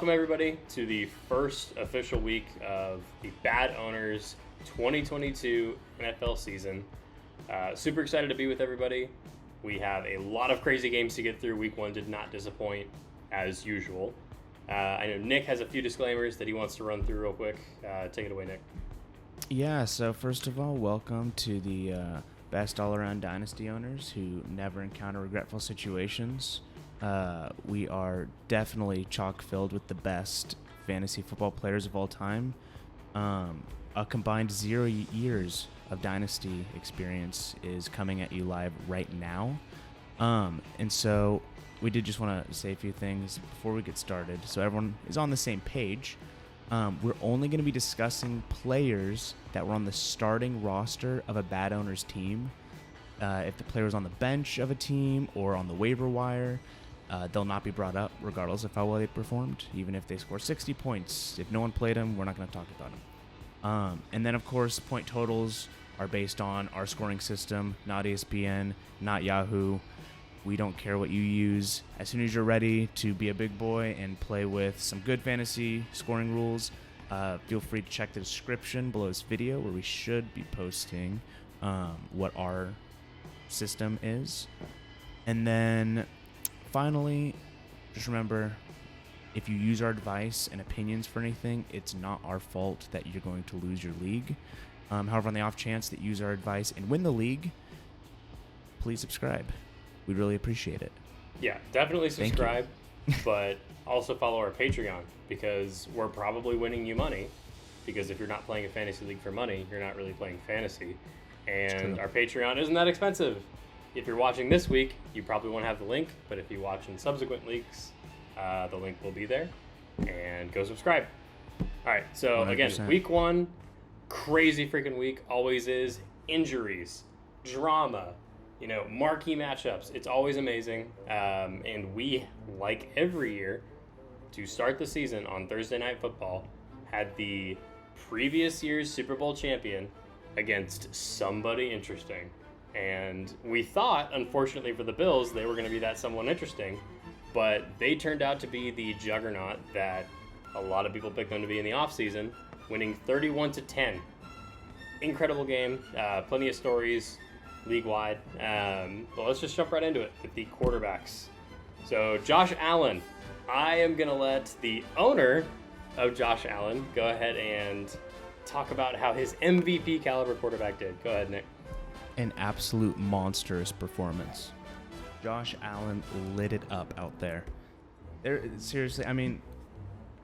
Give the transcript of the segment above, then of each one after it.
welcome everybody to the first official week of the BAAD Owners 2022 NFL season. Super excited to be with everybody. We have a lot of crazy games to get through. Week 1 did not disappoint as usual. I know Nick has a few disclaimers that he wants to run through real quick. Take it away, Nick. Yeah, so first of all, welcome to the best all-around dynasty owners who never encounter regretful situations. We are definitely chock-filled with the best fantasy football players of all time. A combined 0 years of dynasty experience is coming at you live right now. And so we did just want to say a few things before we get started so everyone is on the same page. We're only going to be discussing players that were on the starting roster of a BAAD owner's team. If the player was on the bench of a team or on the waiver wire, they'll not be brought up regardless of how well they performed. Even if they score 60 points, if no one played them, we're not going to talk about them. And then, of course, point totals are based on our scoring system, not ESPN, not Yahoo. We don't care what you use. As soon as you're ready to be a big boy and play with some good fantasy scoring rules, feel free to check the description below this video where we should be posting what our system is. And then finally, just remember, if you use our advice and opinions for anything, it's not our fault that you're going to lose your league. However, on the off chance that you use our advice and win the league, please subscribe. We'd really appreciate it. Yeah, definitely subscribe, but also follow our Patreon because we're probably winning you money. Because if you're not playing a fantasy league for money, you're not really playing fantasy. And our Patreon isn't that expensive. If you're watching this week, you probably won't have the link, but if you watch in subsequent weeks, the link will be there. And go subscribe. All right, so 100%. Again, week 1, crazy freaking week, always is. Injuries, drama, marquee matchups. It's always amazing. And we, like every year, to start the season on Thursday Night Football, had the previous year's Super Bowl champion against somebody interesting. And we thought, unfortunately for the Bills, they were going to be that someone interesting. But they turned out to be the juggernaut that a lot of people picked them to be in the offseason, winning 31-10. Incredible game. Plenty of stories league-wide. But let's just jump right into it with the quarterbacks. So Josh Allen. I am going to let the owner of Josh Allen go ahead and talk about how his MVP caliber quarterback did. Go ahead, Nick. An absolute monstrous performance. Josh Allen lit it up out there. Seriously, I mean,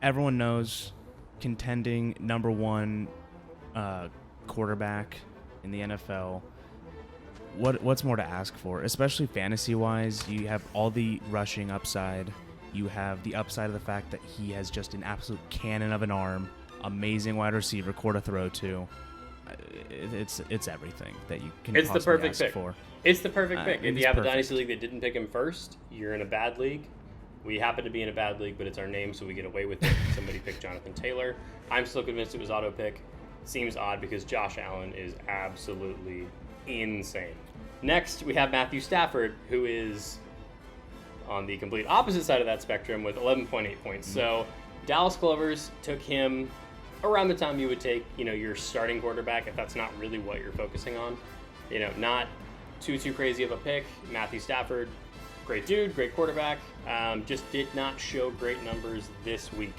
everyone knows contending number 1 quarterback in the NFL. What's more to ask for? Especially fantasy-wise, you have all the rushing upside. You have the upside of the fact that he has just an absolute cannon of an arm, amazing wide receiver, core to throw to. It's everything that you can possibly ask for. It's the perfect pick. If you have a dynasty league that didn't pick him first, you're in a bad league. We happen to be in a bad league, but it's our name, so we get away with it. Somebody picked Jonathan Taylor. I'm still convinced it was auto pick. Seems odd because Josh Allen is absolutely insane. Next, we have Matthew Stafford, who is on the complete opposite side of that spectrum with 11.8 points. So Dallas Clovers took him around the time you would take, your starting quarterback, if that's not really what you're focusing on. Not too crazy of a pick. Matthew Stafford, great dude, great quarterback. Just did not show great numbers this week.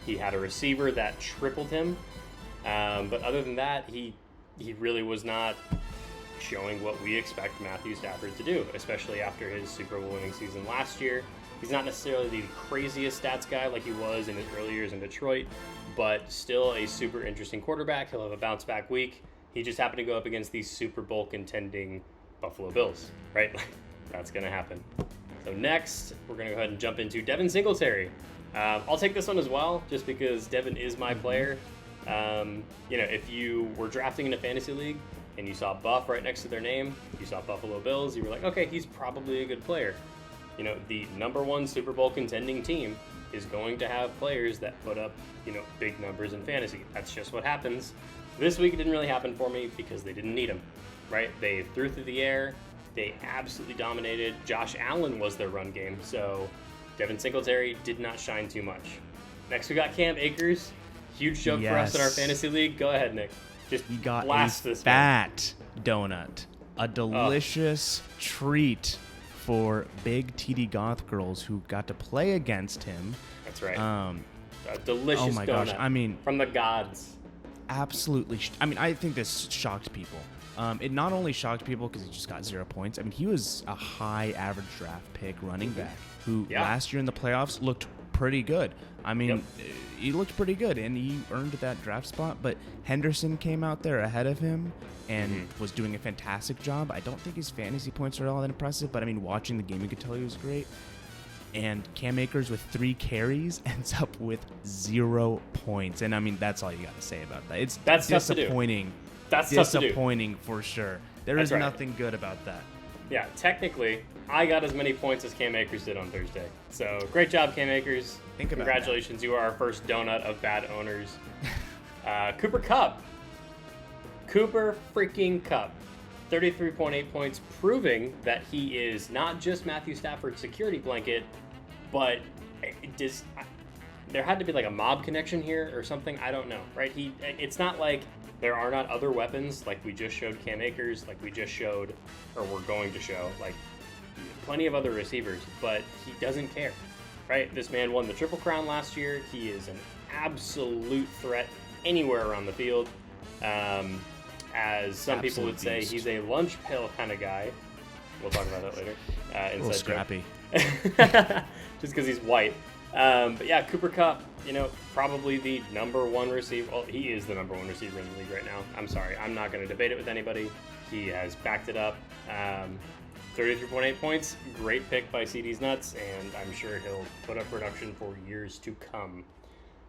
He had a receiver that tripled him. But other than that, he really was not showing what we expect Matthew Stafford to do, especially after his Super Bowl winning season last year. He's not necessarily the craziest stats guy like he was in his early years in Detroit, but still a super interesting quarterback. He'll have a bounce back week. He just happened to go up against the Super Bowl contending Buffalo Bills, right? That's going to happen. So next, we're going to go ahead and jump into Devin Singletary. I'll take this one as well, just because Devin is my player. If you were drafting in a fantasy league and you saw Buff right next to their name, you saw Buffalo Bills, you were like, okay, he's probably a good player. The number 1 Super Bowl contending team is going to have players that put up, big numbers in fantasy. That's just what happens. This week it didn't really happen for me because they didn't need him, right? They threw through the air. They absolutely dominated. Josh Allen was their run game, so Devin Singletary did not shine too much. Next, we got Cam Akers. Huge joke for us in our fantasy league. Go ahead, Nick. Just he got blast a this fat donut. A delicious treat for big TD Goth girls who got to play against him. That's right. A delicious oh my donut. Gosh, I mean, from the gods. Absolutely. I think this shocked people. It not only shocked people because he just got 0 points. I mean, he was a high average draft pick running back who last year in the playoffs looked pretty good. I mean, he looked pretty good, and he earned that draft spot. But Henderson came out there ahead of him and was doing a fantastic job. I don't think his fantasy points are all that impressive, but I mean, watching the game, you could tell he was great. And Cam Akers with 3 carries ends up with 0 points. And I mean, that's all you got to say about that. That's disappointing. That's disappointing for sure. There is nothing good about that. Yeah, technically, I got as many points as Cam Akers did on Thursday. So great job, Cam Akers. Congratulations, you are our first donut of bad owners. Cooper Kupp. Cooper freaking Kupp. 33.8 points, proving that he is not just Matthew Stafford's security blanket, but there had to be like a mob connection here or something. I don't know, right? It's not like there are not other weapons like we just showed Cam Akers, like we just showed, or we're going to show, like plenty of other receivers, but he doesn't care, right? This man won the Triple Crown last year. He is an absolute threat anywhere around the field. As some people would say, he's a lunch pail kind of guy. We'll talk about that later. A little scrappy. Just because he's white. But yeah, Cooper Kupp, probably the number one receiver. Well, he is the number one receiver in the league right now. I'm sorry. I'm not going to debate it with anybody. He has backed it up. 33.8 points. Great pick by CD's Nuts, and I'm sure he'll put up production for years to come.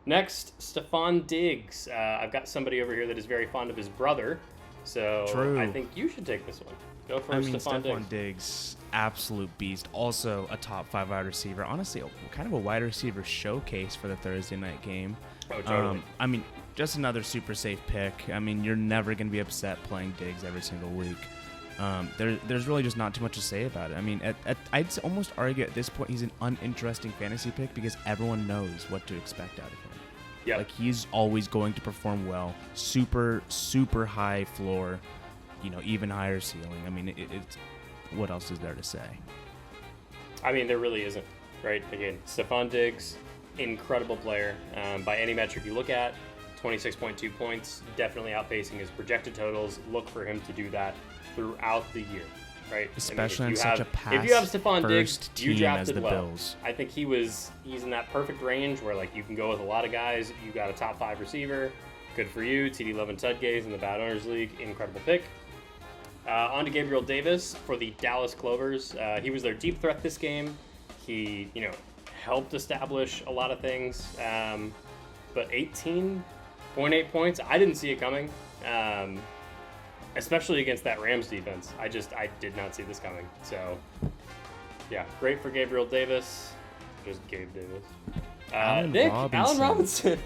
Next, Stephon Diggs. I've got somebody over here that is very fond of his brother, so True. I think you should take this one. Go for Stephon Diggs, absolute beast. Also a top 5 wide receiver. Honestly, kind of a wide receiver showcase for the Thursday night game. Oh, totally. Just another super safe pick. I mean, you're never going to be upset playing Diggs every single week. There's really just not too much to say about it. I mean, I'd almost argue at this point he's an uninteresting fantasy pick because everyone knows what to expect out of him. Yep. Like, he's always going to perform well. Super, super high floor, even higher ceiling. I mean, it's what else is there to say? I mean, there really isn't, right? Again, Stephon Diggs, incredible player. By any metric you look at, 26.2 points, definitely outpacing his projected totals. Look for him to do that throughout the year, right? Especially in such a pass if you have Stephon Diggs, you drafted well. Bills. I think he's in that perfect range where like you can go with a lot of guys. You got a top 5 receiver, good for you. TD Love and Tudgaze in the Bad Owners League, incredible pick. On to Gabriel Davis for the Dallas Clovers. He was their deep threat this game. He helped establish a lot of things, but 18.8 points, I didn't see it coming. Especially against that Rams defense. I did not see this coming. So, yeah, great for Gabriel Davis. Just Gabe Davis. Allen Robinson.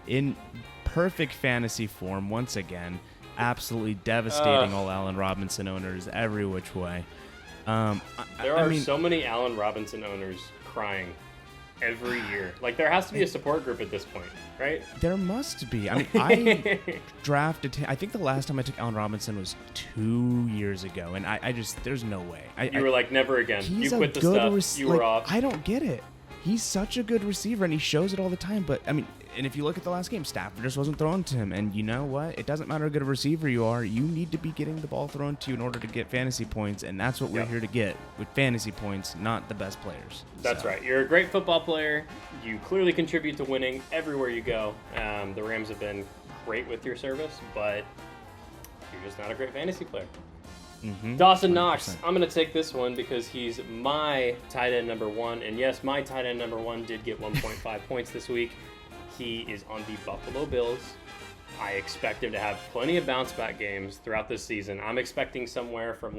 In perfect fantasy form once again. Absolutely devastating all Allen Robinson owners every which way. There are so many Allen Robinson owners crying every year. Like, there has to be a support group at this point, right? There must be. I mean, I think the last time I took Allen Robinson was 2 years ago, and I just, there's no way. You were like, never again. You quit the stuff. You were off. I don't get it. He's such a good receiver, and he shows it all the time, but, I mean, and if you look at the last game, Stafford just wasn't thrown to him, and you know what? It doesn't matter how good a receiver you are. You need to be getting the ball thrown to you in order to get fantasy points, and that's what we're here to get, with fantasy points, not the best players. That's right. You're a great football player. You clearly contribute to winning everywhere you go. The Rams have been great with your service, but you're just not a great fantasy player. Mm-hmm. Dawson Knox, 100%. I'm going to take this one because he's my tight end number 1, and yes, my tight end number 1 did get 1.5 points this week. He is on the Buffalo Bills. I expect him to have plenty of bounce back games throughout this season. I'm expecting somewhere from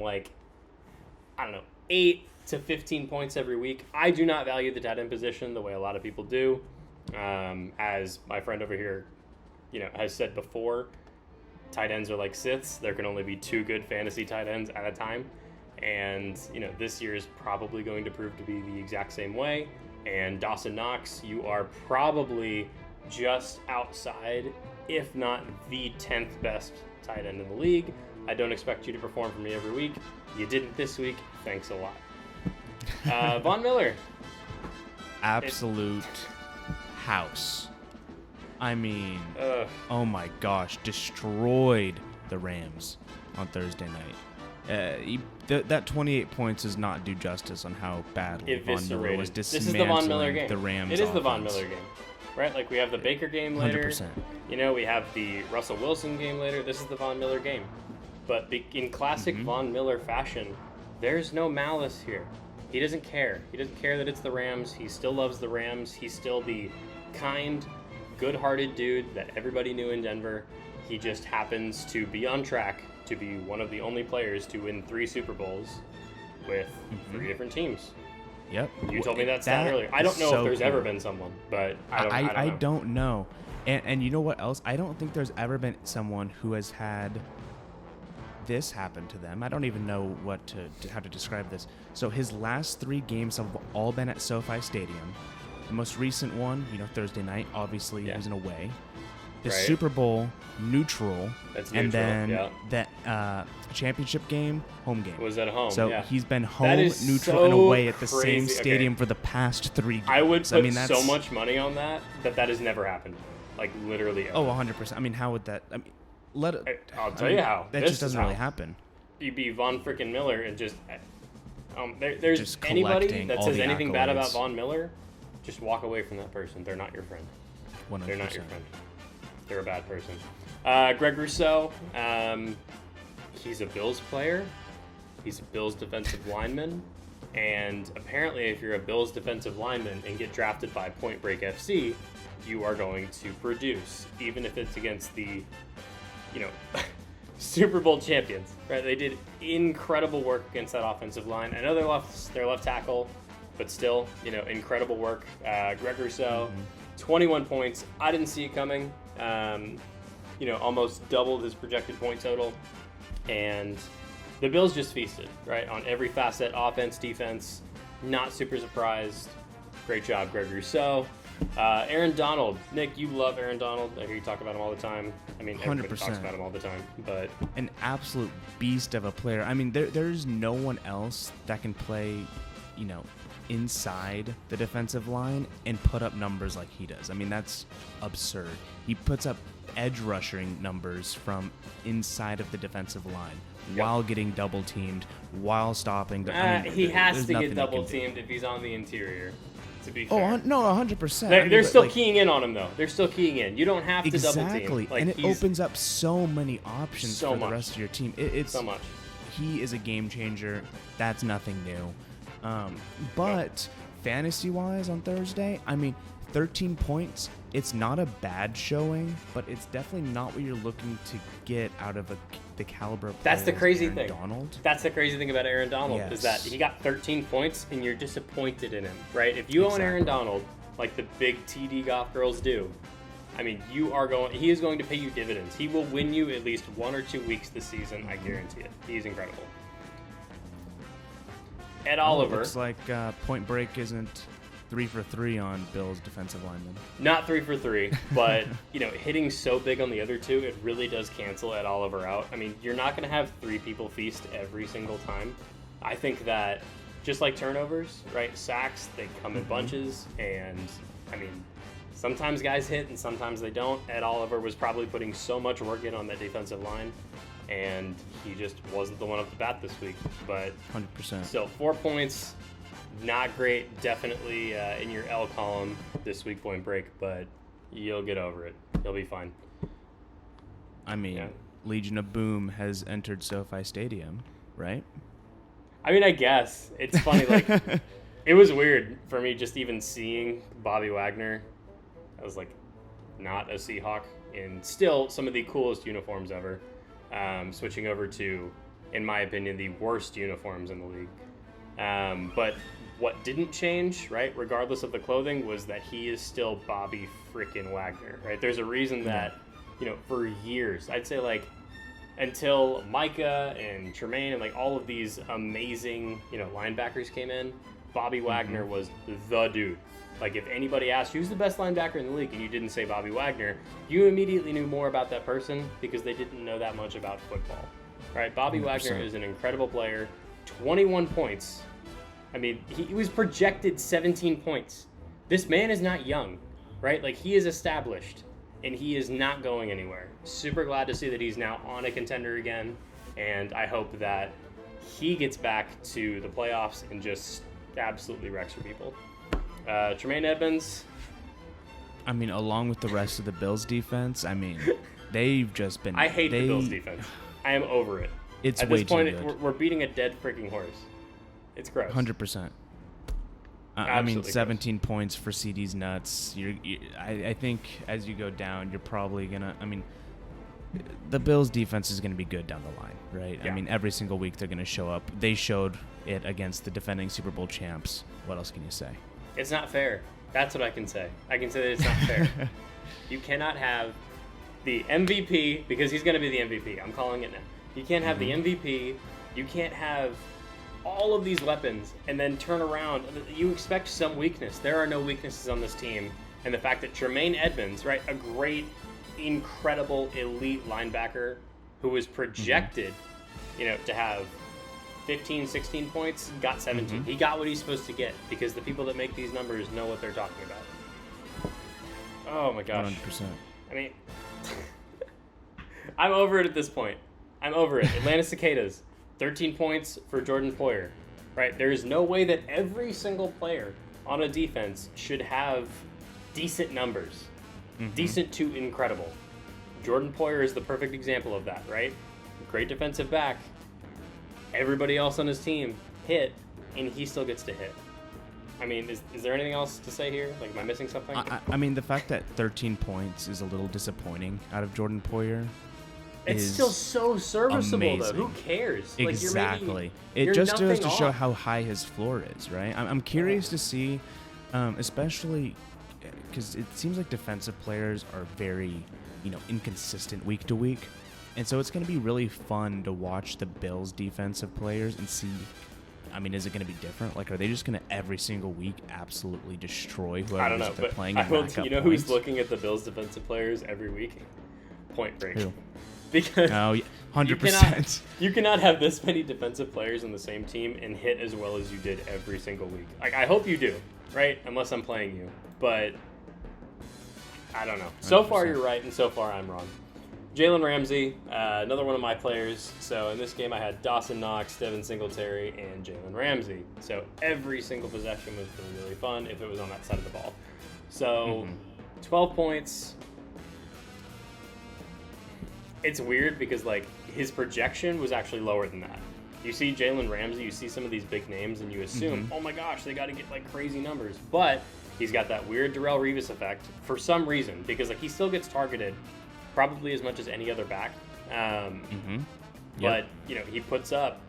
8 to 15 points every week. I do not value the tight end position the way a lot of people do. As my friend over here, has said before, tight ends are like Siths. There can only be 2 good fantasy tight ends at a time. And, this year is probably going to prove to be the exact same way. And Dawson Knox, you are probably just outside, if not the 10th best tight end in the league. I don't expect you to perform for me every week. You didn't this week. Thanks a lot. Von Miller. Absolute house. I mean, oh my gosh, destroyed the Rams on Thursday night. That 28 points does not do justice on how badly Von Miller was dismantling this is the Von Miller game. The Rams. It is offense. the Von Miller game, right? Like we have the Baker game later. 100%. You know, we have the Russell Wilson game later. This is the Von Miller game. But in classic Von Miller fashion, there's no malice here. He doesn't care. He doesn't care that it's the Rams. He still loves the Rams. He's still the kind, good-hearted dude that everybody knew in Denver. He just happens to be on track to be one of the only players to win 3 Super Bowls with 3 different teams. Yep. You told me that stat earlier. I don't know if there's ever been someone, but I don't know. And you know what else? I don't think there's ever been someone who has had this happen to them. I don't even know how to describe this. So his last 3 games have all been at SoFi Stadium. The most recent one, Thursday night, obviously it was an away. The Super Bowl neutral, and then that championship game, home game. Was at home. So he's been home, neutral, and away at the same stadium for the past 3 games. I would put so much money on that has never happened. Like literally ever. Oh, 100%. I mean, how would that? I mean, I'll tell you how. That just doesn't really happen. You be Von frickin' Miller and just there's just anybody that says anything accolades. bad about Von Miller, just walk away from that person. They're not your friend. 100%. They're not your friend. They're a bad person. Greg Rousseau, he's a Bills player. He's a Bills defensive lineman. And apparently if you're a Bills defensive lineman and get drafted by Point Break FC, you are going to produce, even if it's against the, Super Bowl champions, right? They did incredible work against that offensive line. I know they lost their left tackle, but still, incredible work. Greg Rousseau, 21 points. I didn't see it coming. Almost doubled his projected point total. And the Bills just feasted, right? On every facet, offense, defense. Not super surprised. Great job, Greg Rousseau. Aaron Donald. Nick, you love Aaron Donald. I hear you talk about him all the time. I mean, everybody 100%. talks about him all the time. But an absolute beast of a player. I mean, there's no one else that can play, inside the defensive line and put up numbers like he does. I mean, that's absurd. He puts up edge rushing numbers from inside of the defensive line while getting double teamed, while stopping. He has to get double teamed if he's on the interior. To be fair. Oh no, 100%. They're still keying in on him though. They're still keying in. You don't have to double team. Exactly, and it opens up so many options for the rest of your team. It's so much. He is a game changer. That's nothing new. But fantasy-wise on Thursday, I mean, 13 points. It's not a bad showing, but it's definitely not what you're looking to get out of the caliber of player. That's the crazy Aaron thing. Donald. That's the crazy thing about Aaron Donald is that he got 13 points and you're disappointed in him, right? If you own Aaron Donald, like the big TD golf girls do, I mean, he is going to pay you dividends. He will win you at least 1 or 2 weeks this season. I guarantee it. He's incredible. Ed Oliver. Looks like Point Break isn't 3 for 3 on Bills defensive linemen. Not 3 for 3, but hitting so big on the other 2, it really does cancel Ed Oliver out. I mean, you're not going to have 3 people feast every single time. I think that just like turnovers, right? Sacks, they come in bunches, and I mean, sometimes guys hit and sometimes they don't. Ed Oliver was probably putting so much work in on that defensive line, and he just wasn't the one up to bat this week. But 100%. Still, 4 points. Not great, definitely in your L column this week, Point Break, but you'll get over it. You'll be fine. I mean, Legion of Boom has entered SoFi Stadium, right? I mean, I guess. It's funny, like, it was weird for me just even seeing Bobby Wagner. I was like, not a Seahawk, in still some of the coolest uniforms ever. Switching over to, in my opinion, the worst uniforms in the league. But what didn't change, right, regardless of the clothing, was that he is still Bobby frickin' Wagner, right? There's a reason that, for years, I'd say like until Micah and Tremaine and like all of these amazing, linebackers came in, Bobby Wagner was the dude. Like, if anybody asked who's the best linebacker in the league and you didn't say Bobby Wagner, you immediately knew more about that person because they didn't know that much about football. Right? Bobby 100%. Wagner is an incredible player. 21 points. I mean, he was projected 17 points. This man is not young, right? Like, he is established, and he is not going anywhere. Super glad to see that he's now on a contender again, and I hope that he gets back to the playoffs and just absolutely wrecks for people. Tremaine Edmonds. I mean, along with the rest of the Bills defense, I mean, they've just been... I hate the Bills defense. I am over it. It's At way this point, too good. we're beating a dead freaking horse. It's gross. 100%. I mean, 17 points for CD's nuts. I think as you go down, you're probably going to... I mean, the Bills defense is going to be good down the line, right? Yeah. I mean, every single week they're going to show up. They showed it against the defending Super Bowl champs. What else can you say? It's not fair. That's what I can say. I can say that it's not fair. You cannot have the MVP, because he's going to be the MVP. I'm calling it now. You can't have the MVP. You can't have all of these weapons and then turn around. You expect some weakness. There are no weaknesses on this team. And the fact that Tremaine Edmonds, right, a great, incredible, elite linebacker who was projected, to have 15, 16 points, got 17. He got what he's supposed to get because the people that make these numbers know what they're talking about. Oh my gosh. 100%. I mean, I'm over it at this point. I'm over it. Atlanta Cicadas, 13 points for Jordan Poyer, right? There is no way that every single player on a defense should have decent numbers, decent to incredible. Jordan Poyer is the perfect example of that, right? Great defensive back. Everybody else on his team hit, and he still gets to hit. I mean, is there anything else to say here? Like, am I missing something? I mean, the fact that 13 points is a little disappointing out of Jordan Poyer. It's still so serviceable, amazing. though. Who cares? Exactly. You're It just goes nothing to show off. how high his floor is, right? I'm curious to see, especially because it seems like defensive players are very, inconsistent week to week. And so it's going to be really fun to watch the Bills' defensive players and see, I mean, is it going to be different? Like, are they just going to every single week absolutely destroy whoever I don't know, they're but playing I and will, rack up who's points? looking at the Bills' defensive players every week? Point Break. Who? Because Oh, yeah, 100%. you cannot have this many defensive players on the same team and hit as well as you did every single week. Like, I hope you do, right? Unless I'm playing you. But I don't know. So far 100%. you're right, and so far I'm wrong. Jalen Ramsey, another one of my players. So in this game I had Dawson Knox, Devin Singletary, and Jalen Ramsey. So every single possession was really, really fun if it was on that side of the ball. So 12 points. It's weird because, like, his projection was actually lower than that. You see Jalen Ramsey, you see some of these big names, and you assume, oh my gosh, they got to get, like, crazy numbers. But he's got that weird Darrelle Revis effect for some reason because, like, he still gets targeted probably as much as any other back. But, he puts up,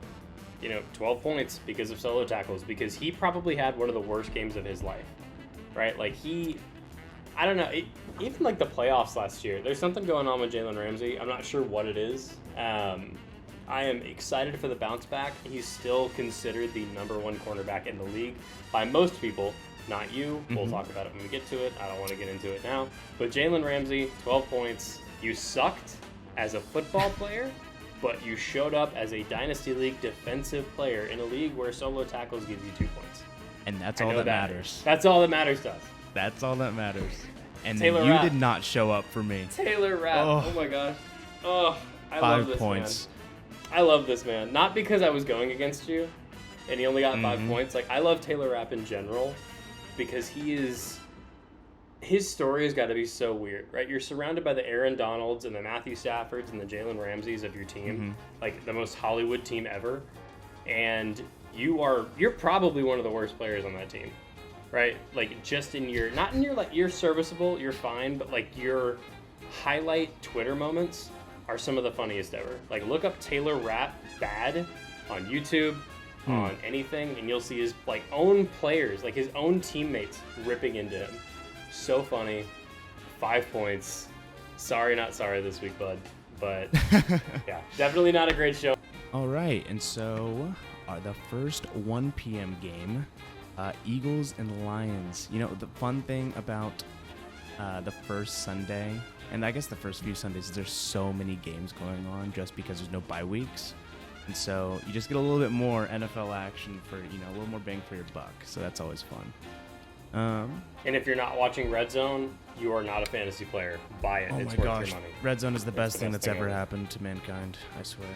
12 points because of solo tackles because he probably had one of the worst games of his life, right? Like, I don't know, even like the playoffs last year, there's something going on with Jalen Ramsey. I'm not sure what it is. I am excited for the bounce back. He's still considered the number one cornerback in the league by most people, not you. We'll talk about it when we get to it. I don't want to get into it now. But Jalen Ramsey, 12 points. You sucked as a football player, but you showed up as a Dynasty League defensive player in a league where solo tackles give you 2 points. And that's all that matters. That's all that matters to us. That's all that matters. And Taylor then you Rapp. did not show up for me. Taylor Rapp. Oh my gosh. Oh, I love 5 this points. man. I love this man. Not because I was going against you and he only got 5 points. Like, I love Taylor Rapp in general because his story has got to be so weird, right? You're surrounded by the Aaron Donalds and the Matthew Staffords and the Jalen Ramseys of your team, like the most Hollywood team ever. And you're probably one of the worst players on that team. Right? Like, just you're serviceable, you're fine, but, like, your highlight Twitter moments are some of the funniest ever. Like, look up Taylor Rapp BAAD on YouTube, on anything, and you'll see his, like, own players, like, his own teammates ripping into him. So funny. 5 points. Sorry, not sorry this week, bud. But, yeah, definitely not a great show. All right, and so the first 1 p.m. game Eagles and Lions. You know, the fun thing about the first Sunday, and I guess the first few Sundays, there's so many games going on just because there's no bye weeks. And so you just get a little bit more NFL action for, you know, a little more bang for your buck. So that's always fun. And if you're not watching Red Zone, you are not a fantasy player. Buy it. Oh it's my worth gosh. your money. Red Zone is the best thing that's ever ever. happened to mankind, I swear.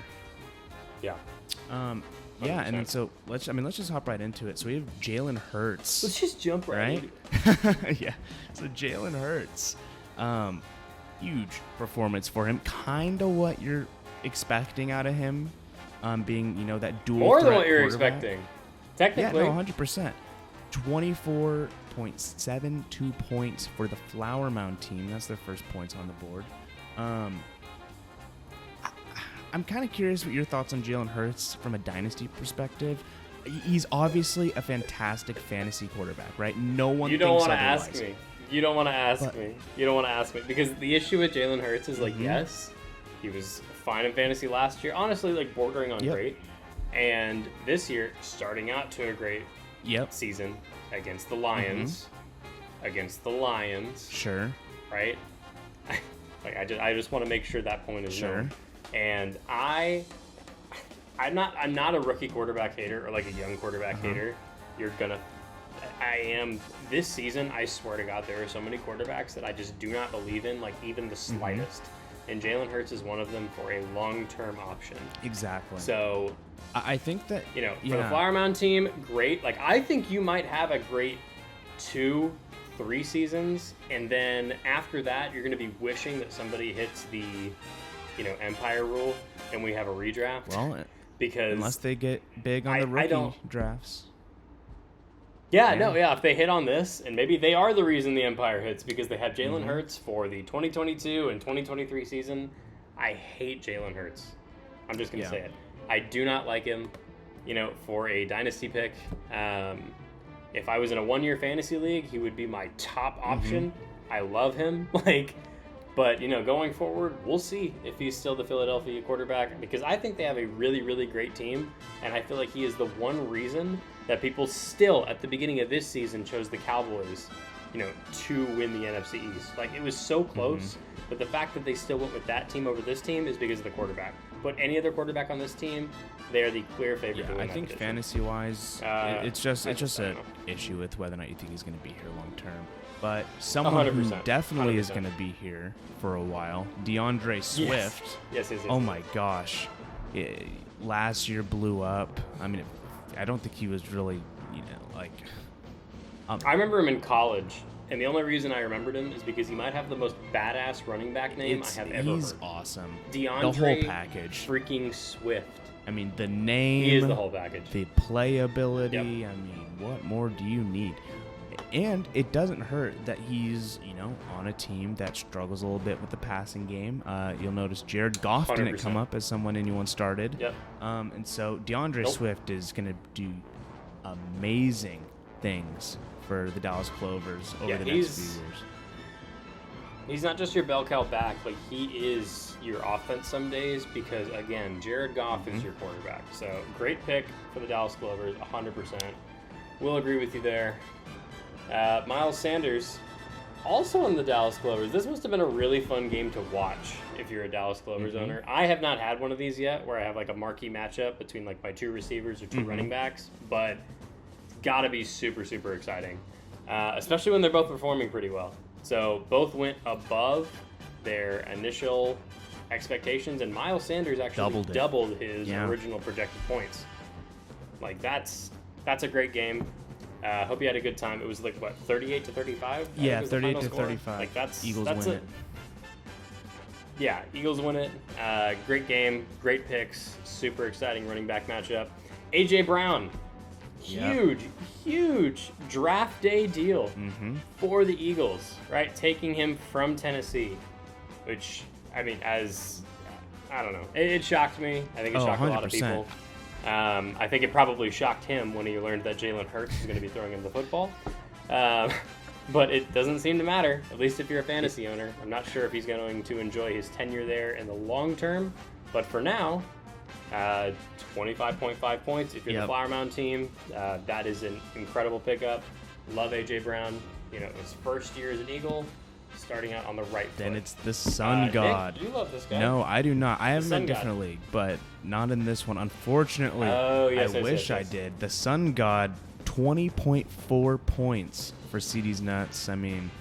Yeah. Yeah, and then 100%. so let's just hop right into it. So we have Jalen Hurts. Let's just jump right Right? Yeah. So Jalen Hurts, huge performance for him. Kind of what you're expecting out of him, being, you know, that dual More than threat what you're quarterback. expecting. Technically. Yeah, no, 100%. 24.72 points for the Flower Mound team. That's their first points on the board. I'm kind of curious what your thoughts on Jalen Hurts from a dynasty perspective. He's obviously a fantastic fantasy quarterback, right? No one You don't thinks want to otherwise. ask me. You don't want to ask But- me. You don't want to ask me. Because the issue with Jalen Hurts is, like, Mhm. yes, he was fine in fantasy last year. Honestly, like, bordering on Yep. great. And this year, starting out to a great Yep, season against the Lions. Against the Lions, sure. right? Like, I just want to make sure that point is Sure. known. And I'm not a rookie quarterback hater or like a young quarterback hater. I am this season. I swear to God, there are so many quarterbacks that I just do not believe in, like even the slightest. And Jalen Hurts is one of them for a long-term option. Exactly. So, I think that, you know, for yeah. the Flower Mound team, great. Like, I think you might have a great 2-3 seasons, and then after that, you're going to be wishing that somebody hits the, you know, Empire rule, and we have a redraft. Well, because unless they get big on I the rookie don't- drafts. if they hit on this, and maybe they are the reason the Empire hits because they have Jalen Mm-hmm. Hurts for the 2022 and 2023 season. I hate Jalen Hurts. I'm just going to Yeah. say it. I do not like him, you know, for a dynasty pick. If I was in a one-year fantasy league, he would be my top option. I love him. But, you know, going forward, we'll see if he's still the Philadelphia quarterback because I think they have a really, really great team. And I feel like he is the one reason that people still, at the beginning of this season, chose the Cowboys, you know, to win the NFC East. Like, it was so close, but the fact that they still went with that team over this team is because of the quarterback. Put any other quarterback on this team, they are the clear favorite to Yeah, win I that think division. fantasy-wise, it's just I an don't know. issue with whether or not you think he's going to be here long term. But someone who 100%. definitely is 100%. going to be here for a while, DeAndre Swift. Yes. Oh my gosh, last year blew up. I mean, I don't think he was really, you know, like. I remember him in college, and the only reason I remembered him is because he might have the most badass running back name I have ever He's heard. awesome. DeAndre The whole package. freaking Swift. I mean, the name. He is the whole package. The playability. Yep. I mean, what more do you need? And it doesn't hurt that he's, you know, on a team that struggles a little bit with the passing game. You'll notice Jared Goff didn't 100%. come up as someone anyone started. Yep. And so DeAndre Nope. Swift is going to do amazing things for the Dallas Clovers over Yeah, the next few years. He's not just your bell cow back, like he is your offense some days because, again, Jared Goff is your quarterback. So, great pick for the Dallas Clovers, 100%. We'll agree with you there. Miles Sanders, also in the Dallas Clovers. This must have been a really fun game to watch if you're a Dallas Clovers owner. I have not had one of these yet where I have like a marquee matchup between like my two receivers or two running backs, but it's got to be super, super exciting, especially when they're both performing pretty well. So both went above their initial expectations, and Miles Sanders actually doubled his original projected points. Like that's a great game. Hope you had a good time. It was like what, 38-35? Yeah, 38-35. Like that's Eagles that's win it. it. Yeah, Eagles win it. Great game, great picks, super exciting running back matchup. AJ Brown, huge draft day deal for the Eagles, right? Taking him from Tennessee, which I mean, I don't know, it shocked me. I think it shocked a lot of 100%. people. I think it probably shocked him when he learned that Jalen Hurts is going to be throwing him the football. But it doesn't seem to matter, at least if you're a fantasy owner. I'm not sure if he's going to enjoy his tenure there in the long term, but for now, 25.5 points. If you're the Flower Mound team, that is an incredible pickup. Love A.J. Brown. You know, his first year as an Eagle, starting out on the right foot. Then it's the Sun God. Nick, you love this guy. No, I do not. I have in a different league, but not in this one. Unfortunately, I wish I did. The Sun God, 20.4 points for CD's nuts. I mean,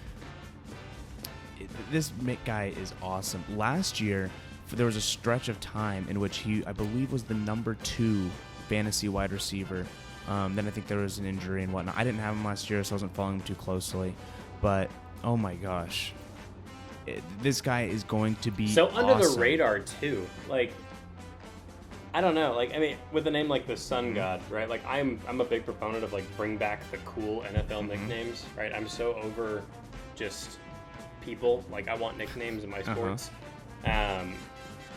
this guy is awesome. Last year, there was a stretch of time in which he, I believe, was the number 2 fantasy wide receiver. Then I think there was an injury and whatnot. I didn't have him last year, so I wasn't following him too closely. But, oh my gosh. This guy is going to be so awesome. Under the radar, too. Like, I don't know. Like, I mean, with a name like the Sun God, right? Like, I'm a big proponent of, like, bring back the cool NFL nicknames, right? I'm so over just people. Like, I want nicknames in my sports.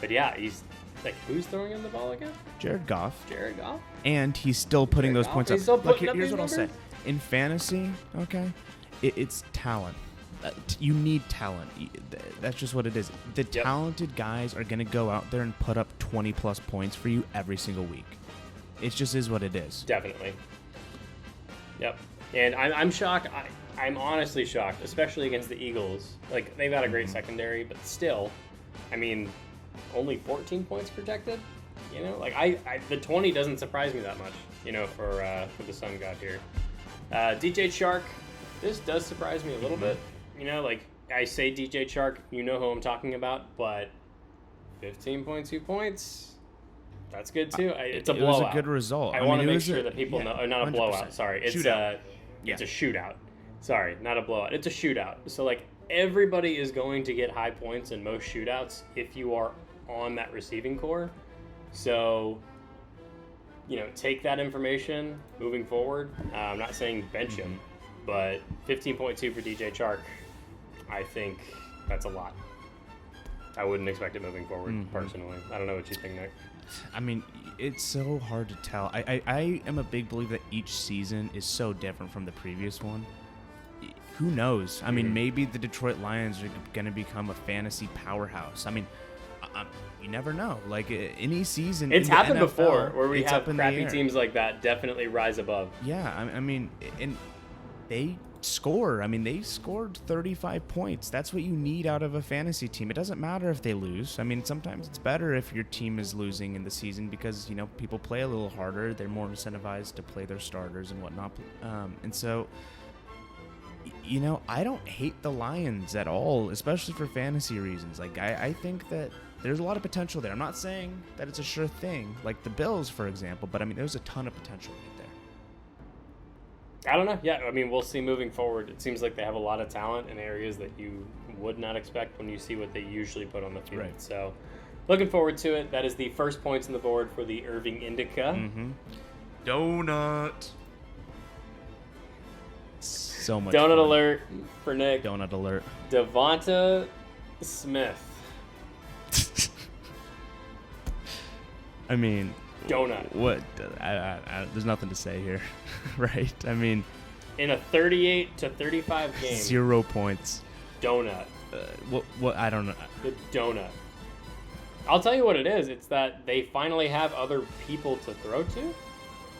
But yeah, he's like, who's throwing him the ball again? Jared Goff. Jared Goff? And he's still putting those points up. Look, here's what I'll say. In fantasy, okay, it's talent. You need talent. That's just what it is. The talented guys are going to go out there and put up 20-plus points for you every single week. It just is what it is. Definitely. Yep. And I'm shocked. I'm honestly shocked, especially against the Eagles. Like, they've got a great secondary, but still, I mean, only 14 points projected. You know, like the 20 doesn't surprise me that much. You know, for the Sun God here. DJ Chark, this does surprise me a little bit. You know, like I say, DJ Chark, you know who I'm talking about, but 15.2 points. That's good too. It's a blowout. It was a good result. I want to make sure that people know. Not a blowout. Sorry, it's shootout. It's a shootout. Sorry, not a blowout. It's a shootout. So like everybody is going to get high points in most shootouts if you are on that receiving core. So, you know, take that information moving forward. I'm not saying bench him, but 15.2 for DJ Chark, I think that's a lot. I wouldn't expect it moving forward, personally. I don't know what you think, Nick. I mean, it's so hard to tell. I am a big believer that each season is so different from the previous one. Who knows? I mean, maybe the Detroit Lions are going to become a fantasy powerhouse. I mean, you never know. Like, any season, it's happened NFL, before where we have crappy teams like that definitely rise above. Yeah, I mean, and they score. I mean, they scored 35 points. That's what you need out of a fantasy team. It doesn't matter if they lose. I mean, sometimes it's better if your team is losing in the season because, you know, people play a little harder. They're more incentivized to play their starters and whatnot. And so, you know, I don't hate the Lions at all, especially for fantasy reasons. Like, I think that there's a lot of potential there. I'm not saying that it's a sure thing, like the Bills, for example, but I mean, there's a ton of potential right there. I don't know. Yeah, I mean, we'll see moving forward. It seems like they have a lot of talent in areas that you would not expect when you see what they usually put on the field. Right. So, looking forward to it. That is the first points on the board for the Irving Indica. Donut. So much Donut fun. alert for Nick. Donut alert. Devonta Smith. I mean, donut. What? There's nothing to say here, right? I mean, in a 38 to 35 game, 0 points. Donut. What? I don't know. The donut. I'll tell you what it is. It's that they finally have other people to throw to.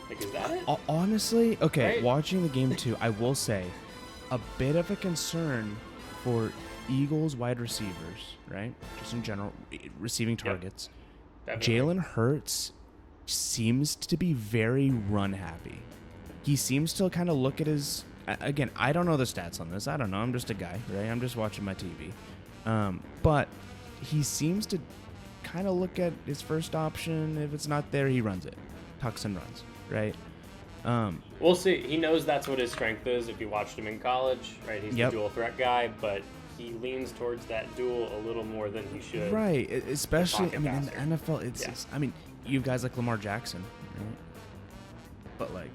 Like, is that it? Honestly, okay. Right? Watching the game too, I will say, a bit of a concern for Eagles wide receivers, right? Just in general, receiving targets. Jalen Hurts seems to be very run happy. He seems to kind of look at his. Again, I don't know the stats on this. I don't know. I'm just a guy, right? I'm just watching my TV. But he seems to kind of look at his first option. If it's not there, he runs it. Tucks and runs, right? We'll see. He knows that's what his strength is. If you watched him in college, right? He's the dual threat guy, but he leans towards that duel a little more than he should. Right, especially, I mean, in the NFL, it's I mean, you have guys like Lamar Jackson, right? But, like...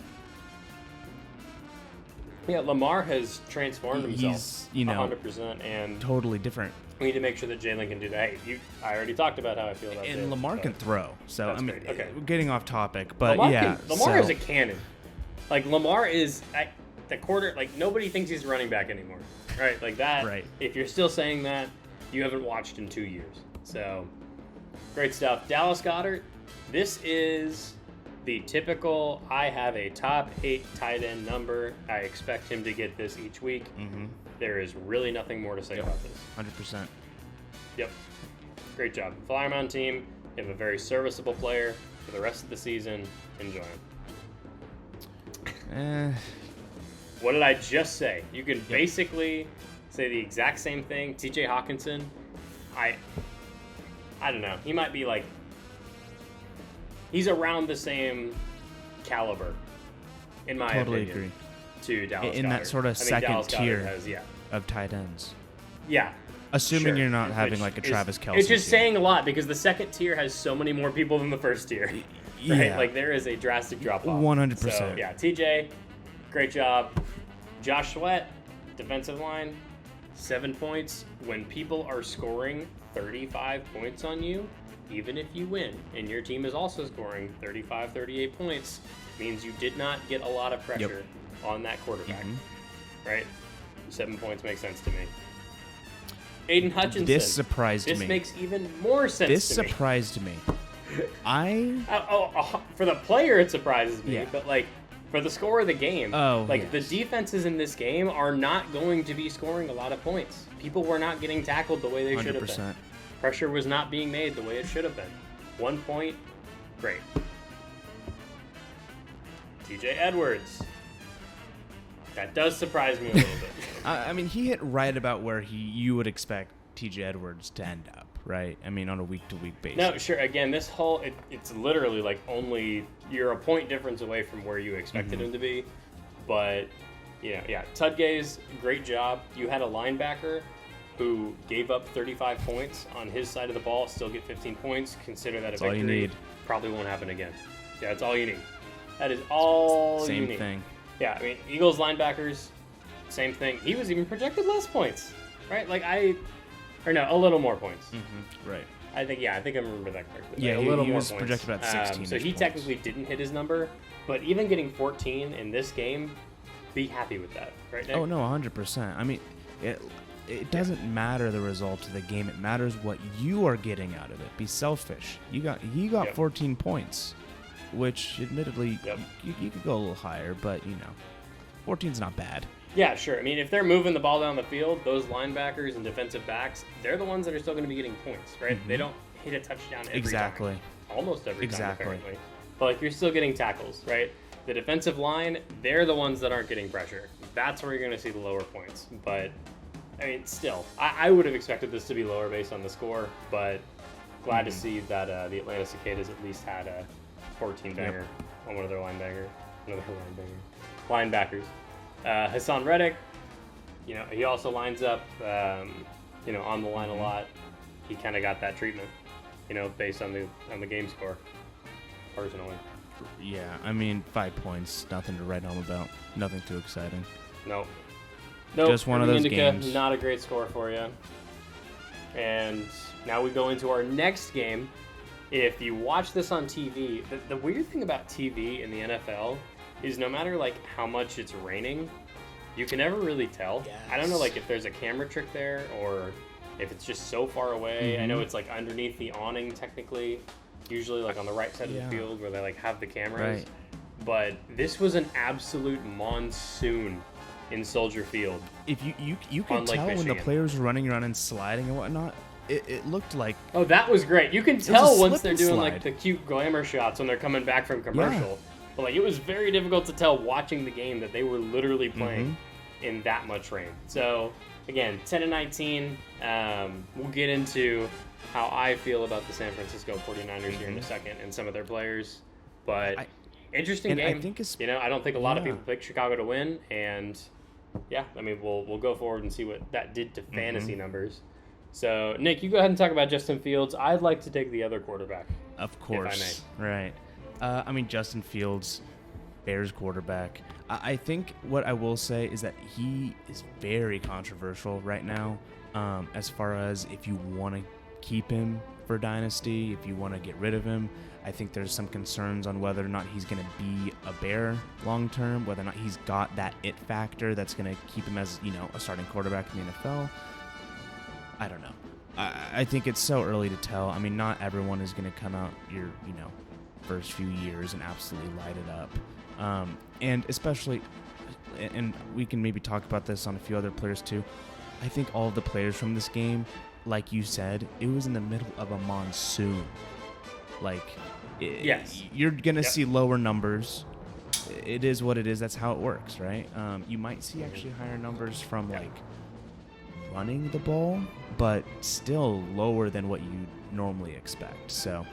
Yeah, Lamar has transformed himself. He's, you know... 100%, and... Totally different. We need to make sure that Jalen can do that. Hey, I already talked about how I feel about And Lamar can throw, so, I mean, we're getting off topic, but Lamar is a cannon. Like, Lamar is... the quarter... Like, nobody thinks he's a running back anymore. Right, like that. Right. If you're still saying that, you haven't watched in 2 years. So, great stuff. Dallas Goedert, This is the typical, I have a top 8 tight end number. I expect him to get this each week. Mm-hmm. There is really nothing more to say about this. 100%. Yep. Great job. Flyer Mound team, you have a very serviceable player for the rest of the season. Enjoy him. What did I just say? You can basically say the exact same thing. TJ Hawkinson, I don't know. He might be like, he's around the same caliber, in my opinion. Agree. To Dallas in Goedert. that sort of second Dallas tier has, of tight ends. Yeah. Assuming Sure. you're not having like a Travis Kelce. It's just saying a lot because the second tier has so many more people than the first tier. Right? Yeah. Like there is a drastic drop off. 100%. So, yeah, TJ, great job. Josh Sweat, defensive line, 7 points. When people are scoring 35 points on you, even if you win, and your team is also scoring 35, 38 points, means you did not get a lot of pressure on that quarterback. Right? 7 points makes sense to me. Aiden Hutchinson. This surprised me. This makes even more sense This to me. surprised me. For the player, it surprises me. Yeah. But, like, for the score of the game, the defenses in this game are not going to be scoring a lot of points. People were not getting tackled the way they should have been. Pressure was not being made the way it should have been. 1 point, great. TJ Edwards. That does surprise me a little bit. I mean, he hit right about where you would expect TJ Edwards to end up, right? I mean, on a week-to-week basis. No, sure. Again, this whole it's literally like only you're a point difference away from where you expected him to be. But Tudgay's great job. You had a linebacker who gave up 35 points on his side of the ball, still get 15 points. Consider that a victory. All you need. Probably won't happen again. Yeah, that's all you need. That is all you need. Same thing. Yeah, I mean, Eagles linebackers, same thing. He was even projected less points, right? Like a little more points. Right. I think I remember that correctly. Yeah, like a little he more was points. projected about 16. So he technically didn't hit his number, but even getting 14 in this game, be happy with that, right, Nick? Oh no, 100%. I mean, it doesn't matter the result of the game. It matters what you are getting out of it. Be selfish. He got 14 points, which admittedly you could go a little higher, but 14's not bad. Yeah, sure. I mean, if they're moving the ball down the field, those linebackers and defensive backs, they're the ones that are still going to be getting points, right? They don't hit a touchdown every time. Almost every time, apparently. But like you're still getting tackles, right? The defensive line, they're the ones that aren't getting pressure. That's where you're going to see the lower points. But, I mean, still, I would have expected this to be lower based on the score, but glad to see that the Atlanta Cicadas at least had a 14-banger on one of their linebackers. Hassan Reddick, he also lines up, on the line a lot. He kind of got that treatment, based on the game score, personally. Yeah, I mean, 5 points, nothing to write home about. Nothing too exciting. Nope. Just one of those games. Not a great score for you. And now we go into our next game. If you watch this on TV, the weird thing about TV in the NFL is no matter like how much it's raining, you can never really tell. Yes. I don't know like if there's a camera trick there or if it's just so far away. I know it's like underneath the awning technically, usually like on the right side of the field where they like have the cameras. Right. But this was an absolute monsoon in Soldier Field. If you can tell when the players were running around and sliding and whatnot, it looked like... Oh, that was great. You can tell once they're doing like the cute glamour shots when they're coming back from commercial. Yeah. But like it was very difficult to tell watching the game that they were literally playing in that much rain. So again, 10-19. We'll get into how I feel about the San Francisco 49ers here in a second and some of their players. But interesting game. I don't think a lot of people picked Chicago to win, and I mean we'll go forward and see what that did to fantasy numbers. So Nick, you go ahead and talk about Justin Fields. I'd like to take the other quarterback. Of course. If I may. Right. I mean, Justin Fields, Bears quarterback. I think what I will say is that he is very controversial right now as far as if you want to keep him for Dynasty, if you want to get rid of him. I think there's some concerns on whether or not he's going to be a Bear long term, whether or not he's got that it factor that's going to keep him as, a starting quarterback in the NFL. I don't know. I think it's so early to tell. I mean, not everyone is going to come out your, first few years and absolutely light it up. And especially, and we can maybe talk about this on a few other players too. I think all of the players from this game, like you said, it was in the middle of a monsoon. Like, yes, you're going to see lower numbers. It is what it is. That's how it works, right? You might see actually higher numbers from like running the ball, but still lower than what you normally expect. So,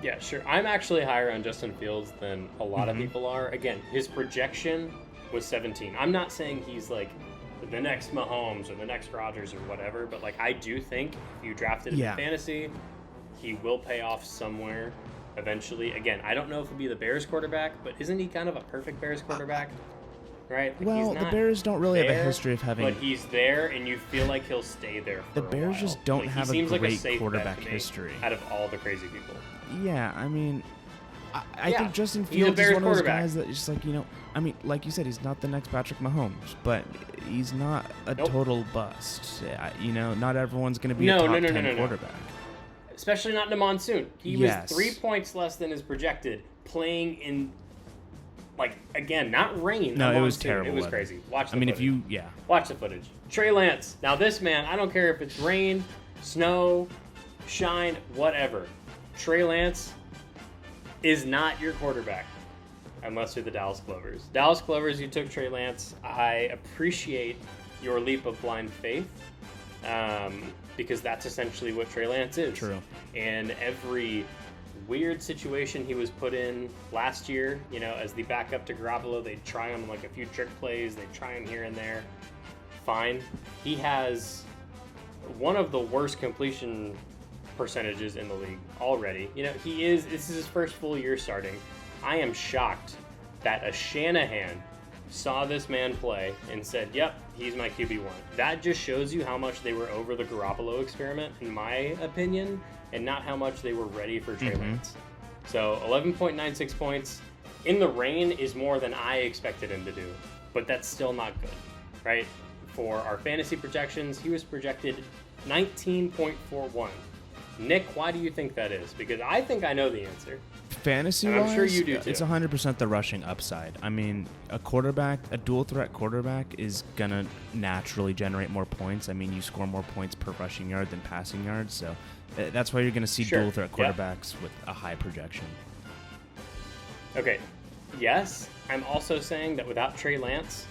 yeah, sure. I'm actually higher on Justin Fields than a lot of people are. Again, his projection was 17. I'm not saying he's like the next Mahomes or the next Rodgers or whatever, but like I do think if you drafted him in fantasy, he will pay off somewhere eventually. Again, I don't know if he'll be the Bears quarterback, but isn't he kind of a perfect Bears quarterback? Right? Like, well, the Bears don't really have a history of having... But he's there, and you feel like he'll stay there for The Bears while. just don't like, have a great safe quarterback history. Out of all the crazy people. Yeah, I mean... I think Justin he's Fields is one of those guys that just like, I mean, like you said, he's not the next Patrick Mahomes, but he's not a total bust. Not everyone's going to be a top 10 quarterback. Especially not in a monsoon. He was 3 points less than his projected, playing in, like, again, not rain. No, it was terrible. It was crazy. Watch the footage. Watch the footage. Trey Lance. Now, this man, I don't care if it's rain, snow, shine, whatever. Trey Lance is not your quarterback unless you're the Dallas Clovers. Dallas Clovers, you took Trey Lance. I appreciate your leap of blind faith. Because that's essentially what Trey Lance is. True. And every weird situation he was put in last year, as the backup to Garoppolo, they'd try him like a few trick plays, they'd try him here and there. Fine. He has one of the worst completion percentages in the league already. This is his first full year starting. I am shocked that a Shanahan saw this man play and said, yep, he's my QB1. That just shows you how much they were over the Garoppolo experiment, in my opinion, and not how much they were ready for Trey Lance. So 11.96 points in the rain is more than I expected him to do, but that's still not good, right? For our fantasy projections, he was projected 19.41. Nick, why do you think that is? Because I think I know the answer. Fantasy-wise, I'm sure you do too. It's 100% the rushing upside. I mean, a dual-threat quarterback is going to naturally generate more points. I mean, you score more points per rushing yard than passing yards, so that's why you're going to see dual-threat quarterbacks with a high projection. Okay, yes, I'm also saying that without Trey Lance,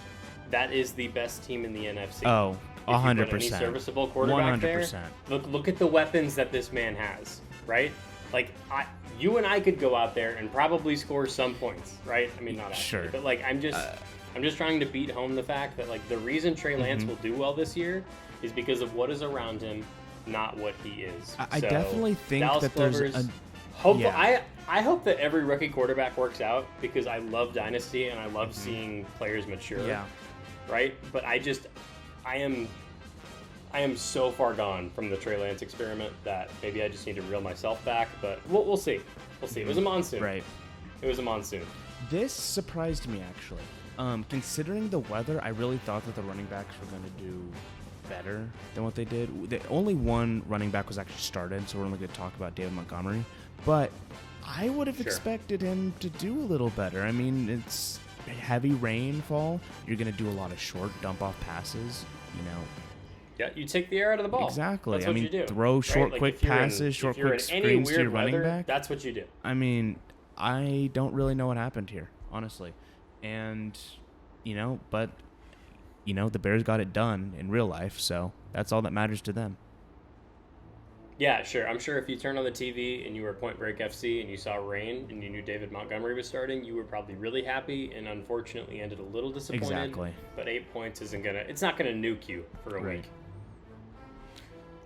that is the best team in the NFC. Oh, 100%. Any serviceable quarterback 100%. there. Look at the weapons that this man has, right? Like, you and I could go out there and probably score some points, right? I mean, not actually, but like I'm just trying to beat home the fact that like the reason Trey Lance will do well this year is because of what is around him, not what he is. I definitely think Dallas that Clovers, there's I hope that every rookie quarterback works out because I love Dynasty and I love seeing players mature. Yeah. Right? But I am so far gone from the Trey Lance experiment that maybe I just need to reel myself back, but we'll see. We'll see. It was a monsoon. Right. It was a monsoon. This surprised me, actually. Considering the weather, I really thought that the running backs were going to do better than what they did. Only one running back was actually started, so we're only going to talk about David Montgomery. But I would have expected him to do a little better. I mean, it's heavy rainfall. You're going to do a lot of short dump-off passes, Yeah, you take the air out of the ball. Exactly. That's what you do. Throw short, like quick passes, short, quick screens to your running back. That's what you do. I mean, I don't really know what happened here, honestly. And, but, the Bears got it done in real life, so that's all that matters to them. Yeah, sure. I'm sure if you turned on the TV and you were Point Break FC and you saw rain and you knew David Montgomery was starting, you were probably really happy and unfortunately ended a little disappointed. Exactly. But 8 points it's not gonna nuke you for a week.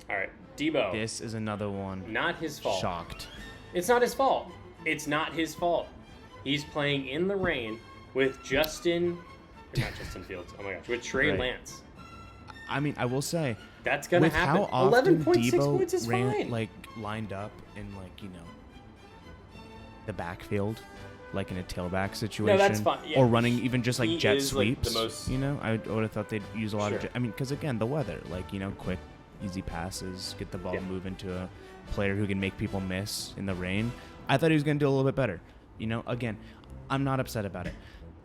All right, Debo. This is another one. Not his fault. Shocked. It's not his fault. It's not his fault. He's playing in the rain with not Justin Fields. Oh my gosh, with Trey Lance. I mean, I will say that's gonna happen. How often 11.6 Debo points is fine. Lined up in the backfield, like in a tailback situation. No, that's fine. Yeah. Or running even just jet sweeps. The most... I would have thought they'd use a lot of. I mean, because again, the weather, quick easy passes, get the ball Yeah. moving to a player who can make people miss in the rain. I thought he was going to do a little bit better. Again, I'm not upset about it.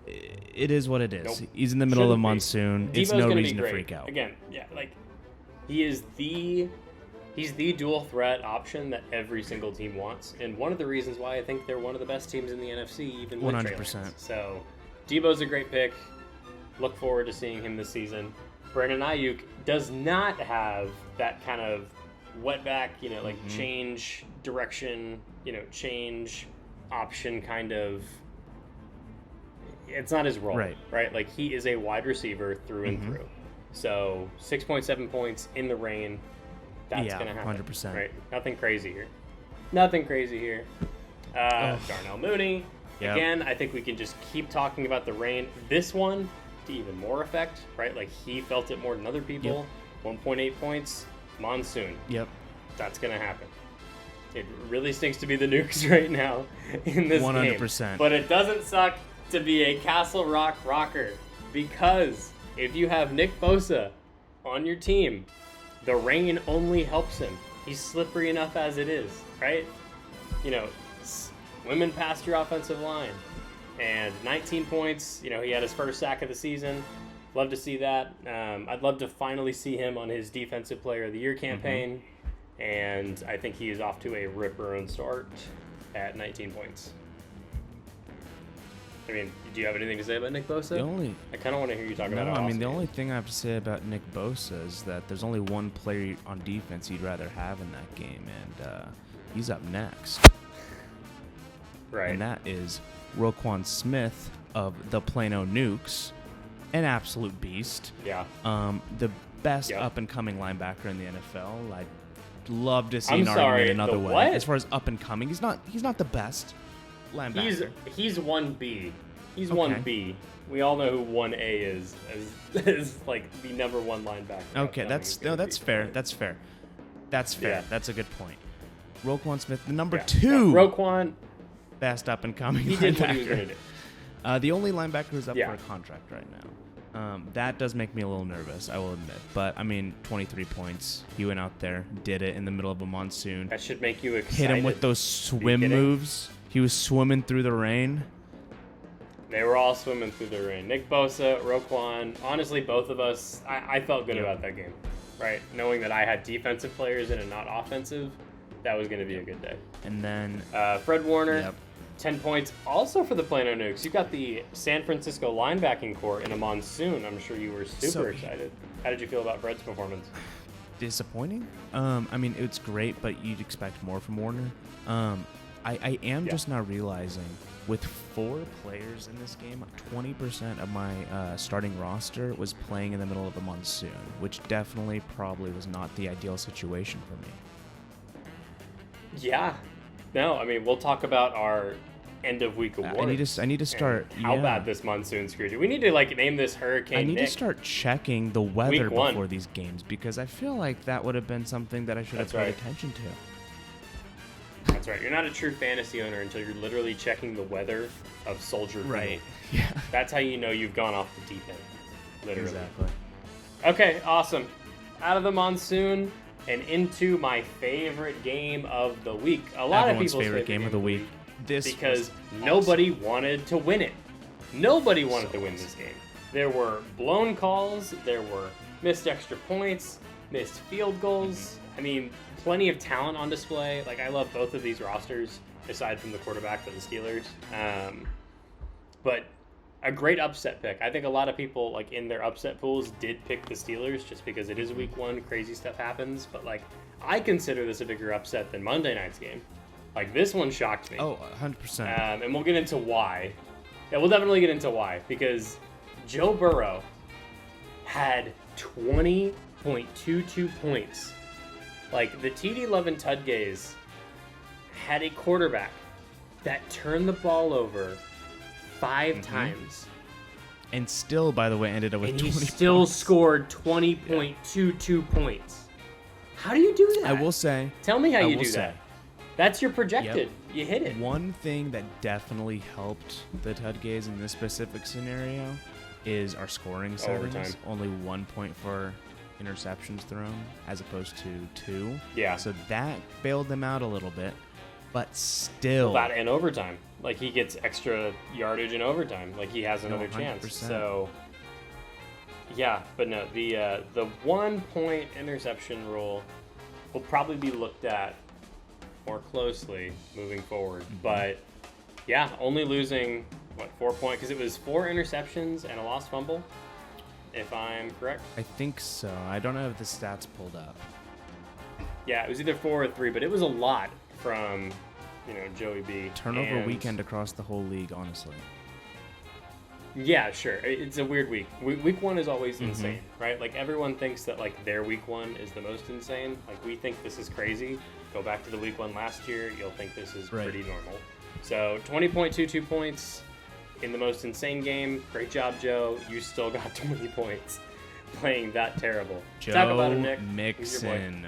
It is what it is. Nope. He's in the middle of the Shouldn't be. monsoon. It's Debo's no gonna reason be to great. freak out. Again, yeah, like he's the dual threat option that every single team wants, and one of the reasons why I think they're one of the best teams in the NFC, even with 100%. Trey Lance. So, Debo's a great pick. Look forward to seeing him this season. Brandon Ayuk does not have that kind of wetback, change direction, change option kind of. It's not his role, right? Like, he is a wide receiver through and through. So 6.7 points in the rain. That's going to happen. 100%. Right? Nothing crazy here. Darnell Mooney. Yep. Again, I think we can just keep talking about the rain. This one, to even more effect, right? Like, he felt it more than other people. 1.8 points. Monsoon. Yep. That's going to happen. It really stinks to be the Nukes right now in this 100%. game. But it doesn't suck to be a Castle Rock rocker, because if you have Nick Bosa on your team, the rain only helps him. He's slippery enough as it is, right? Swimming past your offensive line. And 19 points, he had his first sack of the season. Love to see that. I'd love to finally see him on his Defensive Player of the Year campaign. And I think he is off to a rip-roaring start at 19 points. I mean, do you have anything to say about Nick Bosa? I kind of want to hear you talk about it. No, I mean, the only thing I have to say about Nick Bosa is that there's only one player on defense you'd rather have in that game, and he's up next. Right. And that is Roquan Smith of the Plano Nukes, an absolute beast. Yeah. The best up-and-coming linebacker in the NFL. I'd love to see an argument another way. What? As far as up-and-coming, he's not the best linebacker. He's 1B. He's 1B. We all know who 1A is as like the number one linebacker. Okay, that's fair. That's fair. Yeah. That's a good point. Roquan Smith, the number 2. Roquan, best up-and-coming he linebacker. did what he was going to do. The only linebacker who's up for a contract right now. That does make me a little nervous, I will admit. But, 23 points. He went out there, did it in the middle of a monsoon. That should make you excited. Hit him with those swim moves. He was swimming through the rain. They were all swimming through the rain. Nick Bosa, Roquan, honestly, both of us, I felt good about that game, right? Knowing that I had defensive players in and not offensive, that was going to be a good day. And then Fred Warner, 10 points also for the Plano Nukes. You got the San Francisco linebacking core in a monsoon. I'm sure you were super excited. How did you feel about Fred's performance? Disappointing. It's great, but you'd expect more from Warner. I am just now realizing with 4 players in this game, 20% of my starting roster was playing in the middle of a monsoon, which definitely probably was not the ideal situation for me. Yeah. No, we'll talk about our end of week awards. I need to start. How bad this monsoon screwed you. We need to name this Hurricane I need Nick. to start checking the weather before these games, because I feel like that would have been something that I should have paid attention to. That's right. You're not a true fantasy owner until you're literally checking the weather of Soldier Field. Right. Yeah. That's how you know you've gone off the deep end. Literally. Exactly. Okay, awesome. Out of the monsoon and into my favorite game of the week. Everyone's favorite game of the week. Because nobody wanted to win it. Nobody wanted to win this game. There were blown calls. There were missed extra points, missed field goals. Plenty of talent on display. I love both of these rosters, aside from the quarterback for the Steelers. But a great upset pick. I think a lot of people, in their upset pools, did pick the Steelers just because it is week 1, crazy stuff happens. But, I consider this a bigger upset than Monday night's game. This one shocked me. Oh, 100%. And we'll get into why. Yeah, we'll definitely get into why. Because Joe Burrow had 20.22 points. The TD Love and Tudgays had a quarterback that turned the ball over 5 times. And still, by the way, ended up with 20 points. And he still scored 20.22 points. How do you do that? I will say. Tell me how you do that. That's your projected. Yep. You hit it. One thing that definitely helped the Tudgays in this specific scenario is our scoring settings. Overtime. Only 1 point for interceptions thrown as opposed to 2. Yeah. So that bailed them out a little bit, but still. Well, that and overtime. Like, he gets extra yardage in overtime. Like, he has another chance. So, yeah. But no, the 1-point interception rule will probably be looked at more closely moving forward. Mm-hmm. But, yeah, only losing, 4 points? Because it was 4 interceptions and a lost fumble, if I'm correct. I think so. I don't have the stats pulled up. Yeah, it was either 4 or 3, but it was a lot from, Joey B. Turnover weekend across the whole league, honestly. Yeah, sure. It's a weird week. Week 1 is always insane, right? Like, everyone thinks that, like, their week 1 is the most insane. Like, we think this is crazy. Go back to the week 1 last year, you'll think this is pretty normal. So, 20.22 points in the most insane game. Great job, Joe. You still got 20 points playing that terrible. Joe Talk about him, Nick. Mixon,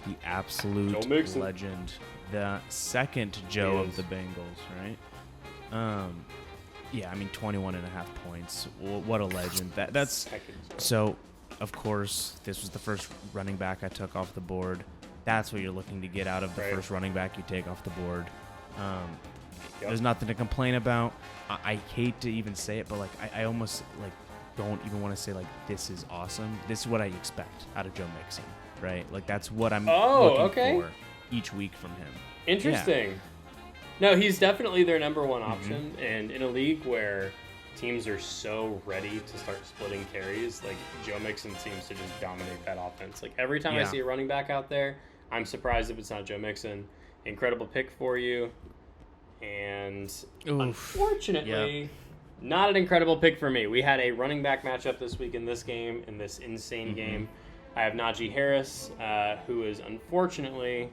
the absolute legend. The second Joe of the Bengals, right? Yeah, I mean, 21.5 points. What a legend. That's so, of course, this was the first running back I took off the board. That's what you're looking to get out of the first running back you take off the board. There's nothing to complain about. I hate to even say it, but like I almost like don't even want to say like this is awesome. This is what I expect out of Joe Mixon, right? Like that's what I'm looking for each week from him. Interesting. Yeah. No, he's definitely their number 1 option, and in a league where teams are so ready to start splitting carries, like Joe Mixon seems to just dominate that offense. Like every time I see a running back out there, I'm surprised if it's not Joe Mixon. Incredible pick for you. And unfortunately, not an incredible pick for me. We had a running back matchup this week in this game, in this insane game. I have Najee Harris, who is unfortunately,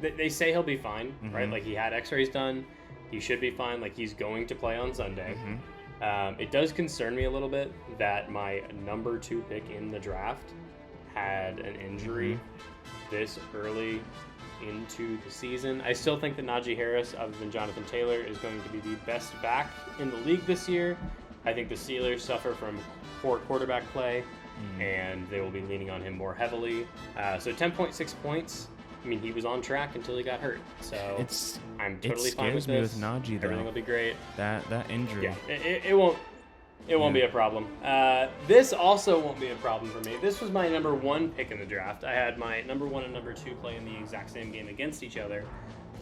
they say he'll be fine, right? Like he had x-rays done. He should be fine. Like he's going to play on Sunday. It does concern me a little bit that my number 2 pick in the draft had an injury this early into the season. I still think that Najee Harris, other than Jonathan Taylor, is going to be the best back in the league this year. I think the Steelers suffer from poor quarterback play, and they will be leaning on him more heavily. So 10.6 points. I mean, he was on track until he got hurt. So I'm totally fine with this. With Najee, everything will be great. That injury. Yeah, it won't be a problem. This also won't be a problem for me. This was my number 1 pick in the draft. I had my number 1 and number 2 play in the exact same game against each other.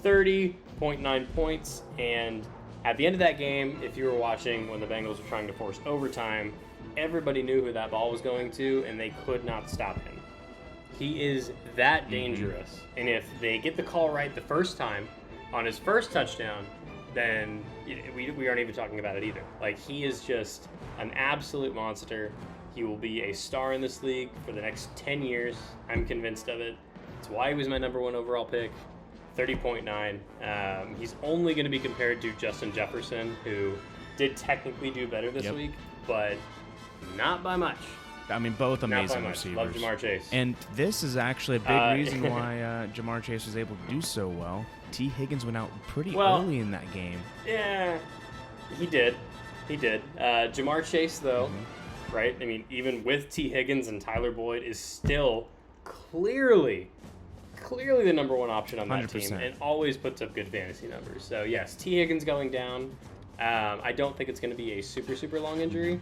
30.9 points. And at the end of that game, if you were watching when the Bengals were trying to force overtime, everybody knew who that ball was going to, and they could not stop him. He is that dangerous. And if they get the call right the first time on his first touchdown, then we aren't even talking about it either. Like, he is just an absolute monster. He will be a star in this league for the next 10 years. I'm convinced of it. It's why he was my number 1 overall pick. 30.9. He's only going to be compared to Justin Jefferson, who did technically do better this week, but not by much. I mean, both amazing receivers. Love Jamar Chase. And this is actually a big reason why Jamar Chase was able to do so well. T. Higgins went out pretty early in that game. Yeah, he did. Jamar Chase, though, right? I mean, even with T. Higgins and Tyler Boyd, is still clearly the number 1 option on that 100%. team and always puts up good fantasy numbers. So, yes, T. Higgins going down. I don't think it's going to be a super, super long injury.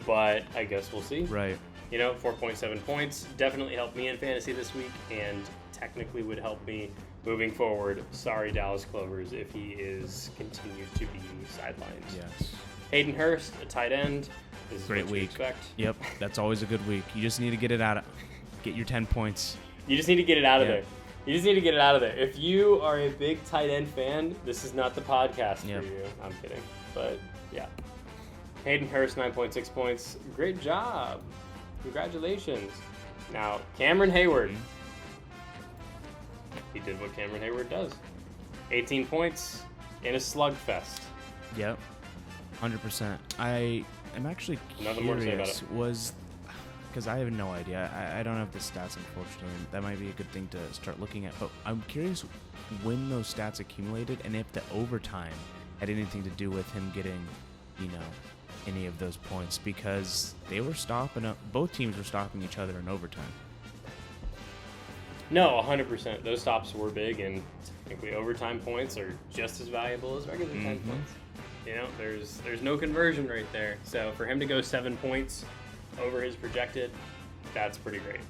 But I guess we'll see. Right. 4.7 points definitely helped me in fantasy this week, and technically would help me moving forward. Sorry, Dallas Clovers, if he is continued to be sidelined. Yes. Hayden Hurst, a tight end. This is great what week. You expect. Yep, that's always a good week. You just need to get it out. Get your 10 points. You just need to get it out of there. You just need to get it out of there. If you are a big tight end fan, this is not the podcast for you. I'm kidding, but yeah. Hayden Hurst, 9.6 points. Great job. Congratulations. Now, Cameron Hayward. He did what Cameron Hayward does. 18 points in a slugfest. Yep. 100%. I am actually Nothing more to say about it. Because I have no idea. I don't have the stats, unfortunately. That might be a good thing to start looking at. But I'm curious when those stats accumulated and if the overtime had anything to do with him getting, any of those points because they were both teams were stopping each other in overtime. No, 100%. Those stops were big, and technically overtime points are just as valuable as regular time points. You know, there's no conversion right there. So for him to go 7 points over his projected, that's pretty great.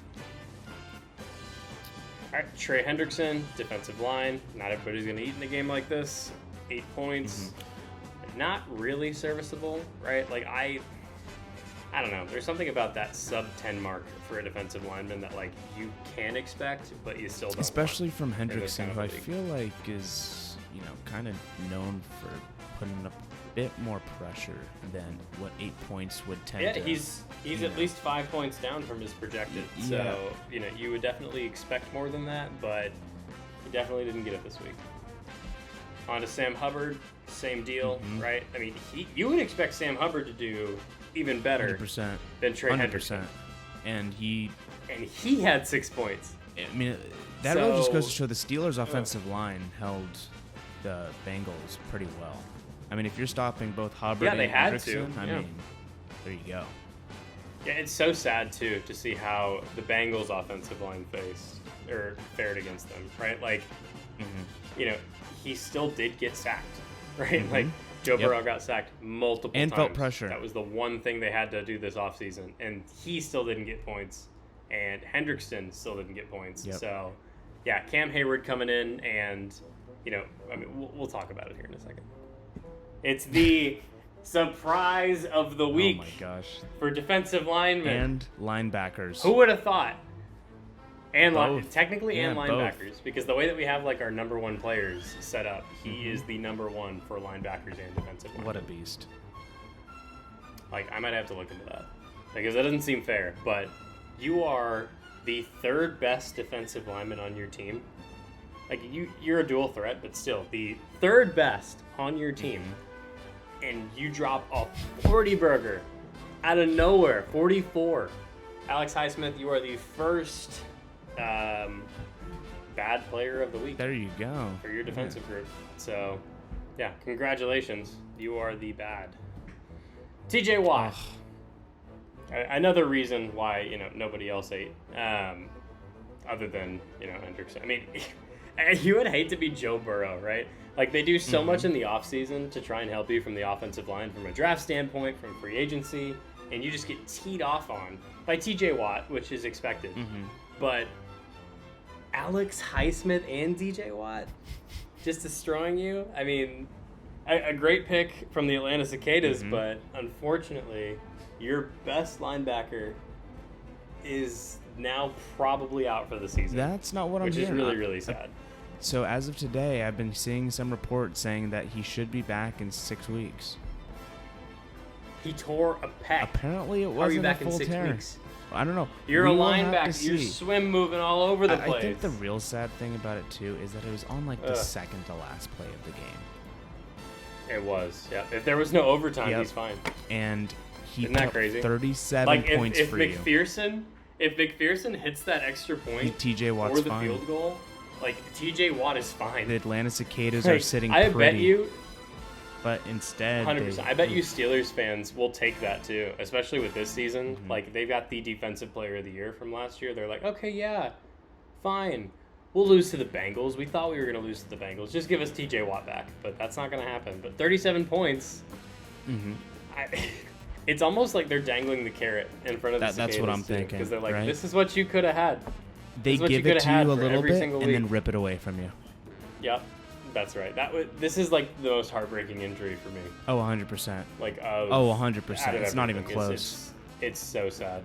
All right, Trey Hendrickson, defensive line. Not everybody's going to eat in a game like this. 8 points. Not really serviceable, right? Like, I don't know. There's something about that sub-10 mark for a defensive lineman that, like, you can expect, but you still don't. Especially from Hendrickson, who I feel like is, you know, kind of known for putting up a bit more pressure than what 8 points would tend to. Yeah, he's at least 5 points down from his projected. So, you know, you would definitely expect more than that, but he definitely didn't get it this week. On to Sam Hubbard, same deal, right? I mean, you would expect Sam Hubbard to do even better 100%, than Trey Hendrickson. And he had 6 points. I mean, that really just goes to show the Steelers' offensive line held the Bengals pretty well. I mean, if you're stopping both Hubbard and Hendrickson, I mean, there you go. Yeah, it's so sad, too, to see how the Bengals' offensive line fared against them, right? Like, you know, he still did get sacked, right? Like, Joe Burrow got sacked multiple times. And felt pressure. That was the one thing they had to do this offseason. And he still didn't get points. And Hendrickson still didn't get points. So, yeah, Cam Hayward coming in and, you know, I mean, we'll talk about it here in a second. It's the surprise of the week. Oh, my gosh. For defensive linemen. And linebackers. Who would have thought? And Both. And linebackers, because the way that we have like our number one players set up, he is the number one for linebackers and defensive linemen. What a beast! Like, I might have to look into that because that doesn't seem fair. But you are the third best defensive lineman on your team. Like, you're a dual threat, but still the third best on your team, and you drop a 40 burger out of nowhere, 44. Alex Highsmith, you are the first BAAD player of the week. There you go. For your defensive group. So, yeah, congratulations. You are the BAAD. TJ Watt. Another reason why, you know, nobody else ate, other than, you know, Hendrickson. I mean, you would hate to be Joe Burrow, right? Like, they do so much in the offseason to try and help you from the offensive line, from a draft standpoint, from free agency, and you just get teed off on by TJ Watt, which is expected. But Alex Highsmith and DJ Watt just destroying you. I mean, a great pick from the Atlanta Cicadas, but unfortunately, your best linebacker is now probably out for the season. That's not what I'm hearing. Which is really, really sad. So as of today, I've been seeing some reports saying that he should be back in 6 weeks. He tore a pec. Apparently, it wasn't How are you back a full in 6 tear. weeks? I don't know. You're a linebacker. You're swim moving all over the place. I think the real sad thing about it, too, is that it was on, like, the second to last play of the game. It was, yeah. If there was no overtime, he's fine. And he Isn't that crazy? 37 points for you. If McPherson hits that extra point TJ Watt's or the fine. field goal, like, TJ Watt is fine. The Atlanta Cicadas are sitting I pretty. bet you... But instead, 100%. I bet you Steelers fans will take that too, especially with this season. Like, they've got the Defensive Player of the Year from last year. They're like, okay, yeah, fine. We'll lose to the Bengals. We thought we were going to lose to the Bengals. Just give us TJ Watt back. But that's not going to happen. But 37 points. It's almost like they're dangling the carrot in front of the Cicadas. That's what I'm thinking. Because they're like, right? This is what you could have had. They give it to you a little bit and then rip it away from you. Yep. That's right. This is like the most heartbreaking injury for me. Oh, 100%. Like, 100%. It's not even close. It's so sad.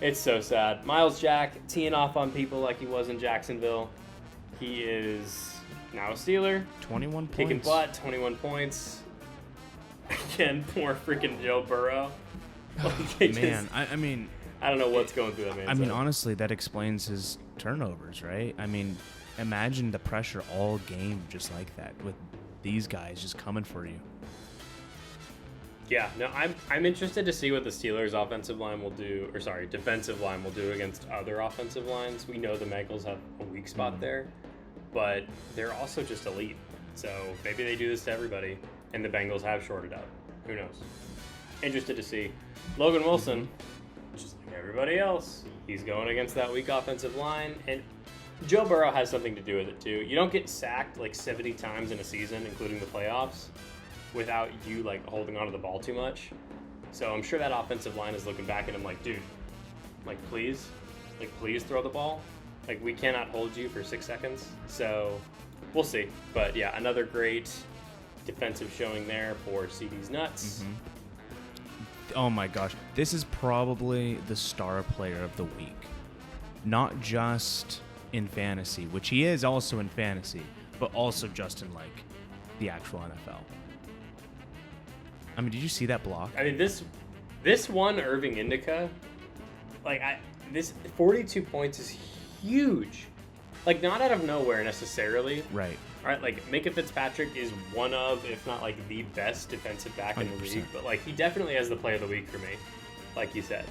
It's so sad. Miles Jack teeing off on people like he was in Jacksonville. He is now a Steeler. 21 points. Kicking butt, 21 points. Again, poor freaking Joe Burrow. Man, I mean... I don't know what's going through that man's I mean, head. honestly, that explains his turnovers, right? I mean... Imagine the pressure all game just like that with these guys just coming for you. Yeah, no, I'm interested to see what the Steelers' defensive line will do against other offensive lines. We know the Bengals have a weak spot there, but they're also just elite. So maybe they do this to everybody, and the Bengals have shorted up. Who knows? interested to see. Logan Wilson, just like everybody else, he's going against that weak offensive line, and Joe Burrow has something to do with it too. You don't get sacked like 70 times in a season, including the playoffs, without you like holding onto the ball too much. So I'm sure that offensive line is looking back at him like, dude, please throw the ball. Like, we cannot hold you for 6 seconds. So we'll see. But yeah, another great defensive showing there for CD's nuts. Mm-hmm. Oh my gosh, this is probably the star player of the week. Not just in fantasy, which he is also in fantasy, but also just in like the actual NFL. I mean, did you see that block? I mean, this one Irving Indica, this 42 points is huge. Like, not out of nowhere necessarily. Right. All right, like, Minka Fitzpatrick is one of, if not like the best defensive back in the 100%. league, but like he definitely has the play of the week for me, like you said.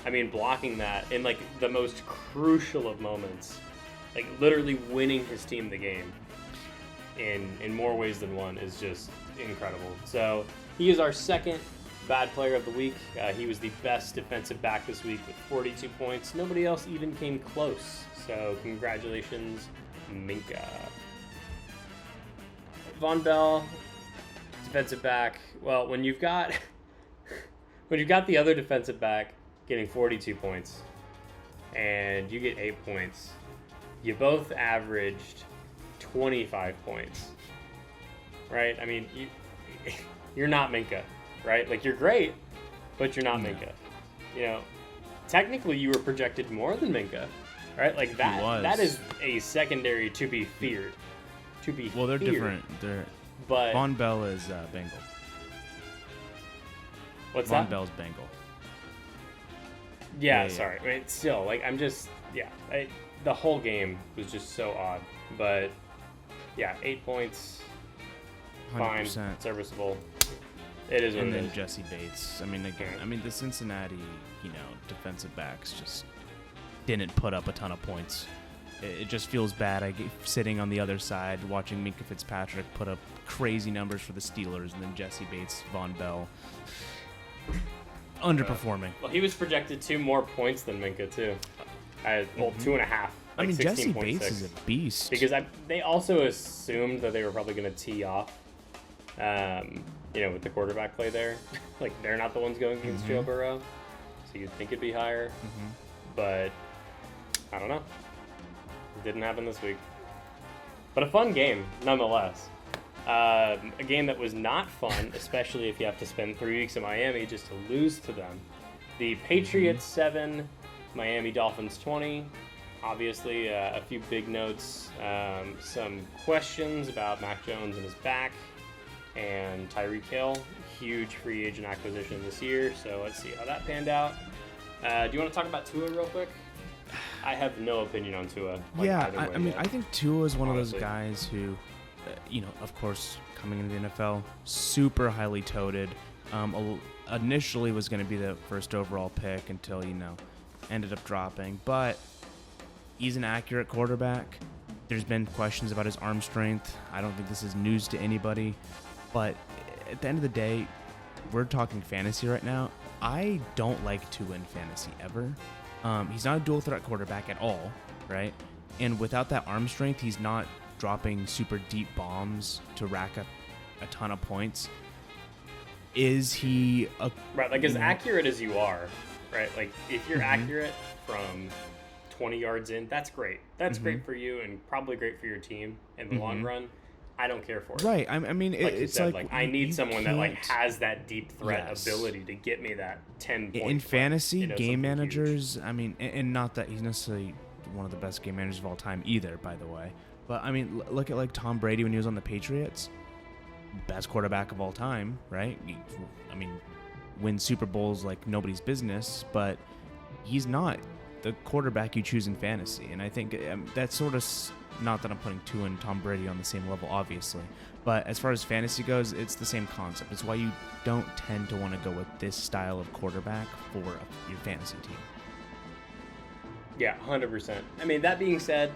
I mean, blocking that in like the most crucial of moments, like literally winning his team the game in more ways than one is just incredible. So he is our second bad player of the week. He was the best defensive back this week with 42 points. Nobody else even came close. So congratulations, Minka. Von Bell, defensive back. Well, when you've got the other defensive back getting 42 points and you get 8 points, you both averaged 25 points, right? I mean, you're not Minka, right? Like, you're great, but you're not Minka. You know, technically you were projected more than Minka, right? Like, that is a secondary to be feared. Well, they're different. But Von Bell is Bengal. What's Von that? Bell's Bengal. Yeah, sorry. I mean, still, like, the whole game was just so odd. But, yeah, 8 points, 100%. fine, serviceable. It is what and it then is. Jesse Bates. I mean, again, the Cincinnati, defensive backs just didn't put up a ton of points. It just feels bad. Sitting on the other side, watching Minka Fitzpatrick put up crazy numbers for the Steelers, and then Jesse Bates, Von Bell, underperforming. Well, he was projected 2 more points than Minka, too. 2.5. I mean, Jesse 16.6. Bates is a beast. Because they also assumed that they were probably going to tee off, with the quarterback play there. Like, they're not the ones going against Joe Burrow, so you'd think it'd be higher. But, I don't know. It didn't happen this week. But a fun game, nonetheless. A game that was not fun, especially if you have to spend 3 weeks in Miami just to lose to them. The Patriots 7, Miami Dolphins 20. Obviously, a few big notes. Some questions about Mac Jones and his back. And Tyreek Hill, huge free agent acquisition this year. So let's see how that panned out. Do you want to talk about Tua real quick? I have no opinion on Tua. I think Tua is one of those guys who, of course, coming into the NFL, super highly touted. Initially was going to be the first overall pick until, ended up dropping. But he's an accurate quarterback. There's been questions about his arm strength. I don't think this is news to anybody. But at the end of the day, we're talking fantasy right now. I don't like Tua in fantasy ever. He's not a dual threat quarterback at all, right? And without that arm strength, he's not dropping super deep bombs to rack up a ton of points. Is he as accurate as you are, right? Like, if you're accurate from 20 yards in, that's great. That's great for you and probably great for your team in the long run. I don't care for it. Right. I mean, it's I need someone that has that deep threat ability to get me that 10 point in fantasy game managers. Huge. I mean, and not that he's necessarily one of the best game managers of all time either, by the way. But I mean, look at like Tom Brady when he was on the Patriots, best quarterback of all time, right? Wins Super Bowls like nobody's business, but he's not the quarterback you choose in fantasy. And I think that's sort of. Not that I'm putting Tua and Tom Brady on the same level, obviously. But as far as fantasy goes, it's the same concept. It's why you don't tend to want to go with this style of quarterback for your fantasy team. Yeah, 100%. I mean, that being said,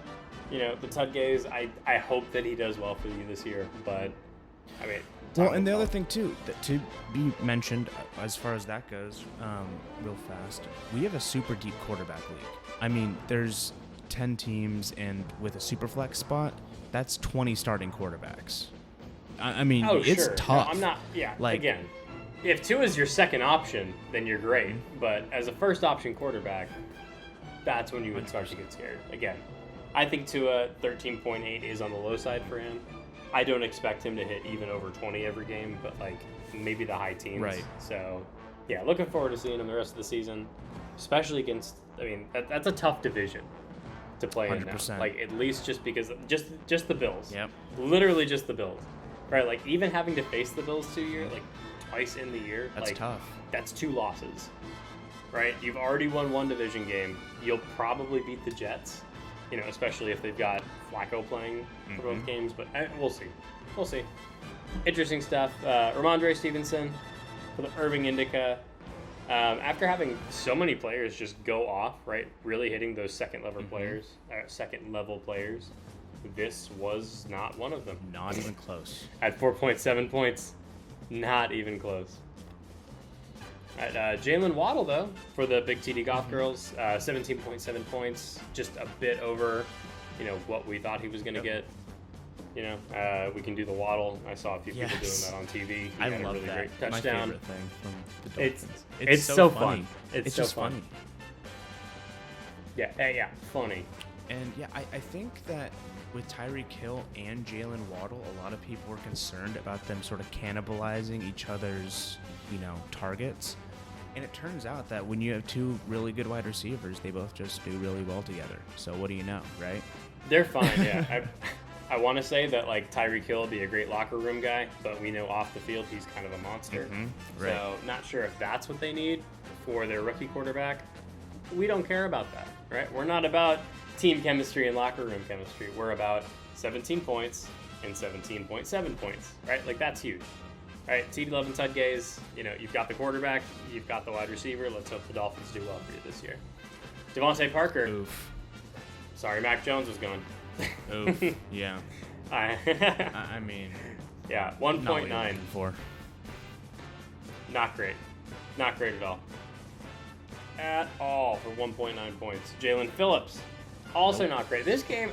the Tudgays, I hope that he does well for you this year. But, I mean, Well, and the other thing too, that to be mentioned as far as that goes, real fast, we have a super deep quarterback league. I mean, there's 10 teams, and with a super flex spot, that's 20 starting quarterbacks. I mean, it's tough. No, I'm not. Yeah. Like, again, if Tua is your second option, then you're great. But as a first option quarterback, that's when you would start to get scared. Again, I think Tua 13.8 is on the low side for him. I don't expect him to hit even over 20 every game, but like maybe the high teens. Right. So, yeah, looking forward to seeing him the rest of the season, especially against. I mean, that's a tough division to play 100%. in now. Like, at least just because just the Bills. Yep. Literally just the Bills. Right. Like, even having to face the Bills twice in the year. That's like, tough. That's 2 losses. Right. You've already won 1 division game. You'll probably beat the Jets. You know, especially if they've got Flacco playing for both games, but we'll see. We'll see. Interesting stuff. Ramondre Stevenson for the Irving Indica. After having so many players just go off, right, really hitting those second level players, this was not one of them. Not even close. At 4.7 points, not even close. Jalen Waddle, though, for the Big TD Golf Girls, 17.7 points, just a bit over, what we thought he was going to get. We can do the Waddle. I saw a few people doing that on TV. I love that. Great touchdown. My favorite thing from the Dolphins. It's so fun. It's so just fun. funny. Yeah, funny. And yeah, I think that with Tyreek Hill and Jalen Waddle, a lot of people were concerned about them sort of cannibalizing each other's, targets. And it turns out that when you have 2 really good wide receivers, they both just do really well together. So what do you know, right? They're fine, yeah. I want to say that Tyreek Hill would be a great locker room guy, but we know off the field he's kind of a monster. Right. So not sure if that's what they need for their rookie quarterback. We don't care about that, right? We're not about team chemistry and locker room chemistry. We're about 17 points and 17.7 points, right? That's huge. All right, TD Love and Tud Gaze, you've got the quarterback, you've got the wide receiver. Let's hope the Dolphins do well for you this year. Devontae Parker. Oof. Sorry, Mac Jones was gone. Oof. Yeah. I mean. Yeah, 1.9. For. Not great. Not great at all. At all for 1.9 points. Jalen Phillips, also not great. This game,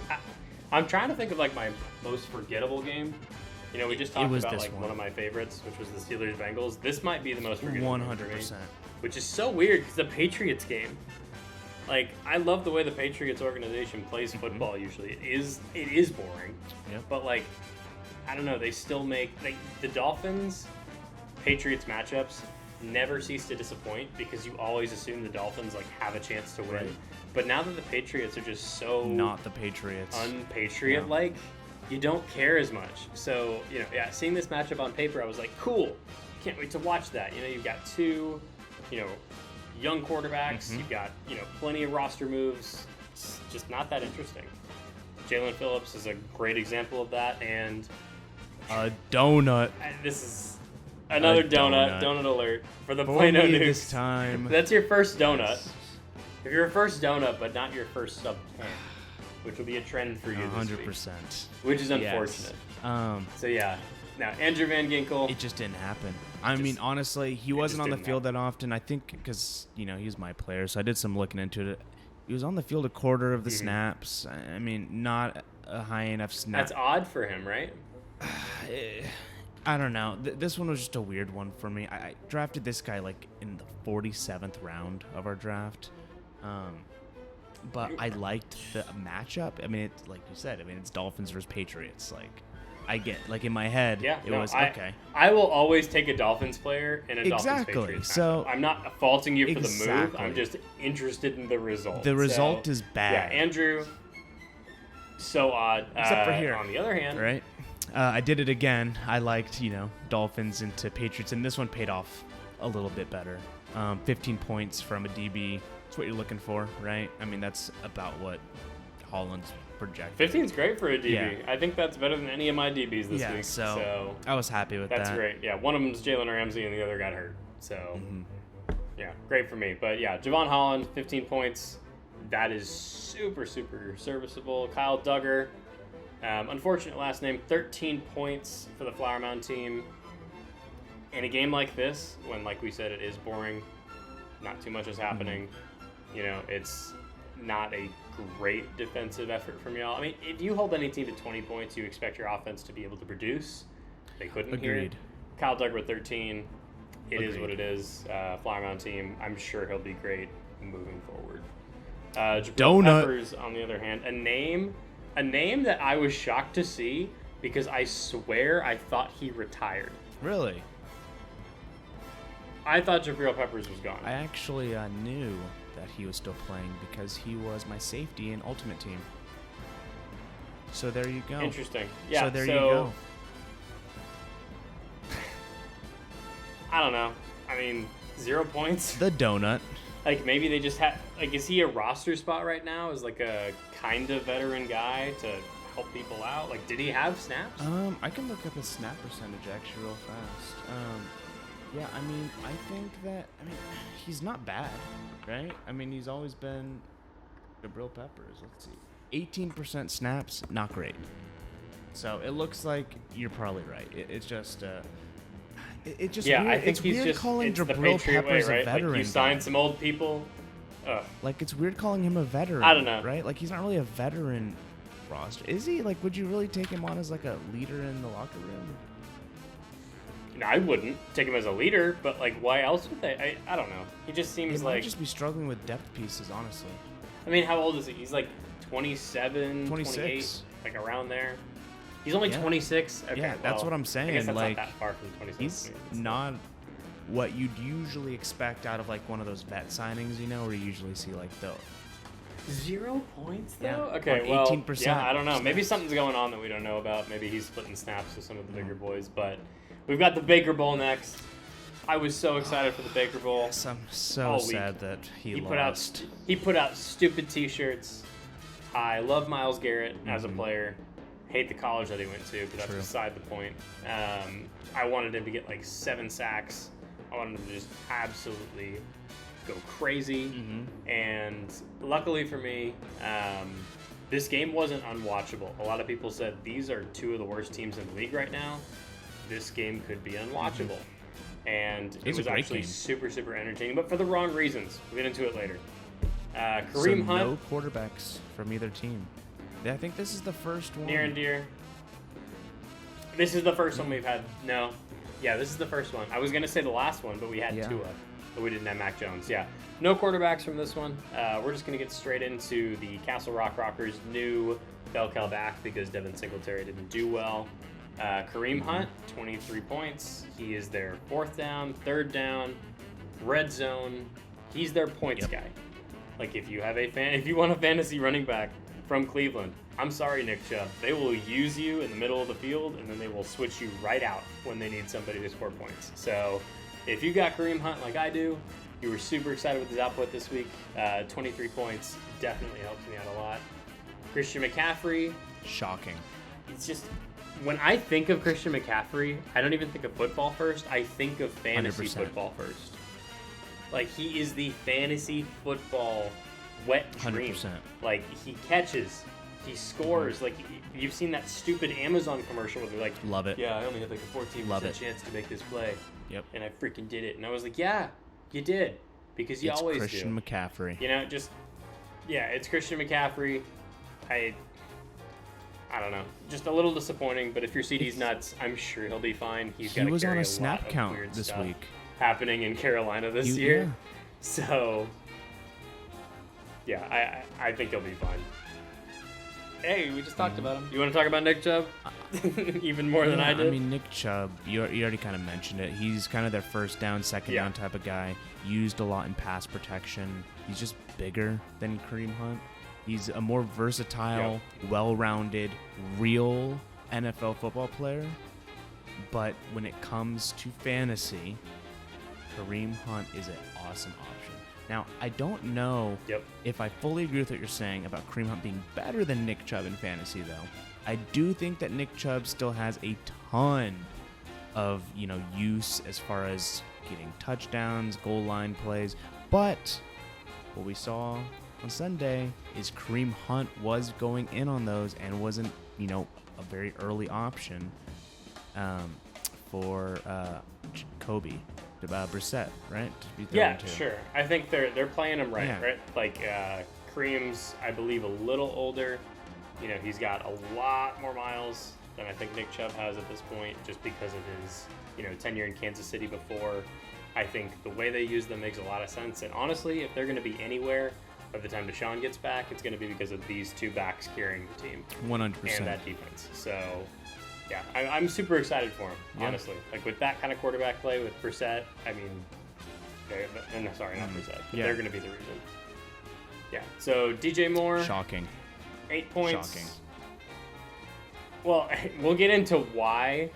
I'm trying to think of my most forgettable game. We just talked about one of my favorites, which was the Steelers-Bengals. This might be the most forgettable 100%. Which is so weird because the Patriots game. I love the way the Patriots organization plays football usually. It is boring. Yep. But I don't know, they still make the Dolphins Patriots matchups never cease to disappoint because you always assume the Dolphins have a chance to win. Right. But now that the Patriots are just so not the Patriots. Unpatriot-like, you don't care as much. So, seeing this matchup on paper, I was like, cool. Can't wait to watch that. You've got 2, young quarterbacks. You've got, plenty of roster moves. It's just not that interesting. Jalen Phillips is a great example of that, and a donut. This is another donut alert for the For Plano me News. This time. That's your first donut. If you're a first donut, but not your first sub 10, which will be a trend for you this 100%. week, which is unfortunate. Yes. So yeah, now Andrew Van Ginkel. It just didn't happen. I mean, honestly, he wasn't on the field that often. I think because he's my player, so I did some looking into it. He was on the field a quarter of the snaps. I mean, not a high enough snap. That's odd for him, right? I don't know. This one was just a weird one for me. I drafted this guy in the 47th round of our draft. But I liked the matchup. I mean, it's like you said. I mean, it's Dolphins versus Patriots. I get in my head. Yeah, it was okay. I will always take a Dolphins player in a Dolphins Patriots matchup. So I'm not faulting you for the move. I'm just interested in the result. The result is bad. Yeah, Andrew. So odd. Except for here. On the other hand, right? I did it again. I liked Dolphins into Patriots, and this one paid off a little bit better. 15 points from a DB. That's what you're looking for, right? I mean, that's about what Holland's projected. 15 is great for a DB. Yeah. I think that's better than any of my DBs this week. So I was happy with that. That's great. Yeah, one of them is Jalen Ramsey, and the other got hurt. So, yeah, great for me. But yeah, Javon Holland, 15 points. That is super, super serviceable. Kyle Duggar, unfortunate last name, 13 points for the Flower Mound team. in a game like this, when, like we said, it is boring, not too much is happening, it's not a great defensive effort from y'all. I mean, if you hold any team to 20 points, you expect your offense to be able to produce. They couldn't. Agreed. Here. Kyle Duggar with 13. It is Agreed. what it is. Fly around team. I'm sure he'll be great moving forward. Jabril Donut. Peppers, on the other hand, a name that I was shocked to see because I swear I thought he retired. Really? I thought Jabril Peppers was gone. I actually knew that he was still playing because he was my safety in Ultimate Team. So there you go. Interesting. Yeah. So there you go. I don't know. I mean, 0 points. The donut. Like, maybe they just have... Like, is he a roster spot right now as, like, a kind of veteran guy to help people out? Like, did he have snaps? I can look up his snap percentage actually real fast. Yeah, I mean, he's not bad, right? I mean, he's always been Jabril Peppers. Let's see. 18% snaps, not great. So it looks like you're probably right. It's just... It's just yeah, weird. I think it's he's weird just calling it's the Jabril Patriot Peppers way, right? a veteran. Like you sign guy. some old people. Like it's weird calling him a veteran. I don't know. Right? Like he's not really a veteran roster. Is he? Like, would you really take him on as like a leader in the locker room? No, I wouldn't take him as a leader, but like, why else would they? I don't know. He just seems He like might just be struggling with depth pieces, honestly. I mean, how old is he? He's like 27, 26. 28, like around there. He's only Yeah. 26. Okay, Yeah, that's what I'm I guess saying. that's Like, not that far from 26. he's not what you'd usually expect out of like one of those vet signings, where you usually see like the 0 points though. Yeah, Okay, on well, 18% yeah, I don't know. Maybe snaps. something's going on that we don't know about. Maybe he's splitting snaps with some of the bigger boys. But we've got the Baker Bowl next. I was so excited for the Baker Bowl. Yes, I'm so all week. sad that he lost. He put out stupid T-shirts. I love Myles Garrett as a player. Hate the college that he went to, but that's True. beside the point. I wanted him to get like 7 sacks. I wanted him to just absolutely go crazy. And luckily for me, this game wasn't unwatchable. A lot of people said these are 2 of the worst teams in the league right now. This game could be unwatchable. And it was actually game. super, super entertaining, but for the wrong reasons. We'll get into it later. Kareem So Hunt. no quarterbacks from either team. I think this is the first one. Near and dear. This is the first one we've had. No. Yeah, this is the first one. I was going to say the last one, but we had Tua. But we didn't have Mac Jones. Yeah. No quarterbacks from this one. We're just going to get straight into the Castle Rock Rockers' new bell cow back because Devin Singletary didn't do well. Kareem Hunt, 23 points. He is their 4th down, 3rd down, red zone. He's their points guy. Like if you want a fantasy running back from Cleveland, I'm sorry, Nick Chubb. They will use you in the middle of the field, and then they will switch you right out when they need somebody to score points. So if you got Kareem Hunt like I do, you were super excited with his output this week. 23 points definitely helps me out a lot. Christian McCaffrey. Shocking. It's just, when I think of Christian McCaffrey, I don't even think of football first. I think of fantasy 100%. football first. Like, he is the fantasy football wet dream. 100%. Like, he catches, he scores. Like, you've seen that stupid Amazon commercial where they're like, Love it. yeah, I only had like a 14% Love it. chance to make this play. Yep. And I freaking did it. And I was like, yeah, you did. Because you It's always Christian do. McCaffrey. It's Christian McCaffrey. I don't know. Just a little disappointing, but if your CD's nuts, I'm sure he'll be fine. He was on carry a snap lot of count weird this stuff week. happening in Carolina this year. Yeah. So, yeah, I think he'll be fine. Hey, we just talked about him. You want to talk about Nick Chubb? Even more than I did? I mean, Nick Chubb, you already kind of mentioned it. He's kind of their first down, second down type of guy. Used a lot in pass protection. He's just bigger than Kareem Hunt. He's a more versatile, well-rounded, real NFL football player. But when it comes to fantasy, Kareem Hunt is an awesome option. Now, I don't know if I fully agree with what you're saying about Kareem Hunt being better than Nick Chubb in fantasy, though. I do think that Nick Chubb still has a ton of, use as far as getting touchdowns, goal line plays. But what we saw on Sunday is Kareem Hunt was going in on those and wasn't, a very early option for Kobe, Brissett, right? To be thrown Yeah, to. sure. I think they're playing him right, Yeah. right? Like Kareem's, I believe, a little older. You know, he's got a lot more miles than I think Nick Chubb has at this point, just because of his, tenure in Kansas City before. I think the way they use them makes a lot of sense. And honestly, if they're going to be anywhere by the time Deshaun gets back, it's going to be because of these two backs carrying the team 100%. and that defense. So, yeah, I'm super excited for him, honestly. Like, with that kind of quarterback play with Brissett, I mean, sorry, not Brissett, but they're going to be the reason. Yeah, so DJ Moore. Shocking. 8 points. Shocking. Well, we'll get into why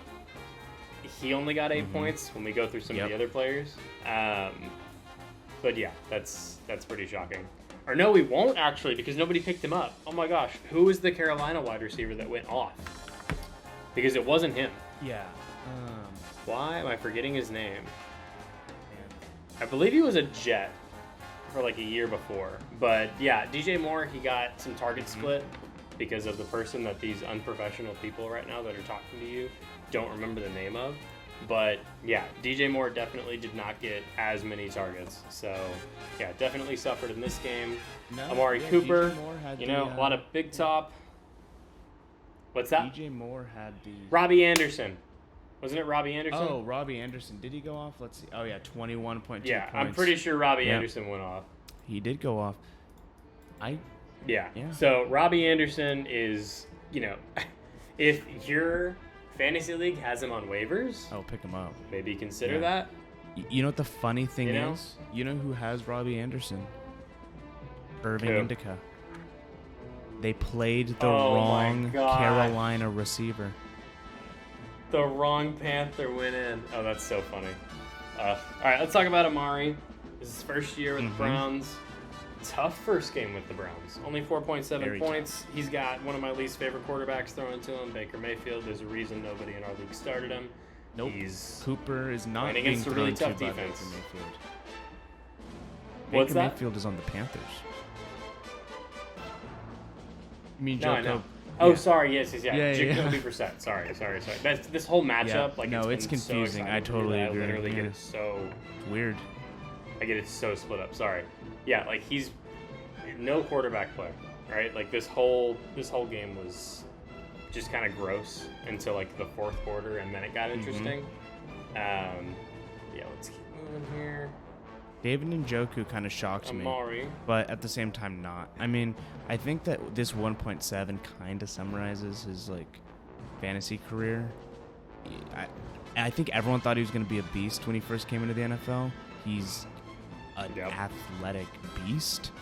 he only got 8 points when we go through some of the other players. But yeah, that's pretty shocking. Or no, we won't actually, because nobody picked him up. Oh my gosh, who was the Carolina wide receiver that went off? Because it wasn't him. Yeah. Why am I forgetting his name? I believe he was a Jet for like a year before. But yeah, DJ Moore, he got some target split because of the person that these unprofessional people right now that are talking to you don't remember the name of. But yeah, DJ Moore definitely did not get as many targets. So yeah, definitely suffered in this game. No, Amari yeah, Cooper, DJ Moore had a lot of big top. What's that? DJ Moore had the... Robbie Anderson. Wasn't it Robbie Anderson? Oh, Robbie Anderson. Did he go off? Let's see. Oh, yeah, 21.2 points. Yeah, I'm pretty sure Robbie Anderson went off. He did go off. Yeah. Yeah. So Robbie Anderson is, if your fantasy league has him on waivers, pick him up. maybe consider that. You know what the funny thing You know? is? You know who has Robbie Anderson? Irving Who? Indica. They played the Oh my wrong God. Carolina receiver. The wrong Panther went in. Oh, that's so funny. All right, let's talk about Amari. This is his first year with the Browns. Tough first game with the Browns. Only 4.7 Very points. Tough. He's got one of my least favorite quarterbacks thrown to him, Baker Mayfield. There's a reason nobody in our league started him. Nope. He's Cooper is not playing being against a really thrown tough to by defense. Baker Mayfield. What's Baker that? Mayfield is on the Panthers. You mean No, I Jacob? know. Oh, Yeah. sorry. Yes. Yeah. Jacoby Brissett. Sorry. That's this whole matchup. Yeah. Like, No, it's it's been so confusing. exciting I for me totally that agree. I literally get Yeah. it so. Weird. I get it so split up. Sorry. Yeah, like he's no quarterback play, right? Like this whole game was just kind of gross until like the fourth quarter, and then it got interesting. Yeah, let's keep moving here. David Njoku kind of shocks me, Amari. but at the same time not. I mean, I think that this 1.7 kind of summarizes his like fantasy career. I think everyone thought he was going to be a beast when he first came into the NFL. He's an athletic beast,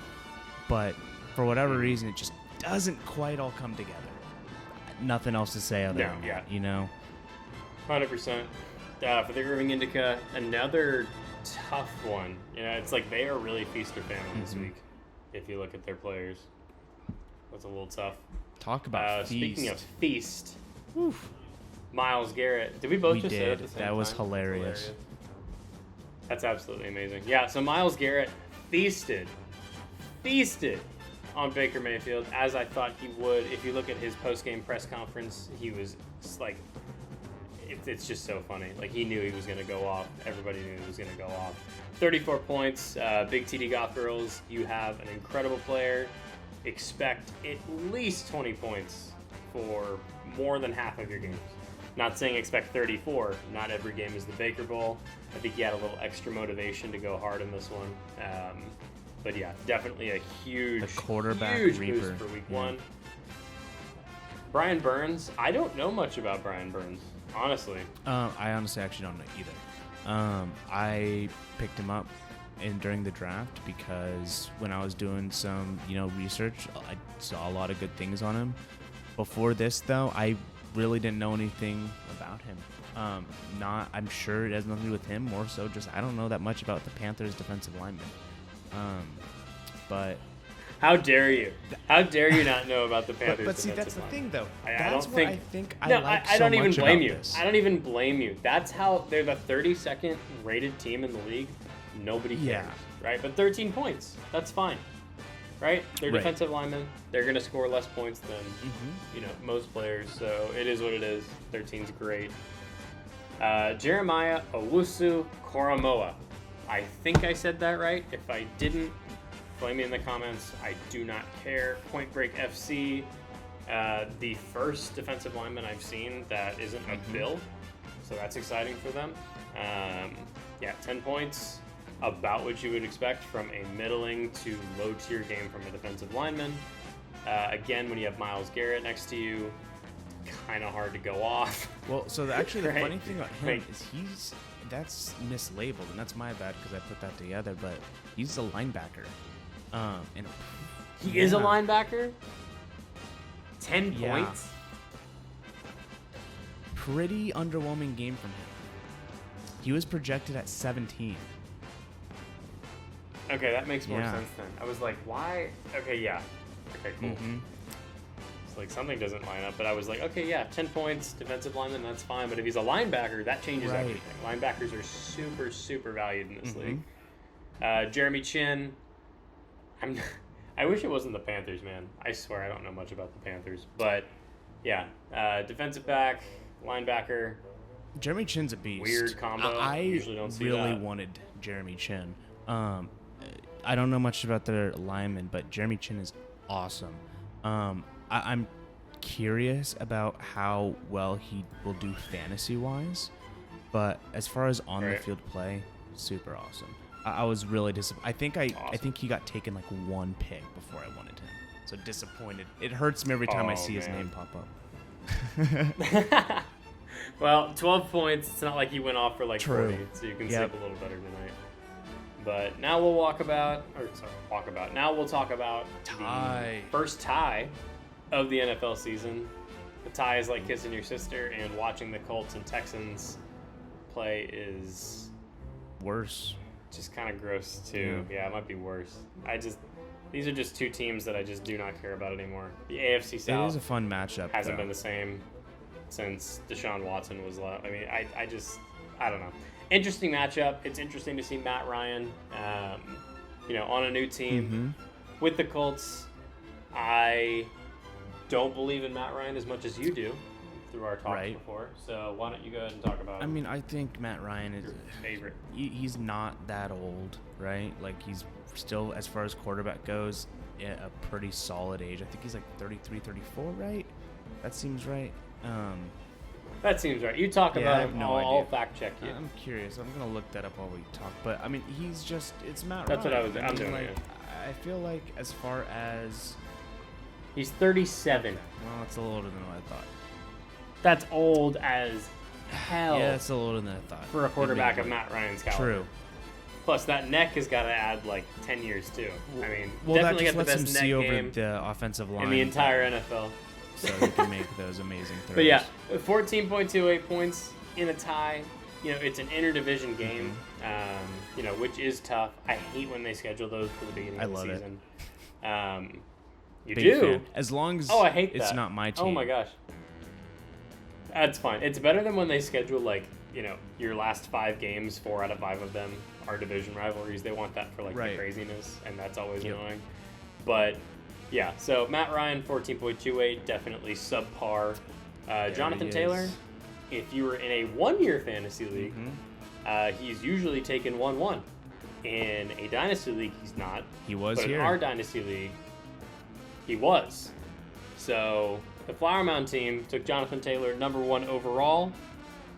but for whatever reason, it just doesn't quite all come together. Nothing else to say other than that, 100%. For the Irving Indica, another tough one. It's like they are really feast or famine this week. If you look at their players, that's a little tough. Talk about feast. Speaking of feast, Oof. Myles Garrett. Did we both just say it at the same time? That was hilarious. That's absolutely amazing. Yeah, so Myles Garrett feasted on Baker Mayfield, as I thought he would. If you look at his post-game press conference, he was like, it's just so funny. Like, he knew he was going to go off. Everybody knew he was going to go off. 34 points. Big TD Goff girls, you have an incredible player. Expect at least 20 points for more than half of your games. Not saying expect 34. Not every game is the Baker Bowl. I think he had a little extra motivation to go hard in this one. But yeah, definitely a huge boost for week one. Brian Burns. I don't know much about Brian Burns, honestly. I honestly actually don't know either. I picked him up during the draft because when I was doing some research, I saw a lot of good things on him. Before this, though, I really didn't know anything about him. I'm sure it has nothing to do with him. More so, just I don't know that much about the Panthers' defensive linemen. But how dare you? How dare you not know about the Panthers? But see, that's the thing, though. I don't think I like so don't even much blame about you. this. I don't even blame you. That's how they're the 32nd rated team in the league. Nobody cares, right? But 13 points. That's fine, right? They're defensive linemen. They're going to score less points than most players. So it is what it is. 13's great. Jeremiah Owusu Koromoa. I think I said that right. If I didn't, blame me in the comments. I do not care. Point Break FC. The first defensive lineman I've seen that isn't a Bill. So that's exciting for them. 10 points. About what you would expect from a middling to low tier game from a defensive lineman. Again, when you have Myles Garrett next to you, kind of hard to go off. Well, so actually the Right. funny thing about him is that's mislabeled, and that's my bad because I put that together, but he's a linebacker. And He is a linebacker? 10 Yeah. points? Pretty underwhelming game from him. He was projected at 17. Okay, that makes more Yeah. sense then. I was like, why? Okay, yeah. Okay, cool. Mm-hmm. It's like something doesn't line up, but I was like, okay, yeah, 10 points, defensive lineman, that's fine. But if he's a linebacker, that changes Right. everything. Linebackers are super, super valued in this Mm-hmm. league. Jeremy Chin. I wish it wasn't the Panthers, man. I swear I don't know much about the Panthers. But, yeah, defensive back, linebacker. Jeremy Chin's a beast. Weird combo. I Usually don't see really that. wanted Jeremy Chin. I don't know much about their linemen, but Jeremy Chin is awesome. I'm curious about how well he will do fantasy-wise, but as far as on-the-field play, super awesome. I was really disappointed. I think he got taken like one pick before I wanted him. So disappointed. It hurts me every time I see his name pop up. Well, 12 points. It's not like he went off for like True. 40, so you can sleep a little better tonight. But now we'll Now we'll talk about Tie. the first tie of the NFL season. The tie is like kissing your sister, and watching the Colts and Texans play is Worse. just kind of gross too. Yeah, it might be worse. These are just two teams that I just do not care about anymore. The AFC South It is a fun matchup. hasn't though. been the same since Deshaun Watson was left. I mean, I don't know. Interesting matchup. It's interesting to see Matt Ryan, on a new team with the Colts. I don't believe in Matt Ryan as much as you do through our talks before. So why don't you go ahead and talk about I mean, I think Matt Ryan is your favorite. he's not that old, right? Like he's still, as far as quarterback goes, at a pretty solid age. I think he's like 33, 34, right? That seems right. That seems right. You talk I about have him. no I'll idea. fact check you. I'm curious. I'm gonna look that up while we talk. But I mean, it's Matt That's Ryan. what I'm doing, Like, yeah. I feel like as far as He's 37. well, it's a little older than what I thought. That's old as hell Yeah, it's a little older than I thought. for a quarterback of Admittedly. Matt Ryan's caliber. True. Plus, that neck has got to add like 10 years too. I mean, Well, that definitely just got the lets him best neck see over game the offensive line in the entire NFL. so he can make those amazing throws. But yeah, 14.28 points in a tie. It's an interdivision game, which is tough. I hate when they schedule those for the beginning of the love it. season. You Big do? fan. As long as Oh, I hate it's that. not my team. Oh my gosh. That's fine. It's better than when they schedule your last 5 games, 4 out of 5 of them are division rivalries. They want that for the craziness, and that's always annoying. But yeah, so Matt Ryan 14.28, definitely subpar. Jonathan Taylor, if you were in a 1-year fantasy league, he's usually taken 1-1. In a dynasty league, he's not. He was but here. in our dynasty league, he was. So the Flower Mound team took Jonathan Taylor number 1 overall,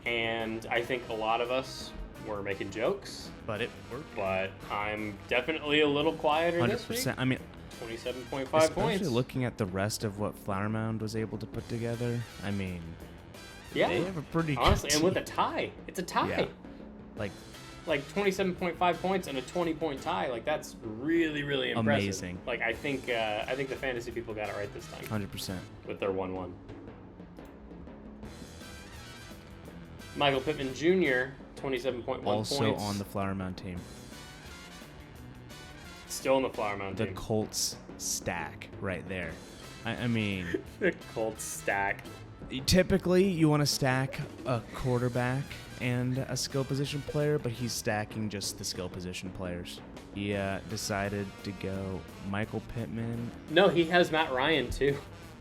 and I think a lot of us were making jokes. But it worked. But I'm definitely a little quieter this week. 100%. I mean, 27.5 especially points. looking at the rest of what Flower Mound was able to put together, I mean, Yeah, they have a pretty honestly, good and with a team. tie, it's a tie. Yeah. Like 27.5 points and a 20-point tie. Like that's really, really impressive. Amazing. Like I think the fantasy people got it right this time 100%. with their 1-1. Michael Pittman Jr. 27.1 Also points. on the Flower Mound team. Still in the Flower Mound The team. Colts stack right there. I mean, The Colts stack. typically you want to stack a quarterback and a skill position player, but he's stacking just the skill position players. He decided to go Michael Pittman. No, he has Matt Ryan too.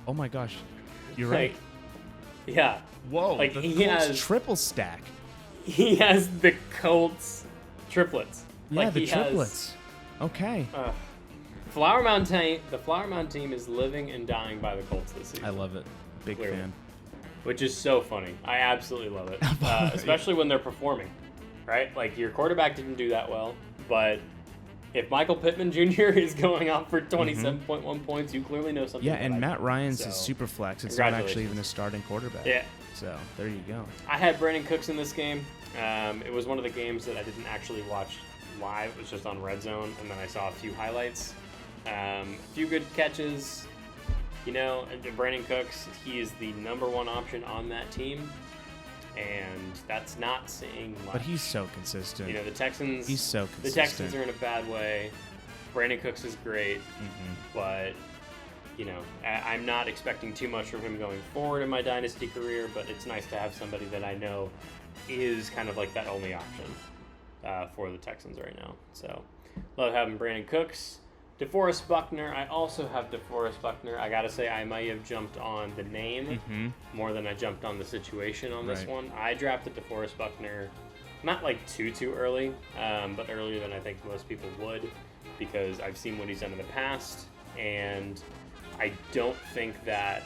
Oh my gosh, you're right. Like, yeah. Whoa, like the he Colts has triple stack. He has the Colts triplets. Yeah, like the he triplets. Okay. Flower Mountain. The Flower Mountain team is living and dying by the Colts this season. I love it. Big Clearly. fan. Which is so funny. I absolutely love it, especially when they're performing, right? Like your quarterback didn't do that well, but if Michael Pittman Jr. is going off for 27.1 points, you clearly know something. Yeah, and Matt Ryan's is super flex. It's not actually even a starting quarterback. Yeah. So there you go. I had Brandon Cooks in this game. It was one of the games that I didn't actually watch live. It was just on Red Zone, and then I saw a few highlights. A few good catches. You know, Brandon Cooks, he is the number one option on that team, and that's not saying much. But he's so consistent. You know, the Texans. He's so consistent. The Texans are in a bad way. Brandon Cooks is great, but you know, I'm not expecting too much from him going forward in my dynasty career. But it's nice to have somebody that I know is kind of like that only option for the Texans right now. So, love having Brandon Cooks. DeForest Buckner, I also have DeForest Buckner. I gotta say, I might have jumped on the name more than I jumped on the situation on this one. I drafted DeForest Buckner, not like too early, but earlier than I think most people would, because I've seen what he's done in the past, and I don't think that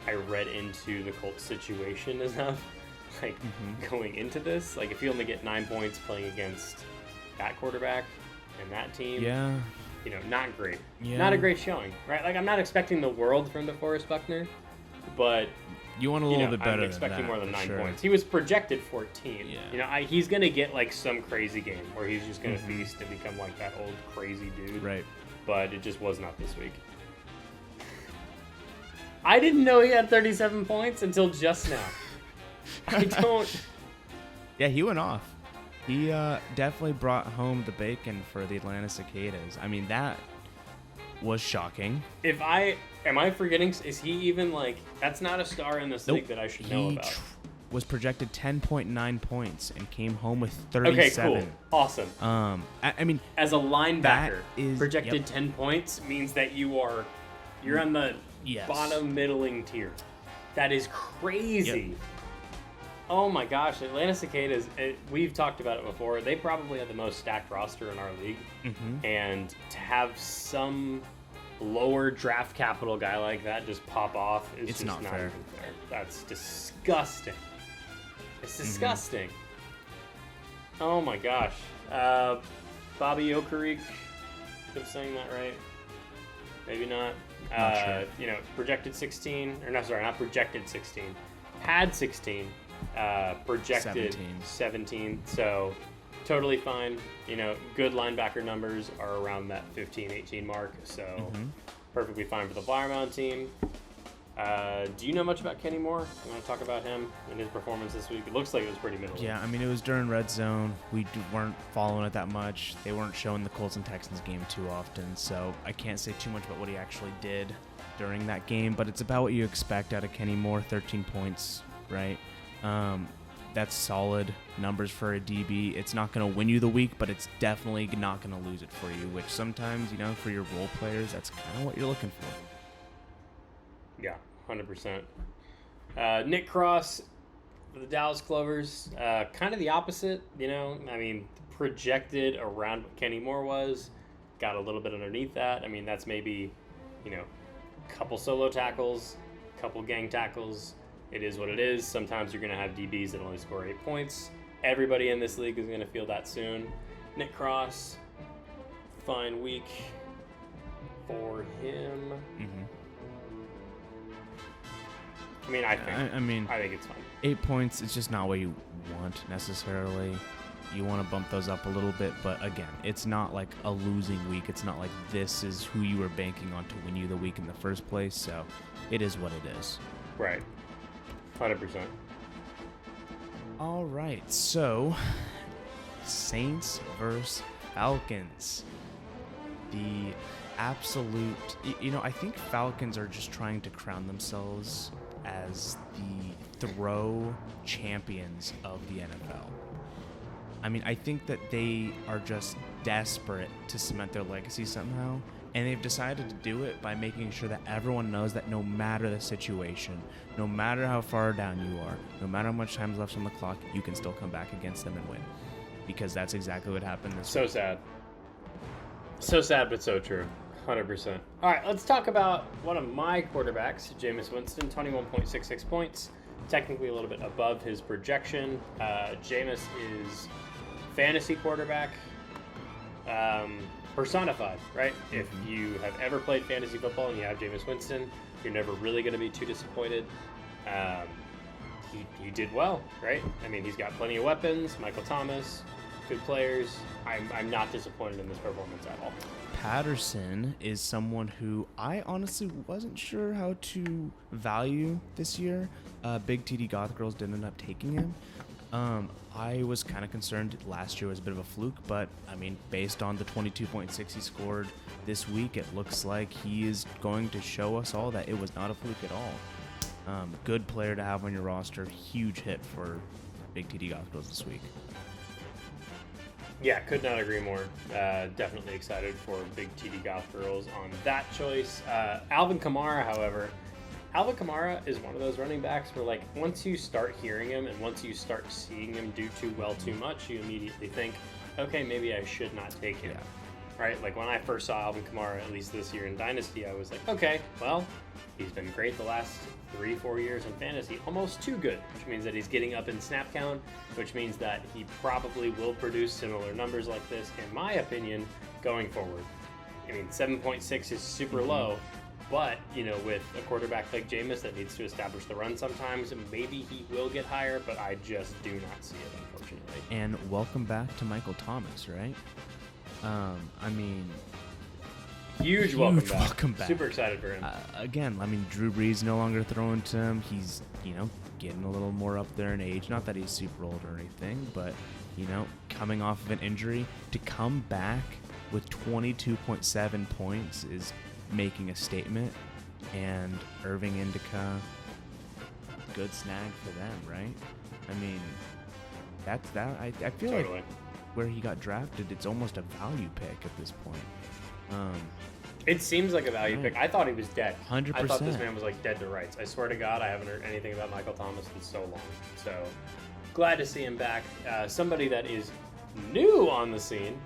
I read into the Colts situation enough, like going into this. Like, if you only get 9 points playing against that quarterback and that team, you know, not great. Not a great showing, right? Like, I'm not expecting the world from DeForest Buckner, but you want a little bit better. I'm expecting than that, more than 9 sure. points. He was projected 14. Yeah. You know, he's gonna get like some crazy game where he's just gonna feast and become like that old crazy dude. Right. But it just was not this week. I didn't know he had 37 points until just now. I don't. Yeah, he went off. He definitely brought home the bacon for the Atlanta Cicadas. I mean, that was shocking. Am I forgetting? Is he even like? That's not a star in this league that I should know about. Was projected 10.9 points and came home with 37. Okay, cool, awesome. I mean, as a linebacker, is, projected 10 points means that you're on the bottom middling tier. That is crazy. Yep. Oh my gosh, Atlanta Cicadas, we've talked about it before. They probably have the most stacked roster in our league. And to have some lower draft capital guy like that just pop off is just not fair. Even fair. That's disgusting. It's disgusting. Oh my gosh. Bobby Okereke, if I'm saying that right. Maybe not. Not sure. You know, projected 16, or no, sorry, not projected 16. Had 16. Projected 17, so totally fine. You know, good linebacker numbers are around that 15-18 mark, so perfectly fine for the Flower Mound team. Do you know much about Kenny Moore? You want to talk about him and his performance this week? It looks like it was pretty middle. Yeah, I mean, it was during Red Zone. We weren't following it that much. They weren't showing the Colts and Texans game too often, so I can't say too much about what he actually did during that game, but it's about what you expect out of Kenny Moore, 13 points, right? That's solid numbers for a DB. It's not going to win you the week, but it's definitely not going to lose it for you, which sometimes, you know, for your role players, that's kind of what you're looking for. Yeah, 100%. Nick Cross for the Dallas Clovers, kind of the opposite, you know. I mean, projected around what Kenny Moore was, got a little bit underneath that. I mean, that's maybe, you know, a couple solo tackles, a couple gang tackles. It is what it is. Sometimes you're going to have DBs that only score 8 points. Everybody in this league is going to feel that soon. Nick Cross, fine week for him. I mean, I think it's fine. 8 points, it's just not what you want necessarily. You want to bump those up a little bit, but again, it's not like a losing week. It's not like this is who you were banking on to win you the week in the first place, so it is what it is. Right. 100%. All right, so Saints versus Falcons. The absolute, you know, I think Falcons are just trying to crown themselves as the throw champions of the NFL. I mean, I think that they are just desperate to cement their legacy somehow, And they've decided to do it by making sure that everyone knows that no matter the situation, no matter how far down you are, no matter how much time's left on the clock, you can still come back against them and win. Because that's exactly what happened this week. Sad. So sad, but so true. 100%. All right, let's talk about one of my quarterbacks, Jameis Winston, 21.66 points. Technically a little bit above his projection. Jameis is fantasy quarterback personified, right? If you have ever played fantasy football and you have Jameis Winston, you're never really going to be too disappointed. He did well, right? I mean, he's got plenty of weapons. Michael Thomas, good players. I'm not disappointed in this performance at all. Patterson is someone who I honestly wasn't sure how to value this year. Big TD Goth Girls did end up taking him. I was kind of concerned last year was a bit of a fluke, but I mean, based on the 22.6 he scored this week, it looks like he is going to show us all that it was not a fluke at all. Good player to have on your roster. Huge hit for Big TD Goth Girls this week. Yeah, could not agree more. Definitely excited for Big TD Goth Girls on that choice. Alvin Kamara, however, Alvin Kamara is one of those running backs where, like, once you start hearing him and once you start seeing him do too well too much, you immediately think, okay, maybe I should not take him. Yeah. Right? Like, when I first saw Alvin Kamara, at least this year in Dynasty, I was like, okay, well, he's been great the last 3-4 years in fantasy, almost too good, which means that he's getting up in snap count, which means that he probably will produce similar numbers like this, in my opinion, going forward. I mean, 7.6 is super low, but, you know, with a quarterback like Jameis that needs to establish the run sometimes, maybe he will get higher, but I just do not see it, unfortunately. And welcome back to Michael Thomas, right? I mean... Huge welcome back. Super excited for him. Again, I mean, Drew Brees no longer throwing to him. He's, you know, getting a little more up there in age. Not that he's super old or anything, but, you know, coming off of an injury, to come back with 22.7 points is making a statement. And Irving Indica, good snag for them, right? I mean, that's that. I feel totally. like where he got drafted, it's almost a value pick at this point. It seems like a value pick. I thought he was dead. 100%. I thought this man was like dead to rights. I swear to God, I haven't heard anything about Michael Thomas in so long. So glad to see him back. Somebody that is new on the scene,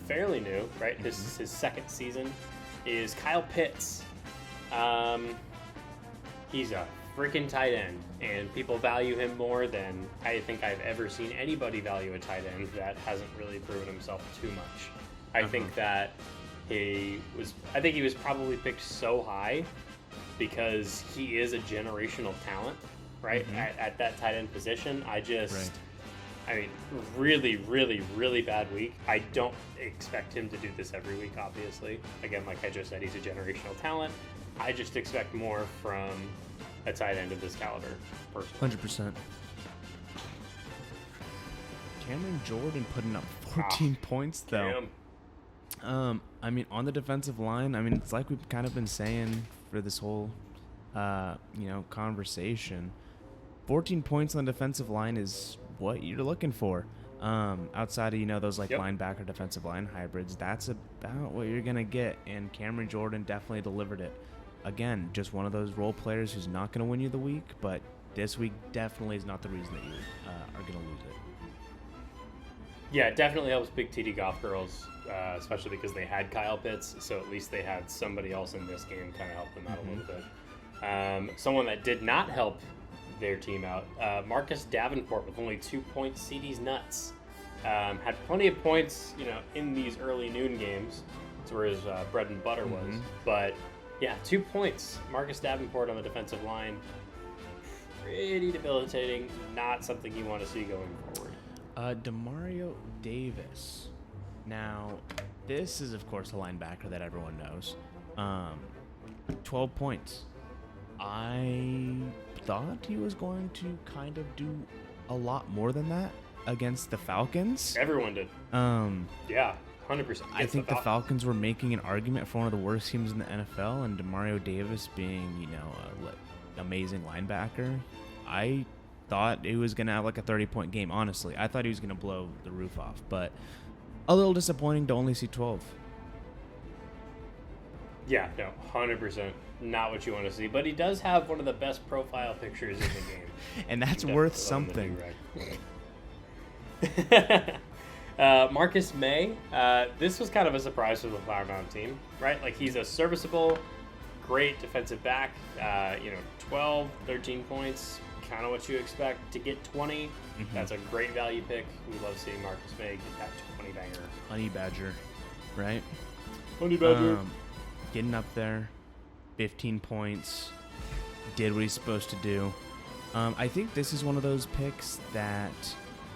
fairly new, right? His second season is Kyle Pitts. He's a freaking tight end, and people value him more than I think I've ever seen anybody value a tight end that hasn't really proven himself too much. I think that he was probably picked so high because he is a generational talent, right? At that tight end position. I mean, really, really, really bad week. I don't expect him to do this every week, obviously. Again, like I just said, he's a generational talent. I just expect more from a tight end of this caliber, personally. 100%. Cameron Jordan putting up 14 points, though. Damn. I mean, on the defensive line, I mean, it's like we've kind of been saying for this whole, conversation. 14 points on the defensive line is what you're looking for. Outside of, those linebacker defensive line hybrids, that's about what you're going to get. And Cameron Jordan definitely delivered it. Again, just one of those role players who's not going to win you the week, but this week definitely is not the reason that you are going to lose it. Yeah, it definitely helps Big TD Goth Girls, especially because they had Kyle Pitts, so at least they had somebody else in this game kind of help them out a little bit. Someone that did not help their team out, Marcus Davenport with only 2 points. CD's nuts. Had plenty of points, in these early noon games. That's where his bread and butter was. But yeah, 2 points. Marcus Davenport on the defensive line. Pretty debilitating. Not something you want to see going forward. Demario Davis. Now, this is, of course, a linebacker that everyone knows. 12 points. I thought he was going to kind of do a lot more than that against the Falcons. Everyone did. Yeah, 100%. I think the Falcons were making an argument for one of the worst teams in the NFL, and Demario Davis being, an amazing linebacker. I thought he was going to have like a 30-point game, honestly. I thought he was going to blow the roof off, but a little disappointing to only see 12. Yeah, no, 100%. Not what you want to see. But he does have one of the best profile pictures in the game. And that's worth something. Marcus May, this was kind of a surprise for the Flower Mound team, right? Like, he's a serviceable, great defensive back. 12, 13 points, kind of what you expect. To get 20, that's a great value pick. We love seeing Marcus May get that 20 banger. Honey Badger, right? Honey Badger. Getting up there, 15 points, did what he's supposed to do. I think this is one of those picks that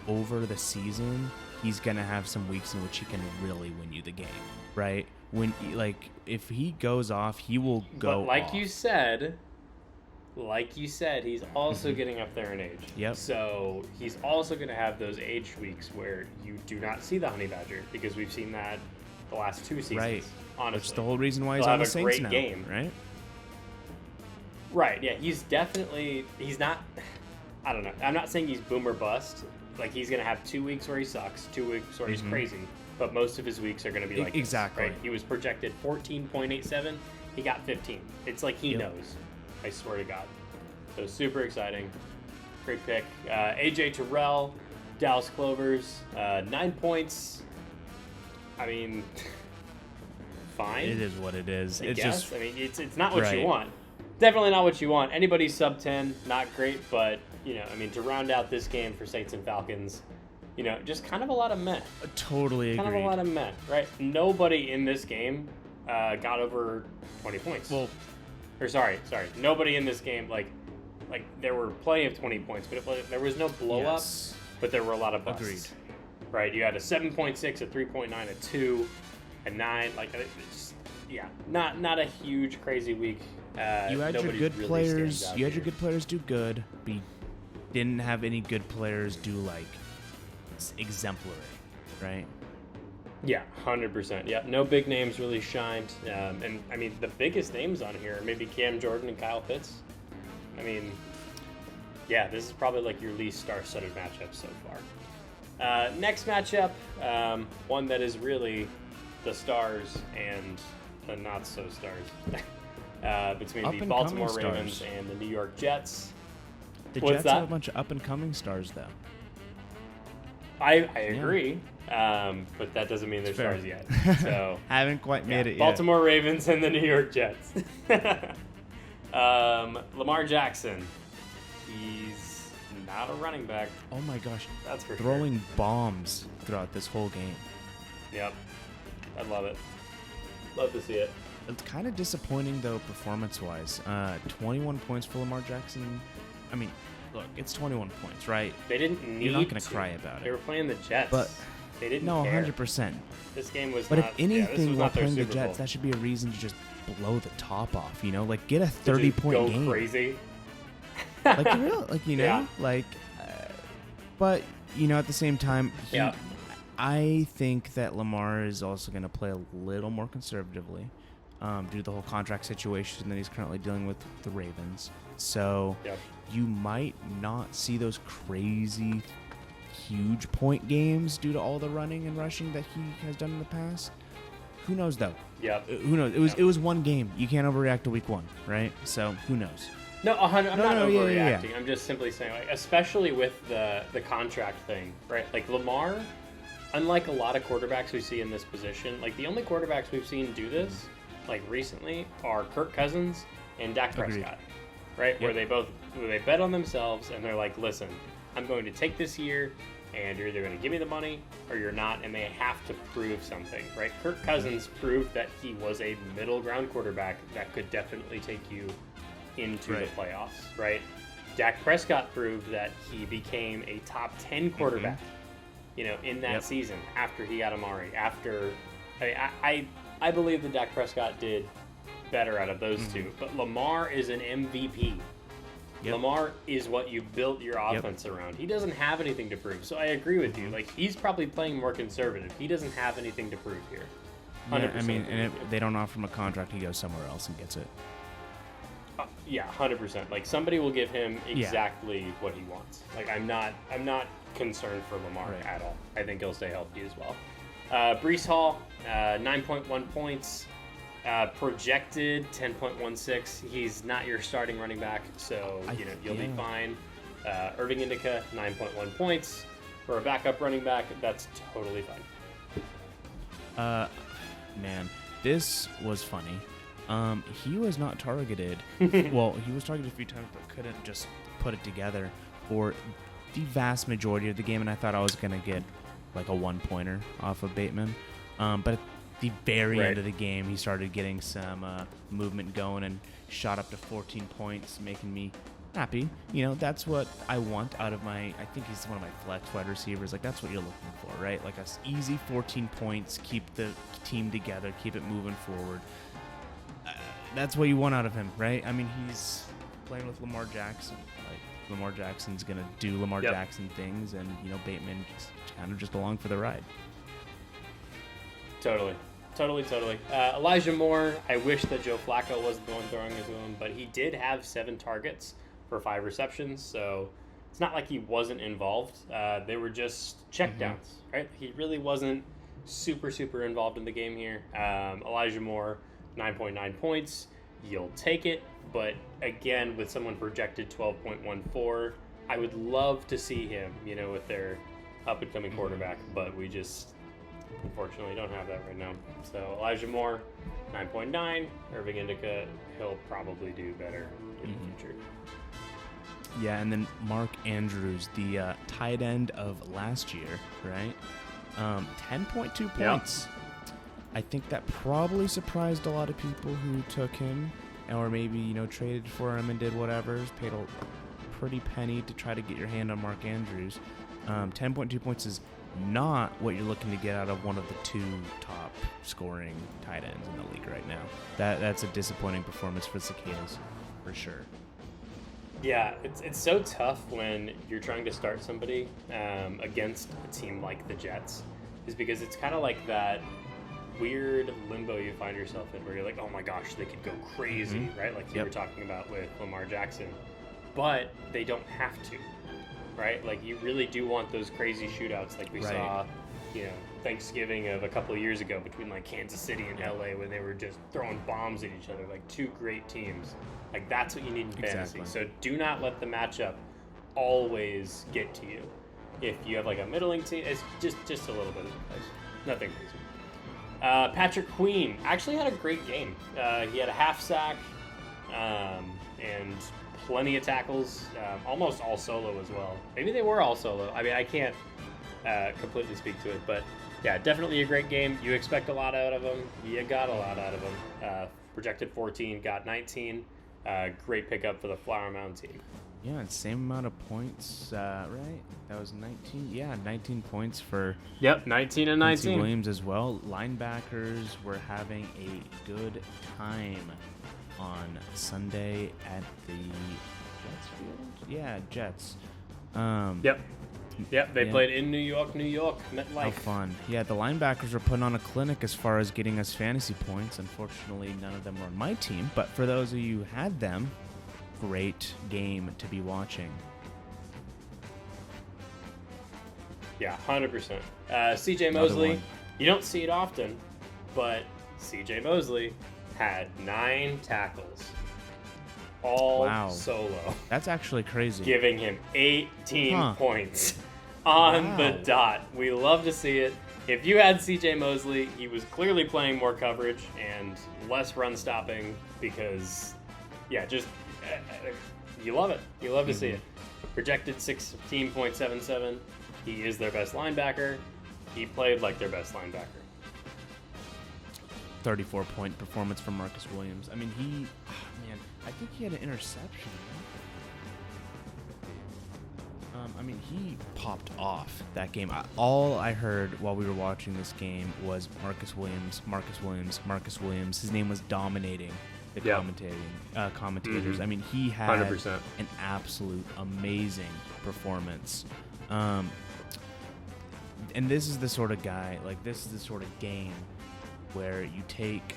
over the season, he's going to have some weeks in which he can really win you the game, right? If he goes off, he will go But off. you said, he's also getting up there in age. Yep. So he's also going to have those age weeks where you do not see the Honey Badger, because we've seen that the last 2 seasons. Right. Honestly. Which is the whole reason why he's He'll on the have a Saints great now, game. right? Right, yeah, he's not, I don't know. I'm not saying he's boom or bust. Like, he's going to have 2 weeks where he sucks, 2 weeks where he's crazy, but most of his weeks are going to be like exactly. This, right? He was projected 14.87. He got 15. It's like he knows. I swear to God. So super exciting. Great pick. AJ Terrell, Dallas Clovers, 9 points. I mean, fine. It is what it is. It's just, it's not what right. you want. Definitely not what you want. Anybody sub 10, not great, but, to round out this game for Saints and Falcons, just kind of a lot of meh. Totally agreed. Kind of a lot of meh, right? Nobody in this game got over 20 points. Well, sorry. Nobody in this game, like there were plenty of 20 points, but there was no blow-ups, but there were a lot of busts. Agreed. Right? You had a 7.6, a 3.9, a 2, a 9. Not a huge, crazy week. You had your good players. You had your good players do good, but you didn't have any good players do exemplary, right? Yeah, 100%. Yeah, no big names really shined. And I mean, the biggest names on here are maybe Cam Jordan and Kyle Pitts. I mean, yeah, this is probably like your least star-studded matchup so far. Next matchup, one that is really the stars and the not-so-stars. Between the Baltimore Ravens and the New York Jets. The What's Jets that? have a bunch of up-and-coming stars, though. I agree, but that doesn't mean they're stars yet. So haven't quite made it yet. Baltimore Ravens and the New York Jets. Lamar Jackson. He's not a running back. Oh my gosh. That's for throwing bombs throughout this whole game. Yep. I love it. Love to see it. It's kind of disappointing, though, performance-wise. 21 points for Lamar Jackson. I mean, look, it's 21 points, right? They didn't need You're not going to cry about it. They were playing the Jets. But they didn't No, care. 100%. This game was But not... if anything, while playing the Super Jets, Bowl. that should be a reation to just blow the top off, get a 30-point game. Go crazy. Yeah. But, at the same time, I think that Lamar is also going to play a little more conservatively due to the whole contract situation that he's currently dealing with the Ravens. So you might not see those crazy, huge point games due to all the running and rushing that he has done in the past. Who knows, though? Yeah. Who knows? It was one game. You can't overreact to week 1, right? So who knows? No, I'm not overreacting. Yeah. I'm just simply saying, especially with the contract thing, right? Like Lamar, unlike a lot of quarterbacks we see in this position, the only quarterbacks we've seen do this, recently, are Kirk Cousins and Dak Prescott, right? Where they bet on themselves and they're like, listen, I'm going to take this year, and you're either going to give me the money or you're not, and they have to prove something, right? Kirk Cousins proved that he was a middle ground quarterback that could definitely take you into the playoffs, right? Dak Prescott proved that he became a top 10 quarterback, in that season after he got Amari. I believe that Dak Prescott did better out of those two, but Lamar is an MVP. Lamar is what you built your offense around. He doesn't have anything to prove. So I agree with you. He's probably playing more conservative. He doesn't have anything to prove here. 100%. I mean, and if they don't offer him a contract, he goes somewhere else and gets it. 100%. Somebody will give him exactly what he wants. I'm not concerned for Lamar at all. I think he'll stay healthy as well. Breece Hall, 9.1 points. Projected 10.16. He's not your starting running back, so you'll be fine. Irving Indica, 9.1 points. For a backup running back, that's totally fine. Man, this was funny. He was not targeted. Well, he was targeted a few times, but couldn't just put it together for the vast majority of the game, and I thought I was going to get like a one-pointer off of Bateman. But at the very end of the game, he started getting some movement going and shot up to 14 points, making me happy. That's what I want out of I think he's one of my flex wide receivers. Like, that's what you're looking for, right? Like, a easy 14 points, keep the team together, keep it moving forward. That's what you want out of him, right? I mean, he's playing with Lamar Jackson. Like, Lamar Jackson's going to do Lamar Jackson things, and, Bateman just along for the ride. Totally. Elijah Moore, I wish that Joe Flacco wasn't the one throwing his own, but he did have 7 targets for 5 receptions, so it's not like he wasn't involved. They were just checkdowns, right? He really wasn't super involved in the game here. Elijah Moore, 9.9 points. You'll take it, but again, with someone projected 12.14, I would love to see him, with their up-and-coming quarterback, but we just unfortunately don't have that right now. So Elijah Moore, 9.9. Irving Indica, he'll probably do better in the future. Yeah, and then Mark Andrews, the tight end of last year, right? 10.2 points. Yep. I think that probably surprised a lot of people who took him, or maybe, traded for him and did whatever. Paid a pretty penny to try to get your hand on Mark Andrews. 10.2 points is not what you're looking to get out of one of the 2 top scoring tight ends in the league right now. That's a disappointing performance for Cicadas, for sure. Yeah, it's so tough when you're trying to start somebody against a team like the Jets, is because it's kind of like that weird limbo you find yourself in where you're like, oh my gosh, they could go crazy, right? Like you were talking about with Lamar Jackson, but they don't have to, right? Like, you really do want those crazy shootouts like we saw, Thanksgiving of a couple of years ago between like Kansas City and LA, when they were just throwing bombs at each other, like 2 great teams. Like, that's what you need in fantasy. So do not let the matchup always get to you. If you have like a middling team, it's just a little bit of advice. Nothing crazy. Patrick Queen actually had a great game. He had a half sack and plenty of tackles, almost all solo as well. Maybe they were all solo. I mean, I can't completely speak to it, but yeah, definitely a great game. You expect a lot out of him. You got a lot out of him. Projected 14, got 19. Great pickup for the Flower Mound team. Yeah, same amount of points, right? That was 19. Yeah, 19 points for 19 and 19. Quincy Williams as well. Linebackers were having a good time on Sunday at the Jets field. Yeah, Jets. They played in New York, MetLife. How fun. Yeah, the linebackers were putting on a clinic as far as getting us fantasy points. Unfortunately, none of them were on my team, but for those of you who had them, great game to be watching. Yeah, 100%. CJ Mosley, you don't see it often, but CJ Mosley had 9 tackles. All solo. That's actually crazy. Giving him 18 points on the dot. We love to see it. If you had CJ Mosley, he was clearly playing more coverage and less run stopping because, you love it. You love to see it. Projected 16.77. He is their best linebacker. He played like their best linebacker. 34-point performance from Marcus Williams. I mean, I think he had an interception. He popped off that game. All I heard while we were watching this game was Marcus Williams. His name was dominating the commentators. Mm-hmm. I mean, he had 100%. An absolute amazing performance. And this is the sort of guy, this is the sort of game where you take,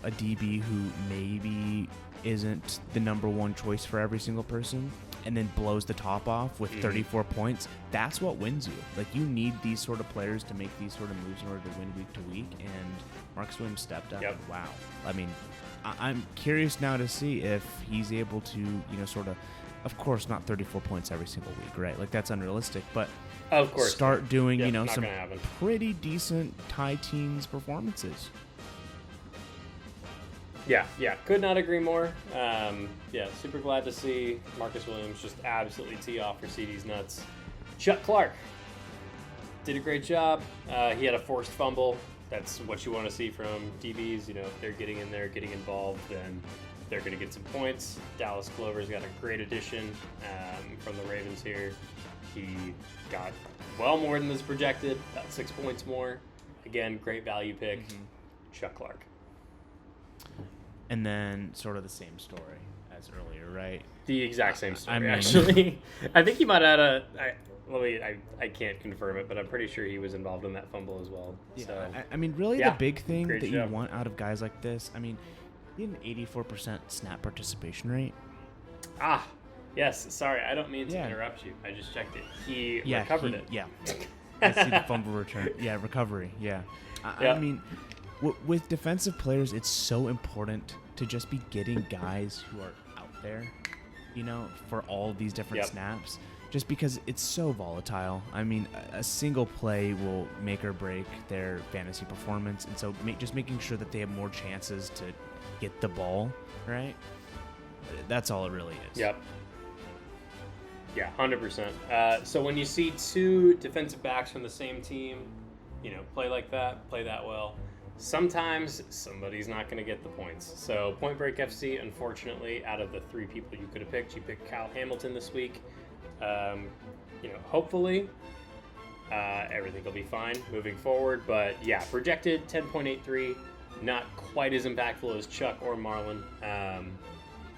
a DB who maybe isn't the number one choice for every single person, and then blows the top off with 34 points, that's what wins you. Like, you need these sort of players to make these sort of moves in order to win week to week, and Marcus Williams stepped up. Yep. And wow. I mean, I'm curious now to see if he's able to, sort of course, not 34 points every single week, right? Like, that's unrealistic, but of course start doing, not some gonna happen. pretty decent high teens performances. Yeah, could not agree more. Super glad to see Marcus Williams just absolutely tee off for CD's nuts. Chuck Clark did a great job. He had a forced fumble. That's what you want to see from DBs. If they're getting in there, getting involved, then they're going to get some points. Dallas Glover's got a great addition from the Ravens here. He got well more than was projected, about 6 points more. Again, great value pick. Chuck Clark. And then sort of the same story as earlier, right? The exact same story, mean, actually. I think he might have had I can't confirm it, but I'm pretty sure he was involved in that fumble as well. Yeah, So, really the big thing great that job. you want out of guys like this, he had an 84% snap participation rate. Yes, sorry, I don't mean to interrupt you. I just checked it. He recovered it. Yeah. I see the fumble return. Yeah, recovery. Yeah. I mean, with defensive players, it's so important to just be getting guys who are out there, for all these different snaps, just because it's so volatile. I mean, a single play will make or break their fantasy performance, and so just making sure that they have more chances to get the ball, right? That's all it really is. Yep. Yeah, 100%. So when you see two defensive backs from the same team, play like that, play that well, sometimes somebody's not going to get the points. So Point Break FC, unfortunately, out of the three people you could have picked, you picked Kyle Hamilton this week. Hopefully everything will be fine moving forward. But yeah, projected 10.83, not quite as impactful as Chuck or Marlon.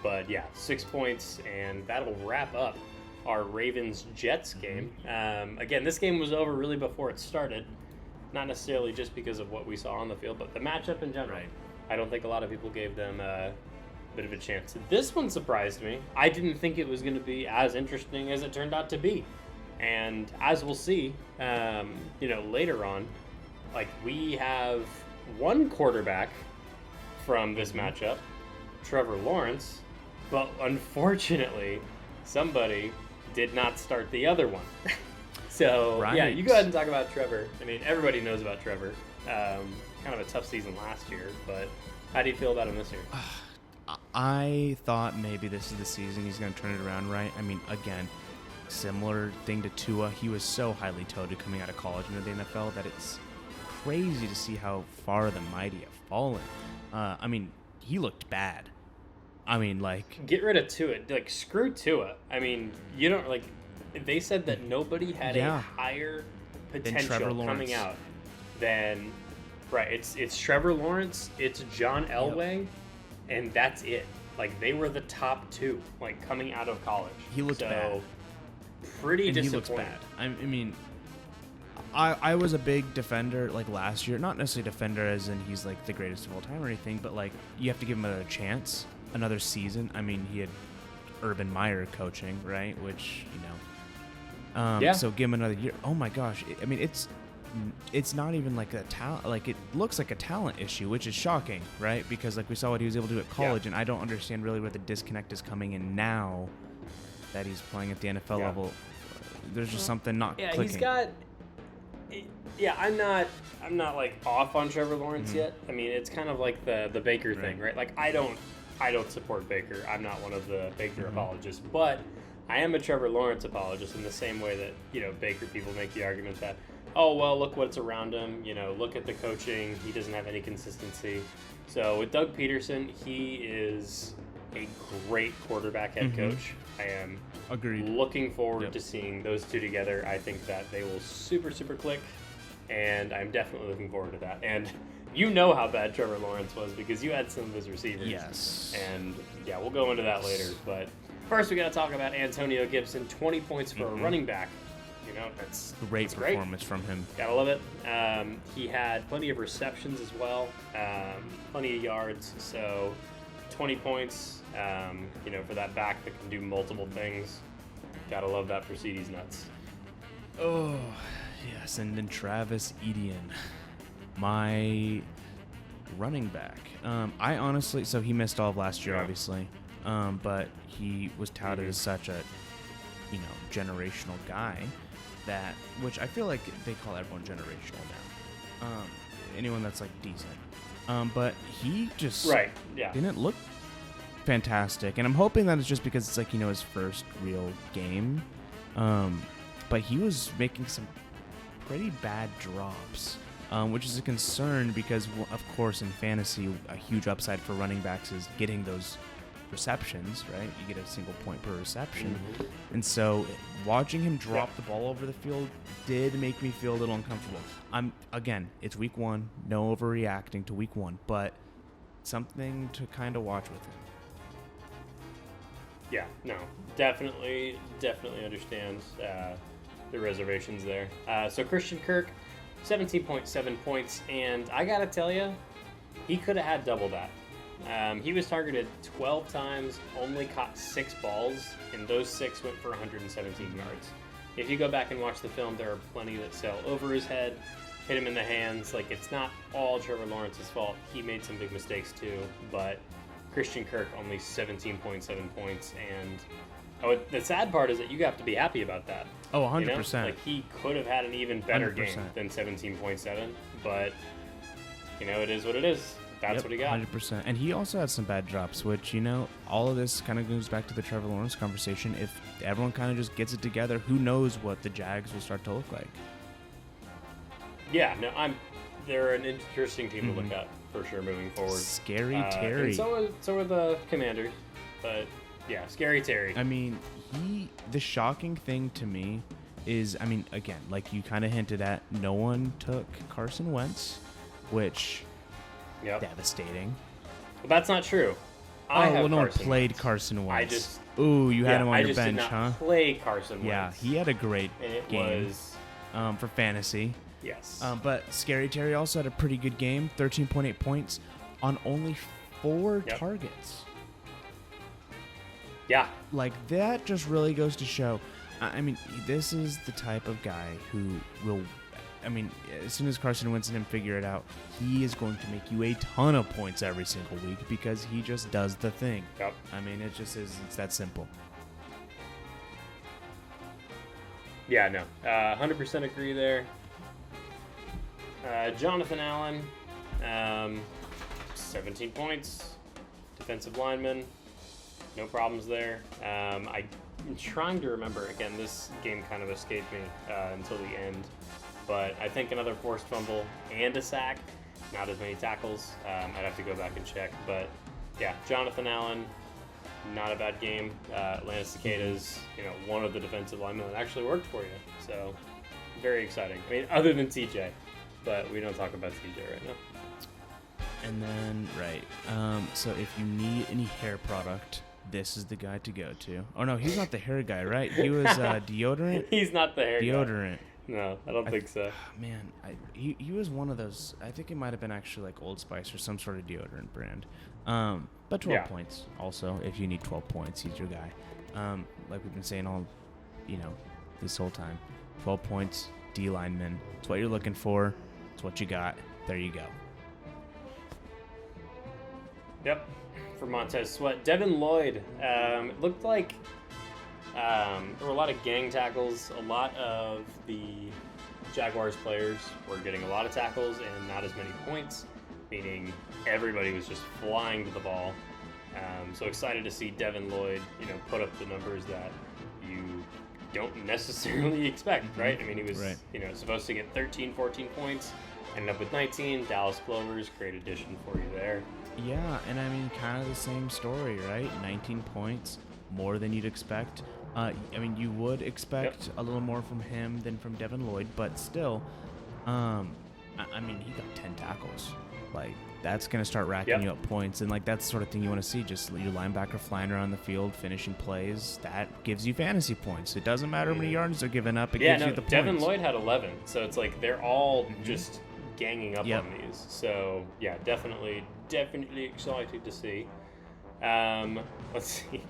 But yeah, 6 points, and that'll wrap up our Ravens-Jets game. Again, this game was over really before it started. Not necessarily just because of what we saw on the field, but the matchup in general. Right. I don't think a lot of people gave them a bit of a chance. This one surprised me. I didn't think it was going to be as interesting as it turned out to be. And as we'll see, later on, we have one quarterback from this matchup, Trevor Lawrence, but unfortunately, somebody did not start the other one. So, yeah, you go ahead and talk about Trevor. I mean, everybody knows about Trevor. Kind of a tough season last year, but how do you feel about him this year? I thought maybe this is the season he's going to turn it around, right? I mean, again, similar thing to Tua. He was so highly touted coming out of college into the NFL that it's crazy to see how far the mighty have fallen. I mean, he looked bad. I mean, get rid of Tua. Screw Tua. I mean, you don't, they said that nobody had a higher potential coming out than, it's Trevor Lawrence, it's John Elway, and that's it. They were the top two, coming out of college. He looked bad. Pretty disappointing. He looks bad. I mean, I was a big defender, last year. Not necessarily defender as in he's, the greatest of all time or anything, but, you have to give him another chance, another season. I mean, he had Urban Meyer coaching, right, which, so give him another year. Oh my gosh! I mean, it's not even a talent. It looks like a talent issue, which is shocking, right? Because we saw what he was able to do at college, and I don't understand really where the disconnect is coming in now that he's playing at the NFL level. There's just something not clicking. He's got. Yeah, I'm not off on Trevor Lawrence yet. I mean, it's kind of the Baker thing, right? I don't support Baker. I'm not one of the Baker apologists, but I am a Trevor Lawrence apologist in the same way that, Baker people make the argument that, oh, well, look what's around him. Look at the coaching. He doesn't have any consistency. So with Doug Peterson, he is a great quarterback head coach. I am looking forward to seeing those two together. I think that they will super, super click, and I'm definitely looking forward to that. And you know how bad Trevor Lawrence was because you had some of his receivers. Yes. And, yeah, we'll go into that later. But first, we got to talk about Antonio Gibson, 20 points for a running back. That's great performance from him. Gotta love it. He had plenty of receptions as well, plenty of yards. So 20 points, for that back that can do multiple things. Gotta love that for CD's nuts. Oh, yes, and then Travis Etienne, my running back. I honestly, so he missed all of last year, obviously, but he was touted as such a, generational guy that, which I feel like they call everyone generational now. Anyone that's like decent. But he just didn't look fantastic, and I'm hoping that it's just because it's like his first real game. But he was making some pretty bad drops, which is a concern because, of course, in fantasy, a huge upside for running backs is getting those receptions, right? You get a single point per reception. And so watching him drop the ball over the field did make me feel a little uncomfortable. It's week 1, no overreacting to week 1, but something to kind of watch with him. Yeah, no, definitely understands the reservations there. So Christian Kirk, 17.7 points, and I gotta tell you, he could have had double that. He was targeted 12 times, only caught 6 balls, and those 6 went for 117 yards. If you go back and watch the film, there are plenty that sail over his head, hit him in the hands. Like, it's not all Trevor Lawrence's fault. He made some big mistakes too, but Christian Kirk only 17.7 points, and the sad part is that you have to be happy about that. Oh, 100%. Like, he could have had an even better 100%. game than 17.7, but it is what it is. That's what he got. 100%. And he also had some bad drops, which, all of this kind of goes back to the Trevor Lawrence conversation. If everyone kind of just gets it together, who knows what the Jags will start to look like. Yeah, no, they're an interesting team to look at for sure moving forward. Scary Terry. And so are the Commanders, but yeah, Scary Terry. I mean, the shocking thing to me is, again, like you kind of hinted at, no one took Carson Wentz, which devastating. Well, that's not true. No one played Carson Wentz. You had him on your bench, huh? I just did not play Carson Wentz. Yeah, he had a great game for fantasy. Yes. But Scary Terry also had a pretty good game, 13.8 points on only 4 targets. Yeah. Like, that just really goes to show, this is the type of guy who will, as soon as Carson Wentz and him figure it out, he is going to make you a ton of points every single week because he just does the thing. Yep. It just is, it's that simple. Yeah, no. 100% agree there. Jonathan Allen, 17 points, defensive lineman, no problems there. I'm trying to remember, again, this game kind of escaped me until the end, but I think another forced fumble and a sack, not as many tackles. I'd have to go back and check, but yeah, Jonathan Allen, not a bad game. Atlanta Cicadas, one of the defensive linemen that actually worked for you, so very exciting. Other than TJ. But we don't talk about TJ right now. And then, so if you need any hair product, this is the guy to go to. Oh, no, he's not the hair guy, right? He was deodorant? He's not the hair deodorant. Guy. No, I don't think so. Man, he was one of those. I think it might have been actually like Old Spice or some sort of deodorant brand. But 12 points also. If you need 12 points, he's your guy. Like we've been saying all, this whole time. 12 points, D lineman. It's what you're looking for. It's what you got. There you go. Yep. For Montez Sweat. Devin Lloyd. It looked like there were a lot of gang tackles. A lot of the Jaguars players were getting a lot of tackles and not as many points, meaning everybody was just flying to the ball. So excited to see Devin Lloyd, put up the numbers that you don't necessarily expect, right? He was, supposed to get 13, 14 points, ended up with 19. Dallas Clovers, great addition for you there. Yeah, and kind of the same story, right? 19 points, more than you'd expect. You would expect a little more from him than from Devin Lloyd, but still, he got 10 tackles. Like, that's going to start racking you up points, and that's the sort of thing you want to see, just your linebacker flying around the field, finishing plays. That gives you fantasy points. It doesn't matter how many yards they're giving up, it gives you the points. Devin Lloyd had 11, so it's like they're all just ganging up on these. So, yeah, definitely excited to see. Let's see.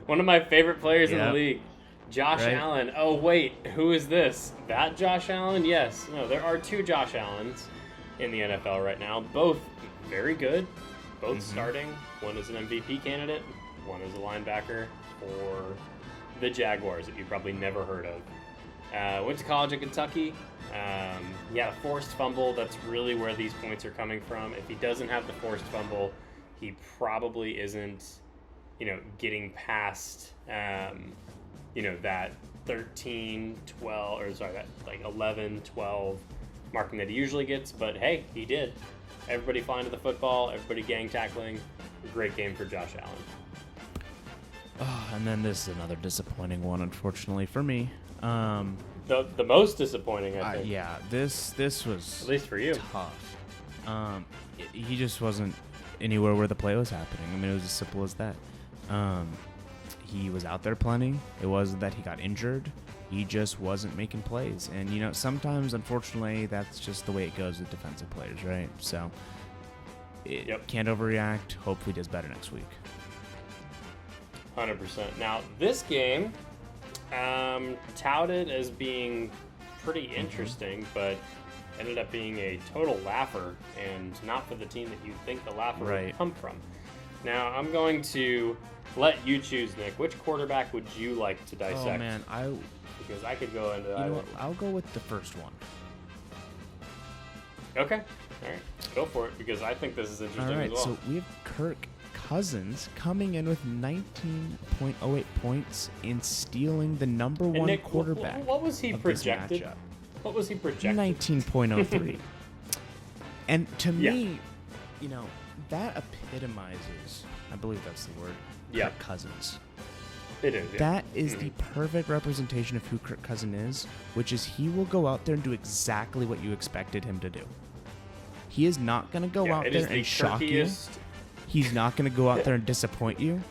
One of my favorite players in the league, Josh right? Allen. Oh, wait. Who is this? That Josh Allen? Yes. No, there are two Josh Allens in the NFL right now. Both very good. Both starting. One is an MVP candidate. One is a linebacker for the Jaguars that you probably never heard of. Went to college in Kentucky. He had a forced fumble. That's really where these points are coming from. If he doesn't have the forced fumble, he probably isn't, getting past, that 13, 12, or sorry, that like 11, 12 marking that he usually gets. But hey, he did. Everybody flying to the football, everybody gang tackling. Great game for Josh Allen. Oh, and then this is another disappointing one, unfortunately for me. The most disappointing, I think. Yeah, this was at least for you tough. He just wasn't anywhere where the play was happening. I mean, it was as simple as that. He was out there plenty. It wasn't that he got injured. He just wasn't making plays. And, sometimes, unfortunately, that's just the way it goes with defensive players, right? So, can't overreact. Hopefully does better next week. 100%. Now, this game, touted as being pretty interesting, but ended up being a total laugher, and not for the team that you think the laugher would come from. Now, I'm going to let you choose, Nick. Which quarterback would you like to dissect? Oh, man, because I could go into that. You know what? I'll go with the first one. Okay. All right. Go for it, because I think this is interesting as well. So we have Kirk Cousins coming in with 19.08 points and stealing the number one Nick, quarterback. What was he projected? What was he projected? 19.03. And to me, that epitomizes, I believe that's the word, Kirk Cousins. It is. Yeah. That is the perfect representation of who Kirk Cousins is, which is he will go out there and do exactly what you expected him to do. He is not going to go out there and shock you. He's not going to go out there and disappoint you.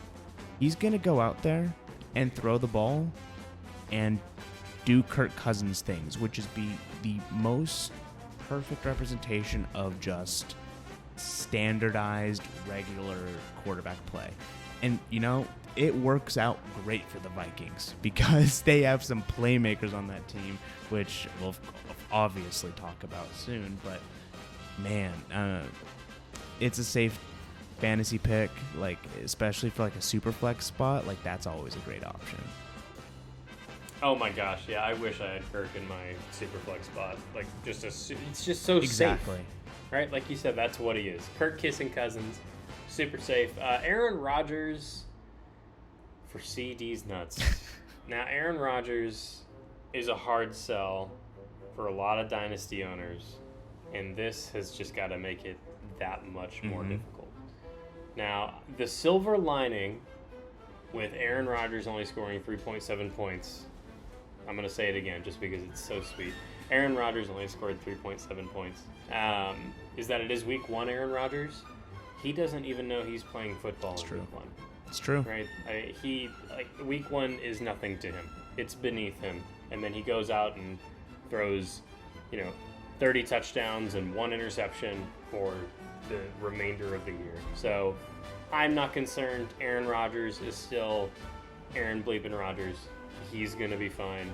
He's going to go out there and throw the ball and do Kirk Cousins things, which is be the most perfect representation of just standardized, regular quarterback play. And, it works out great for the Vikings because they have some playmakers on that team, which we'll obviously talk about soon. But, man, it's a safe fantasy pick, especially for a super flex spot. That's always a great option. Oh my gosh, yeah, I wish I had Kirk in my super flex spot. It's just so safe. Right? Like you said, that's what he is. Kirk kissing Cousins, super safe. Aaron Rodgers for CD's nuts. Now, Aaron Rodgers is a hard sell for a lot of dynasty owners, and this has just got to make it that much more difficult. Now, the silver lining with Aaron Rodgers only scoring 3.7 points, I'm going to say it again just because it's so sweet. Aaron Rodgers only scored 3.7 points. Is that it is week one, Aaron Rodgers? He doesn't even know he's playing football in week one. It's true. Right? Week one is nothing to him. It's beneath him. And then he goes out and throws, 30 touchdowns and 1 interception for the remainder of the year. So I'm not concerned. Aaron Rodgers is still Aaron Bleepin' Rodgers. He's going to be fine.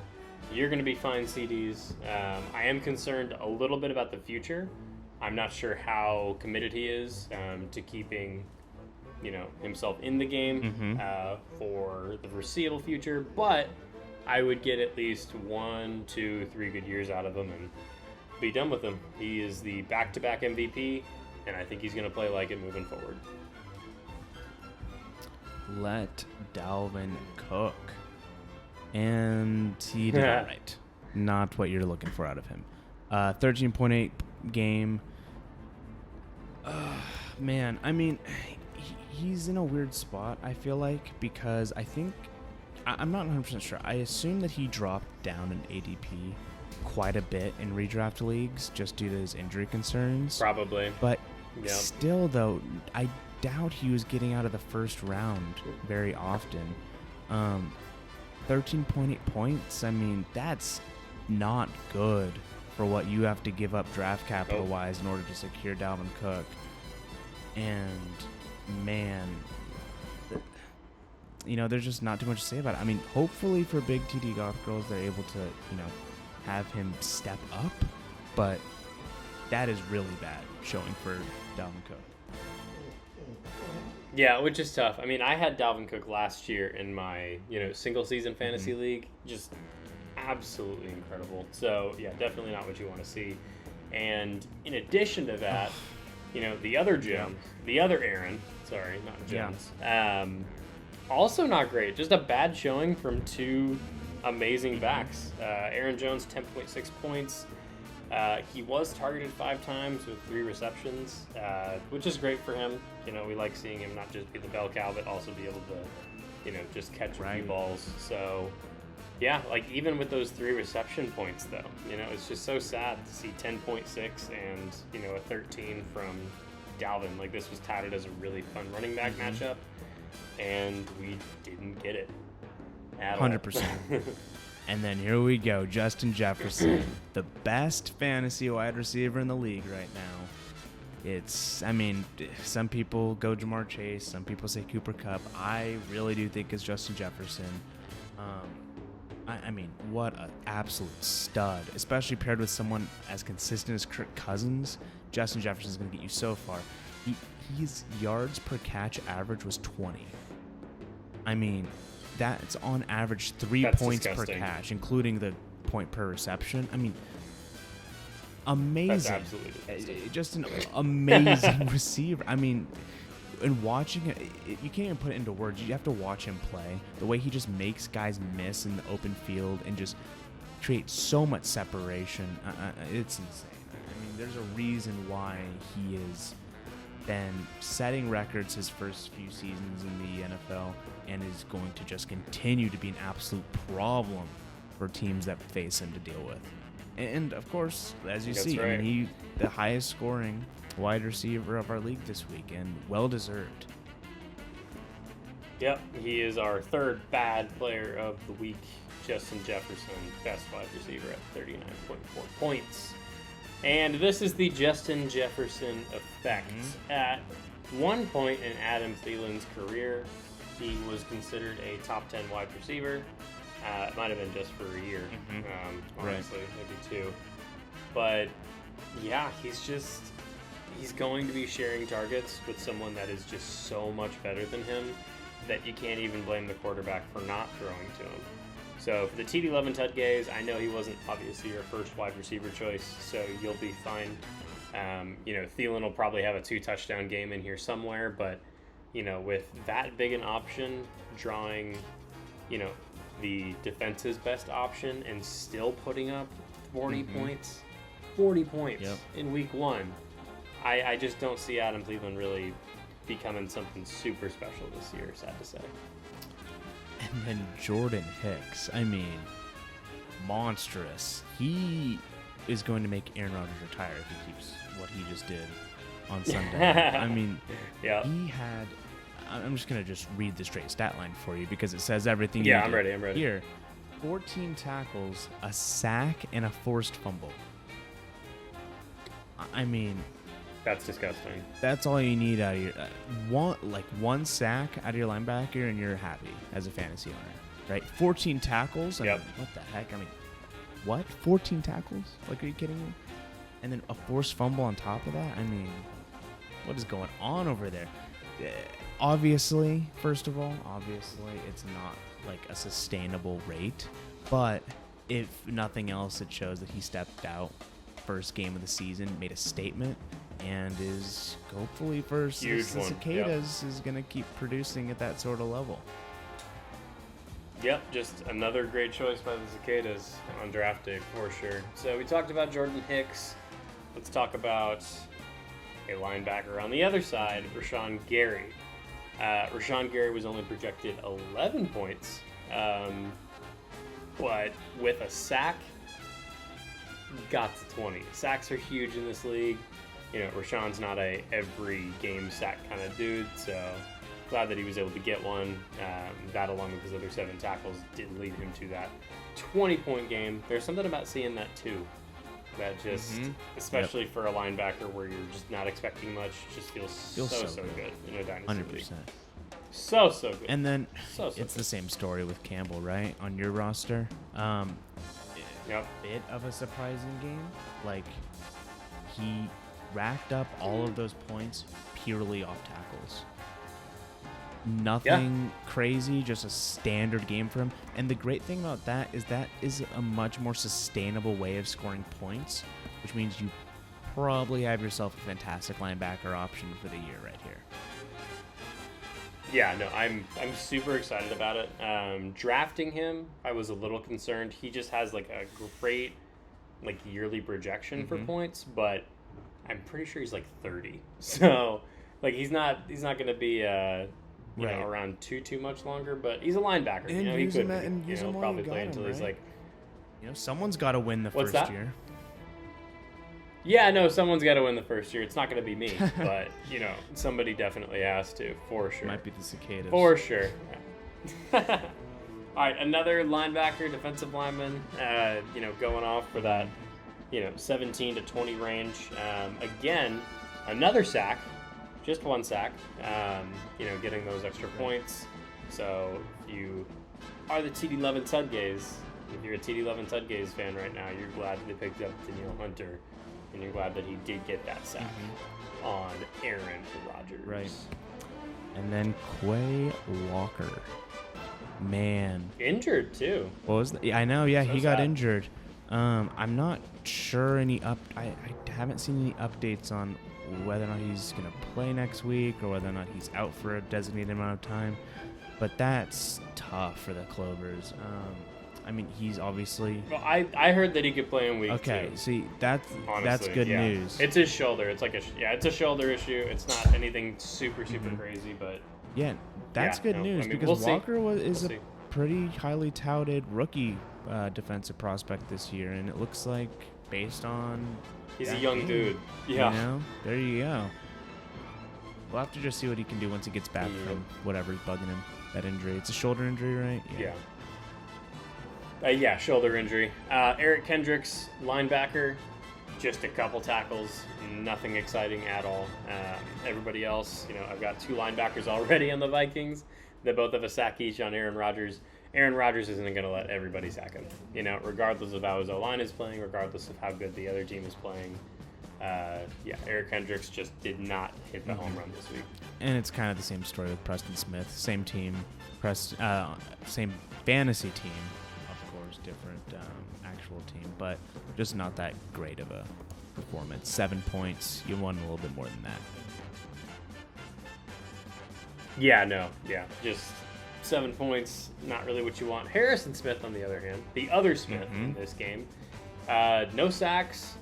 You're going to be fine, CDs. I am concerned a little bit about the future. I'm not sure how committed he is to keeping, himself in the game for the foreseeable future. But I would get at least 1, 2, 3 good years out of him and be done with him. He is the back-to-back MVP, and I think he's going to play like it moving forward. Let Dalvin cook. And he did all right. Not what you're looking for out of him. 13.8 game. Man, I mean, he's in a weird spot, I feel like, because I think, I'm not 100% sure. I assume that he dropped down in ADP quite a bit in redraft leagues just due to his injury concerns. Probably. But still, though, I doubt he was getting out of the first round very often. 13.8 points, I mean, that's not good for what you have to give up draft capital-wise in order to secure Dalvin Cook. And, man, there's just not too much to say about it. I mean, hopefully for big TD golf girls, they're able to, have him step up, but that is really bad showing for Dalvin Cook. Yeah, which is tough. I mean, I had Dalvin Cook last year in my, single season fantasy league. Just absolutely incredible. So, yeah, definitely not what you want to see. And in addition to that, the other Jim, the other Aaron, sorry, not Jones, also not great. Just a bad showing from two amazing backs. Aaron Jones, 10.6 points. He was targeted 5 times with 3 receptions, which is great for him. We like seeing him not just be the bell cow, but also be able to, just catch a few balls. So, yeah, like even with those 3 reception points, though, it's just so sad to see 10.6 and, a 13 from Dalvin. Like, this was touted as a really fun running back matchup, and we didn't get it at 100%. And then here we go, Justin Jefferson, the best fantasy wide receiver in the league right now. Some people go Jamar Chase, some people say Cooper Kupp. I really do think it's Justin Jefferson. What an absolute stud, especially paired with someone as consistent as Kirk Cousins. Justin Jefferson is going to get you so far. His yards per catch average was 20. That's on average 3 points disgusting. per catch, including the point per reception. Amazing. That's absolutely disgusting. Just an amazing receiver. And watching it, you can't even put it into words. You have to watch him play. The way he just makes guys miss in the open field and just creates so much separation. It's insane. There's a reason why he has been setting records his first few seasons in the NFL and is going to just continue to be an absolute problem for teams that face him to deal with. And, of course, as you see, right. he's the highest scoring wide receiver of our league this week, and well-deserved. Yep, he is our third bad player of the week. Justin Jefferson, best wide receiver at 39.4 points. And this is the Justin Jefferson effect. At one point in Adam Thielen's career, he was considered a top 10 wide receiver. It might have been just for a year, honestly, maybe 2. But, yeah, he's going to be sharing targets with someone that is just so much better than him that you can't even blame the quarterback for not throwing to him. So for the TD Levin-Tud gaze, I know he wasn't obviously your first wide receiver choice, so you'll be fine. Thielen will probably have a 2-touchdown game in here somewhere, but, with that big an option, drawing, the defense's best option and still putting up 40 points in week 1, I just don't see Adam Thielen really becoming something super special this year, sad to say. And then Jordan Hicks, monstrous. He is going to make Aaron Rodgers retire if he keeps what he just did on Sunday. Yeah. He had, I'm just going to just read the straight stat line for you because it says everything. Yeah, I'm ready. Here, 14 tackles, a sack, and a forced fumble. That's disgusting. That's all you need out of your one sack out of your linebacker, and you're happy as a fantasy owner, right? 14 tackles. Yep. What the heck? What? 14 tackles? Like, are you kidding me? And then a forced fumble on top of that. What is going on over there? Obviously, first of all, it's not like a sustainable rate, but if nothing else, it shows that he stepped out first game of the season, made a statement, and is hopefully versus the Cicadas is going to keep producing at that sort of level. Yep, just another great choice by the Cicadas on draft day for sure. So we talked about Jordan Hicks. Let's talk about a linebacker on the other side, Rashawn Gary. Rashawn Gary was only projected 11 points, but with a sack, got to 20. Sacks are huge in this league. Rashawn's not a every game sack kind of dude, so glad that he was able to get one. That, along with his other 7 tackles, did lead him to that 20-point game. There's something about seeing that too. That just, especially for a linebacker where you're just not expecting much, just feels so good in a dynasty 100%. league. So good. And then So it's good. the same story with Campbell, right? On your roster. Yep. Bit of a surprising game. Like, he racked up all of those points purely off tackles. Nothing crazy, just a standard game for him. And the great thing about that is a much more sustainable way of scoring points, which means you probably have yourself a fantastic linebacker option for the year right here. Yeah, no, I'm super excited about it. Drafting him, I was a little concerned. He just has like a great like yearly projection for points, but I'm pretty sure he's like 30. So like he's not going to be you know, around too much longer, but he's a linebacker. And you know, he could probably play until he's like, you know, someone's got to win the first year. Yeah, no, someone's got to win the first year. It's not going to be me, but you know, somebody definitely has to, for sure. Might be the cicadas. For sure. All right, another linebacker, defensive lineman, you know, going off for that, you know, 17 to 20 range. Again, another sack. Just one sack, you know, getting those extra points. So if you are the TD Levin Tudgays, if you're a TD Levin Tudgays fan right now, you're glad that they picked up Danielle Hunter, and you're glad that he did get that sack on Aaron Rodgers. Right. And then Quay Walker. Man. Injured, too. What was that? I know, yeah, So he got sad. injured. I'm not sure I haven't seen any updates on whether or not he's going to play next week or whether or not he's out for a designated amount of time. But that's tough for the Clovers. I mean, he's obviously... Well, I heard that he could play in week 2. Okay, see, that's Honestly, good yeah. news. It's his shoulder. It's like it's a shoulder issue. It's not anything super crazy, but... Yeah, that's good news because we'll Walker is see. a pretty highly touted rookie defensive prospect this year, and it looks like based on... He's a that young game, dude. Yeah. You know? There you go. We'll have to just see what he can do once he gets back from whatever's bugging him. That injury. It's a shoulder injury, right? Yeah, shoulder injury. Eric Kendricks, linebacker, just a couple tackles, nothing exciting at all. Everybody else, you know, I've got 2 linebackers already on the Vikings. They both have a sack each on Aaron Rodgers. Aaron Rodgers isn't going to let everybody sack him, you know, regardless of how his O-line is playing, regardless of how good the other team is playing. Eric Kendricks just did not hit the home run this week. And it's kind of the same story with Preston Smith. Same team, same fantasy team, of course, different actual team, but just not that great of a performance. 7 points. You won a little bit more than that. Just 7 points, not really what you want. Harrison Smith, on the other hand, the other Smith in this game, no sacks,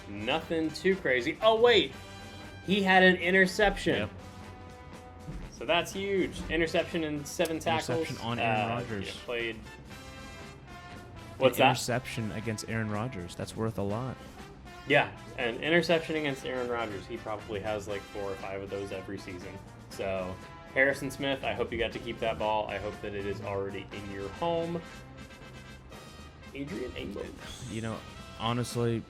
nothing too crazy. Oh, wait, he had an interception. Yep. So that's huge. Interception and 7 tackles. Interception on Aaron Rodgers. Played. What's that? Interception against Aaron Rodgers. That's worth a lot. Yeah, an interception against Aaron Rodgers. He probably has like 4 or 5 of those every season. So Harrison Smith, I hope you got to keep that ball. I hope that it is already in your home. Adrian Amos. You know, honestly,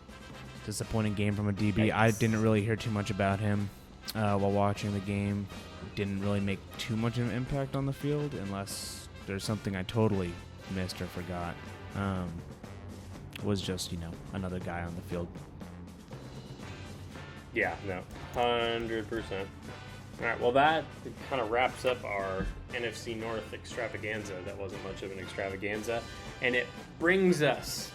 disappointing game from a DB. Yikes. I didn't really hear too much about him while watching the game. Didn't really make too much of an impact on the field unless there's something I totally missed or forgot. Was just, you know, another guy on the field. Yeah, no, 100%. All right, well, that kind of wraps up our NFC North extravaganza. That wasn't much of an extravaganza. And it brings us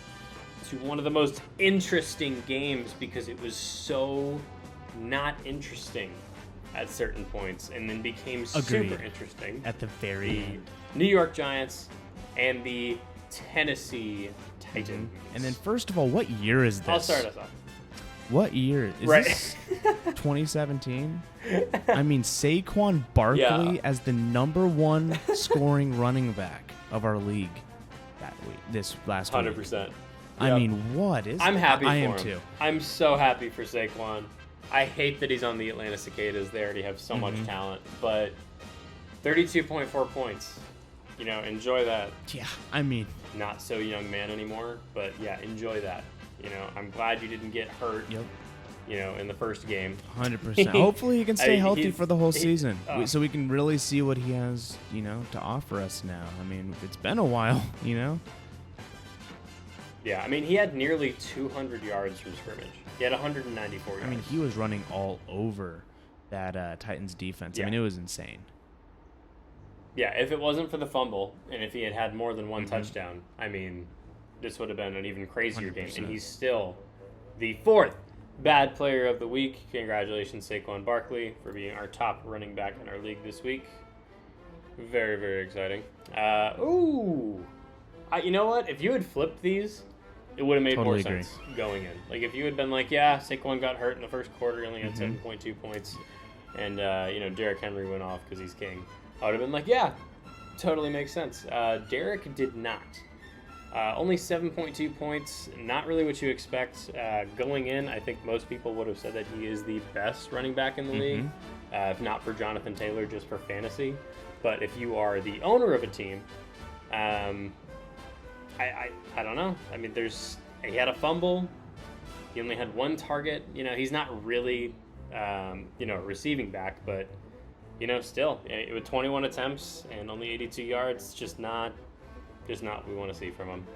to one of the most interesting games because it was so not interesting at certain points and then became super interesting. At the very end. New York Giants and the Tennessee Titans. And then, first of all, what year is this? I'll start us off. What year? Is this 2017? I mean, Saquon Barkley as the #1 scoring running back of our league that week, this last week. 100%. I mean, what is... I'm happy for I am him. too. I'm so happy for Saquon. I hate that he's on the Atlanta Cicadas. They already have so much talent. But 32.4 points. You know, enjoy that. Yeah, I mean... Not so young man anymore. But yeah, enjoy that. You know, I'm glad you didn't get hurt. Yep. in the first game. 100%. Hopefully he can stay healthy for the whole season, oh. so we can really see what he has, to offer us now. I mean, it's been a while, Yeah, I mean, he had nearly 200 yards from scrimmage. He had 194 yards. I mean, he was running all over that Titans defense. Yeah. I mean, it was insane. Yeah, if it wasn't for the fumble, and if he had had more than one touchdown, I mean, this would have been an even crazier 100%. game. And he's still the 4th BAAD player of the week. Congratulations, Saquon Barkley, for being our top running back in our league this week. Very, very exciting. You know what? If you had flipped these, it would have made more sense going in. Like, if you had been like, yeah, Saquon got hurt in the first quarter, he only had 7.2 points, and, Derrick Henry went off because he's king. I would have been like, yeah, totally makes sense. Derrick did not. Only 7.2 points, not really what you expect. Going in, I think most people would have said that he is the best running back in the league, if not for Jonathan Taylor, just for fantasy. But if you are the owner of a team, I don't know. I mean, he had a fumble. He only had one target. He's not really, a receiving back, but, still, with 21 attempts and only 82 yards, just not what we want to see from him.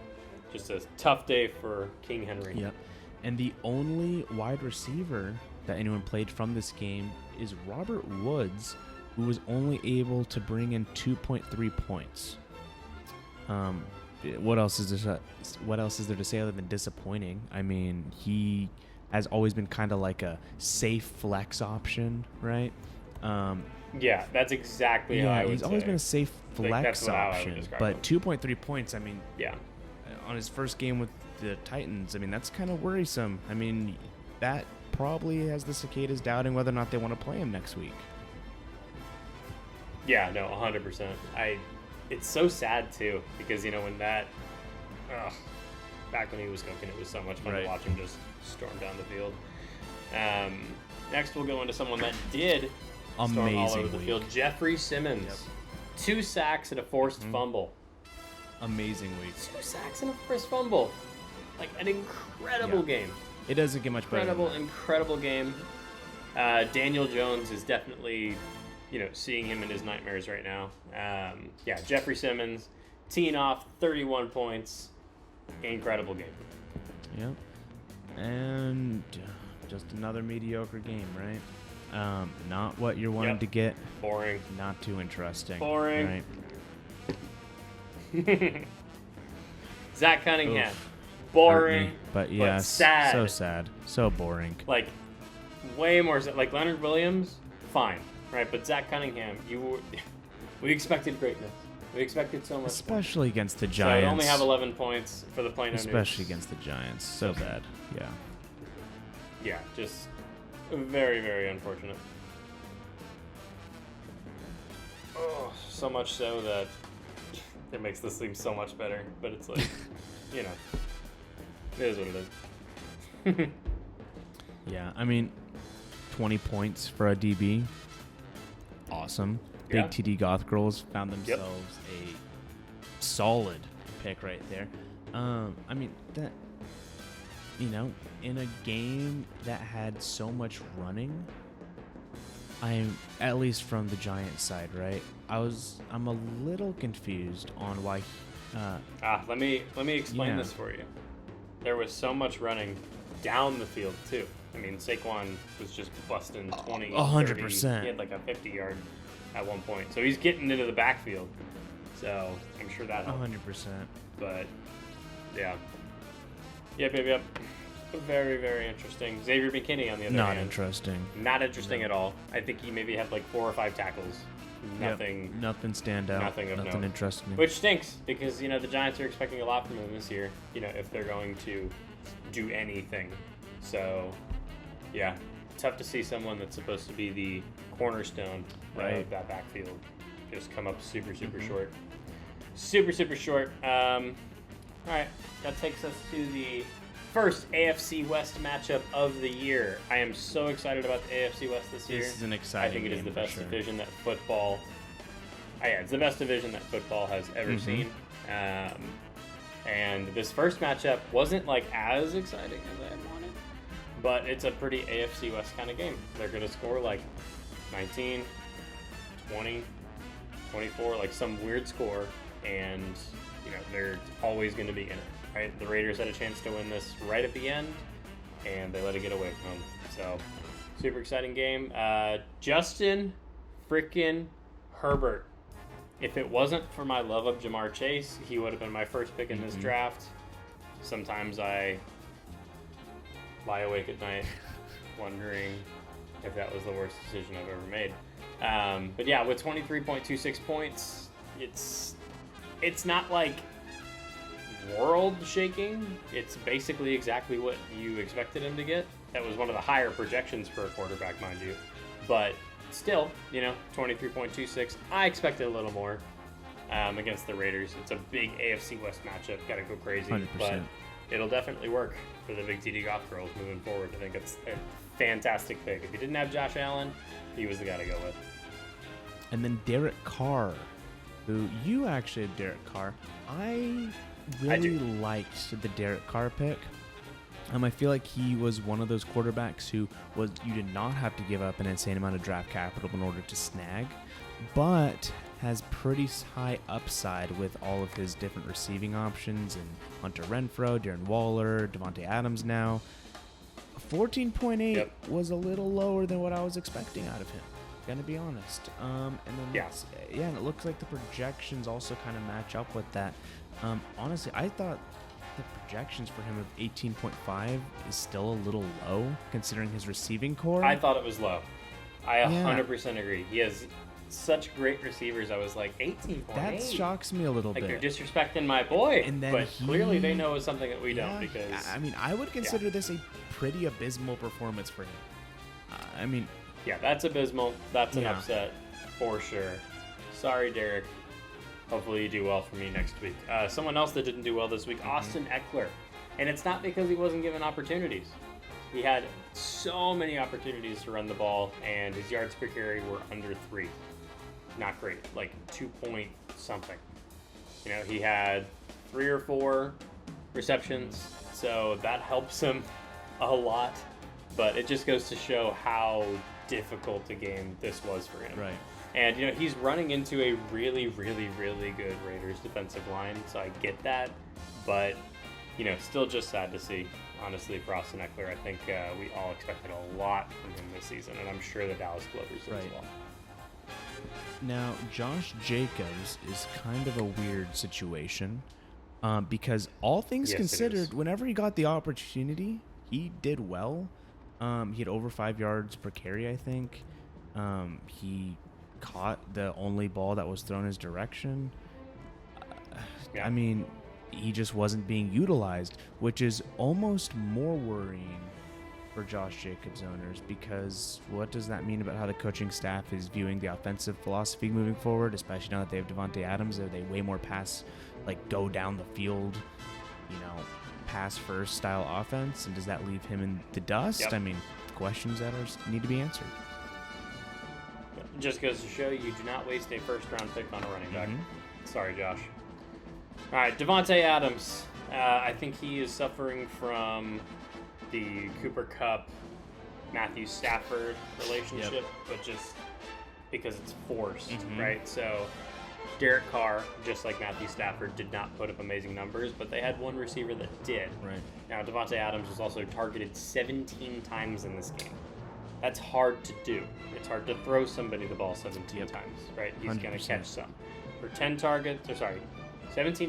Just a tough day for King Henry. Yep. And the only wide receiver that anyone played from this game is Robert Woods, who was only able to bring in 2.3 points. What else is there to say other than disappointing? I mean, he has always been kind of like a safe flex option, right? Yeah, that's exactly how I would say. He's always been a safe flex option, but 2.3 points, I mean, yeah, on his first game with the Titans, I mean, that's kind of worrisome. I mean, that probably has the Cicadas doubting whether or not they want to play him next week. Yeah, no, 100%. It's so sad, too, because, when back when he was cooking, it was so much fun to watch him just storm down the field. Next, we'll go into someone that did storm all over the field. Jeffrey Simmons. Yep. 2 sacks and a forced fumble. Amazing week. 2 sacks and a forced fumble. Like, an incredible game. It doesn't get much better. Incredible game. Daniel Jones is definitely, seeing him in his nightmares right now. Jeffrey Simmons, teeing off 31 points. Incredible game. Yep. And just another mediocre game, right? Not what you're wanting to get. Boring. Not too interesting. Boring. Right? Zach Cunningham. Oof. Boring. But yeah, sad. So sad. So boring. Like, way more sad. Like, Leonard Williams, fine. Right? But Zach Cunningham, we expected greatness. We expected so much. Especially against the Giants. So only have 11 points for the Plano News. Especially against the Giants. So bad. Yeah. Yeah, just very, very unfortunate. Oh, so much so that it makes this seem so much better. But it's like, it is what it is. Yeah, I mean, 20 points for a DB. Awesome. Big TD Goth girls found themselves a solid pick right there. I mean, that, in a game that had so much running, I'm, at least from the Giants side, right? I'm a little confused on why. Let me explain this for you. There was so much running down the field too. I mean, Saquon was just busting 20, 100%. 30. He had like a 50-yard at one point. So he's getting into the backfield. So I'm sure that helped. 100%. But, yeah. Yep. Very, very interesting. Xavier McKinney, on the other hand. Not interesting. Not interesting at all. I think he maybe had like 4 or 5 tackles. Nothing. Nothing stand out. Nothing interesting. Which stinks because, the Giants are expecting a lot from him this year, if they're going to do anything. So, yeah, tough to see someone that's supposed to be the cornerstone of that backfield just come up super short. Super short. All right, that takes us to the first AFC West matchup of the year. I am so excited about the AFC West this year. This is an exciting game. I think it is the best sure. division that football. It's the best division that football has ever seen. And this first matchup wasn't like as exciting as I had wanted, but it's a pretty AFC West kind of game. They're going to score like 19, 20, 24, like some weird score, and they're always going to be in it, right? The Raiders had a chance to win this right at the end, and they let it get away from them. So, super exciting game. Justin freaking Herbert. If it wasn't for my love of Jamar Chase, he would have been my first pick in this draft. Sometimes I lie awake at night wondering if that was the worst decision I've ever made. But yeah, with 23.26 points, it's not like world shaking. It's basically exactly what you expected him to get. That was one of the higher projections for a quarterback, mind you. But still, 23.26. I expected a little more against the Raiders. It's a big AFC West matchup. Got to go crazy. 100%. But it'll definitely work for the big TD Goff girls moving forward. I think it's a fantastic pick. If you didn't have Josh Allen, he was the guy to go with. And then Derek Carr, who you actually had Derek Carr. I really liked the Derek Carr pick. I feel like he was one of those quarterbacks who you did not have to give up an insane amount of draft capital in order to snag, but has pretty high upside with all of his different receiving options and Hunter Renfrow, Darren Waller, Devontae Adams now. 14.8 was a little lower than what I was expecting out of him. Gonna be honest. And then and it looks like the projections also kind of match up with that. Honestly, I thought the projections for him of 18.5 is still a little low considering his receiving core. I thought it was low. I 100% agree. He has such great receivers. I was like, 18.8. That shocks me a little bit. Like, they're disrespecting my boy. And then but clearly they know it's something that we don't, because I would consider this a pretty abysmal performance for him. Yeah, that's abysmal. That's an upset for sure. Sorry, Derek. Hopefully you do well for me next week. Someone else that didn't do well this week, Austin Eckler. And it's not because he wasn't given opportunities. He had so many opportunities to run the ball, and his yards per carry were under 3. Not great, like 2 point something. He had 3 or 4 receptions, so that helps him a lot. But it just goes to show how difficult a game this was for him. Right. And, he's running into a really, really, really good Raiders defensive line, so I get that. But, still just sad to see, honestly, for Austin Eckler. I think we all expected a lot from him this season, and I'm sure the Dallas Glover's did as well. Now, Josh Jacobs is kind of a weird situation because all things considered, whenever he got the opportunity, he did well. He had over 5 yards per carry, I think. He caught the only ball that was thrown his direction. He just wasn't being utilized, which is almost more worrying for Josh Jacobs owners, because what does that mean about how the coaching staff is viewing the offensive philosophy moving forward, especially now that they have Devontae Adams? Are they way more go down the field, pass first style offense, and does that leave him in the dust? Questions that need to be answered. Just goes to show you do not waste a first round pick on a running back. Sorry, Josh. All right, Devontae Adams. I think he is suffering from the Cooper Kupp, Matthew Stafford relationship, but just because it's forced, right? So Derek Carr, just like Matthew Stafford, did not put up amazing numbers, but they had one receiver that did. Right. Now, Devontae Adams was also targeted 17 times in this game. That's hard to do. It's hard to throw somebody the ball 17 times, right? He's going to catch some. For 17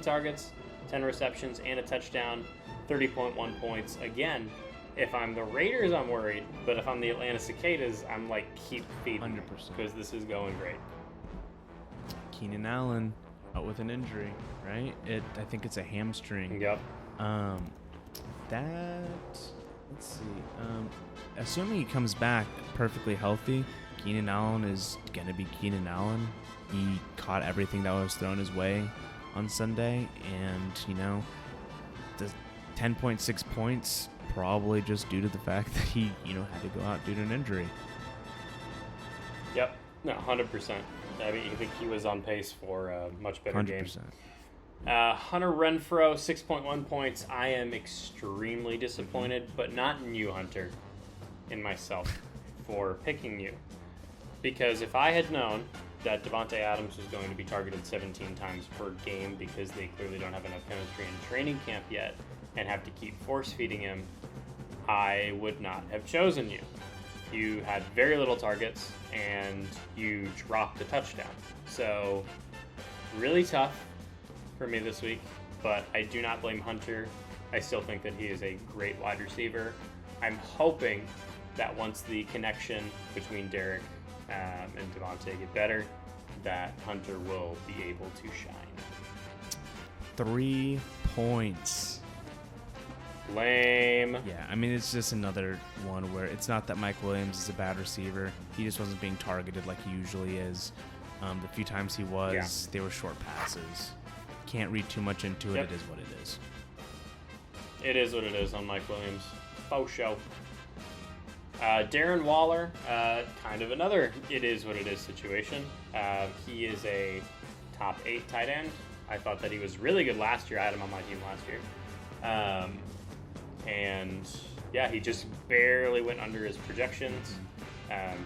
targets, 10 receptions, and a touchdown, 30.1 points. Again, if I'm the Raiders, I'm worried, but if I'm the Atlanta Cicadas, I'm like, keep feeding 100%, because this is going great. Keenan Allen out with an injury, right? I think it's a hamstring. Yep. Let's see. Assuming he comes back perfectly healthy, Keenan Allen is going to be Keenan Allen. He caught everything that was thrown his way on Sunday, and, the 10.6 points probably just due to the fact that he, had to go out due to an injury. Yep. No, 100%. I think he was on pace for a much better 100%. Game. Hunter Renfrow, 6.1 points. I am extremely disappointed, but not in you, Hunter, in myself, for picking you. Because if I had known that Devontae Adams was going to be targeted 17 times per game because they clearly don't have enough chemistry in training camp yet and have to keep force-feeding him, I would not have chosen you. You had very little targets, and you dropped a touchdown. So, really tough for me this week, but I do not blame Hunter. I still think that he is a great wide receiver. I'm hoping that once the connection between Derek and Devontae get better, that Hunter will be able to shine. 3 points. Lame. Yeah, I mean, it's just another one where it's not that Mike Williams is a bad receiver. He just wasn't being targeted like he usually is. The few times he was, they were short passes. Can't read too much into it. Yep. It is what it is. It is what it is on Mike Williams. Faux show. Darren Waller, kind of another it is what it is situation. He is a top 8 tight end. I thought that he was really good last year. I had him on my team last year. And yeah, he just barely went under his projections.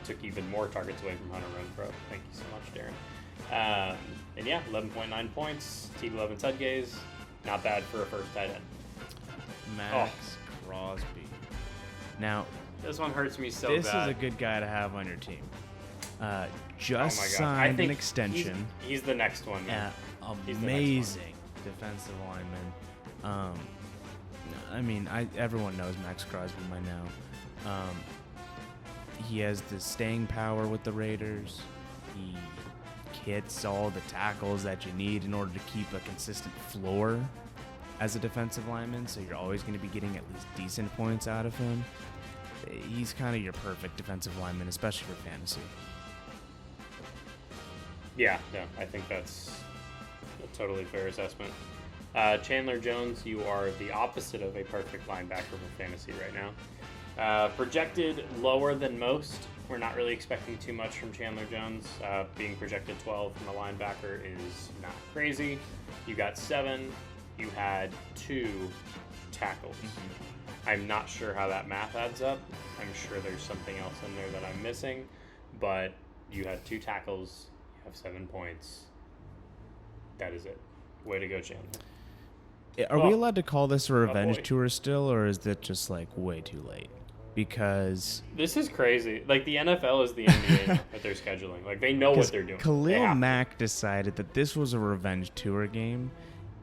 Took even more targets away from Hunter Renfrow. Thank you so much, Darren. And yeah, 11.9 points. Team 11 Tudgaze. Not bad for a first tight end. Max Crosby. Now, this one hurts me so this bad. is a good guy to have on your team. Just Oh my gosh. I signed think an extension. He's the next one. Yeah, He's the next amazing defensive lineman. I mean, everyone knows Max Crosby by now. He has the staying power with the Raiders. He hits all the tackles that you need in order to keep a consistent floor as a defensive lineman, so you're always going to be getting at least decent points out of him. He's kind of your perfect defensive lineman, especially for fantasy. Yeah, I think that's a totally fair assessment. Chandler Jones, you are the opposite of a perfect linebacker for fantasy right now. Projected lower than most. We're not really expecting too much from Chandler Jones. Being projected 12 from a linebacker is not crazy. You got 7. You had 2 tackles. I'm not sure how that math adds up. I'm sure there's something else in there that I'm missing, but you had 2 tackles. You have 7 points. That is it. Way to go, Chandler. Are we allowed to call this a revenge boy. tour still, or is that just like way too late? Because This is crazy. Like, the NFL is the NBA now that they're scheduling. Like, they know what they're doing. Khalil Mack decided that this was a revenge tour game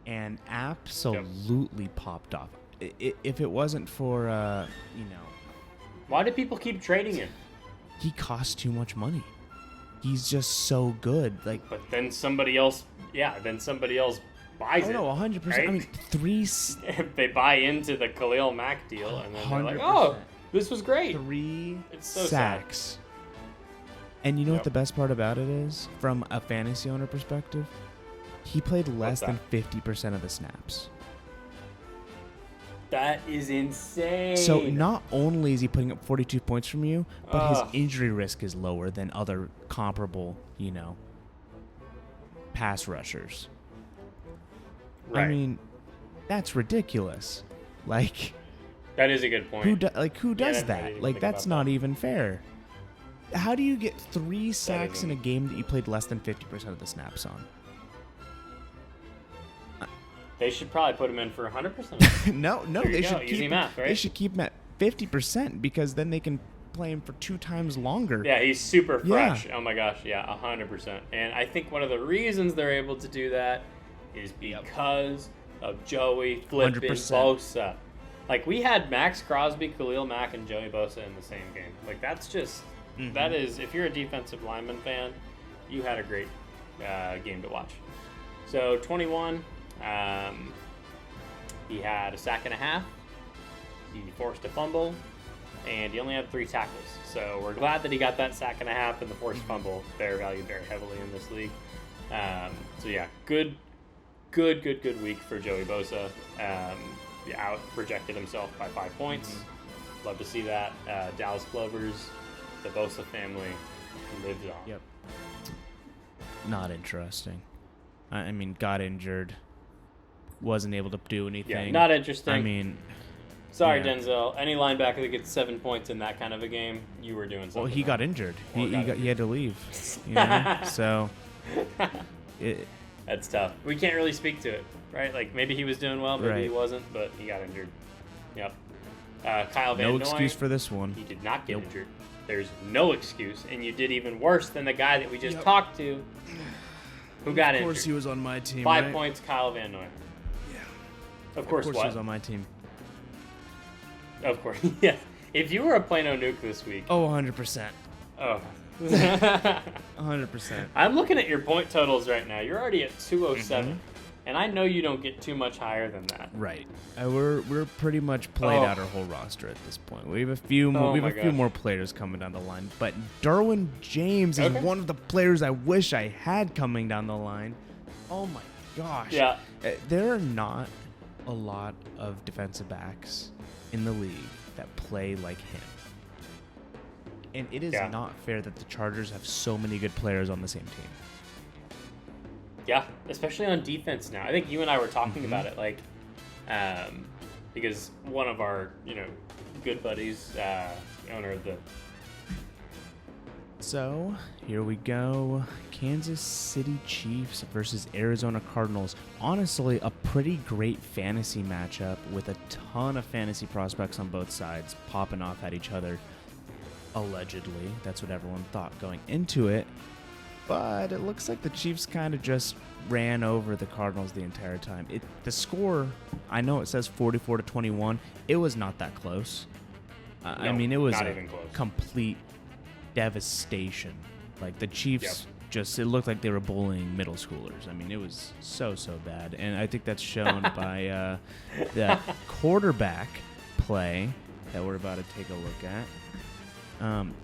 and absolutely popped off. If it wasn't for, Why do people keep trading him? he costs too much money. He's just so good. Like, But then somebody else buys oh it. no, 100%. I right? mean, If they buy into the Khalil Mack deal, and then they're like, 100%. oh, this was great. 3 It's so sacks. And you know what Yep. the best part about it is? From a fantasy owner perspective, he played less than 50% of the snaps. That is insane. So not only is he putting up 42 points from you, but Ugh. his injury risk is lower than other comparable, pass rushers. Right. I mean, that's ridiculous. Like, that is a good point. who does I that? didn't even Like, think that's about not that. even fair. How do you get 3 sacks in a isn't- game that you played less than 50% of the snaps on? They should probably put him in for 100%. No, There you they go, should easy keep math, right? They should keep him at 50% because then they can play him for 2 times longer. Yeah, he's super Yeah. fresh. Oh my gosh, yeah, 100%. And I think one of the reasons they're able to do that is because of Joey flipping 100%. Bosa. Like, we had Max Crosby, Khalil Mack, and Joey Bosa in the same game. Like, that's just that is, if you're a defensive lineman fan, you had a great game to watch. So 21. He had a sack and a half. He forced a fumble, and he only had 3 tackles. So we're glad that he got that sack and a half and the forced fumble. They're valued very heavily in this league. So yeah, good week for Joey Bosa. Out projected himself by 5 points. Love to see that. Dallas Clovers, the Bosa family lives on. Yep. Not interesting. I mean, got injured. wasn't able to do anything. Yeah, not interesting. I mean, sorry, yeah. Denzel. Any linebacker that gets 7 points in that kind of a game, you were doing something. Well, he wrong. got injured. He had to leave. So that's tough. We can't really speak to it, right? Like maybe he was doing well, maybe he wasn't, but he got injured. Yep. Kyle Van Noy. No excuse for this one. He did not get injured. There's no excuse, and you did even worse than the guy that we just talked to, who got injured. Of course, he was on my team. 5 right? points, Kyle Van Noy. Yeah. Of course, he what? was on my team. Of course, yeah. If you were a Plano Nuke this week. Oh, 100%. Oh. 100%. I'm looking at your point totals right now. You're already at 207, and I know you don't get too much higher than that. Right. We're pretty much played out our whole roster at this point. We have a few more. We have a few more players coming down the line, but Derwin James is one of the players I wish I had coming down the line. Oh my gosh. Yeah. There are not a lot of defensive backs in the league that play like him. And it is not fair that the Chargers have so many good players on the same team. Yeah, especially on defense now. I think you and I were talking about it, like, because one of our, good buddies, owner of the... So, here we go. Kansas City Chiefs versus Arizona Cardinals. Honestly, a pretty great fantasy matchup with a ton of fantasy prospects on both sides popping off at each other. Allegedly. That's what everyone thought going into it. But it looks like the Chiefs kind of just ran over the Cardinals the entire time. The score, I know it says 44-21. It was not that close. I mean, it was a complete devastation. Like the Chiefs it looked like they were bullying middle schoolers. I mean, it was so bad. And I think that's shown by the quarterback play that we're about to take a look at.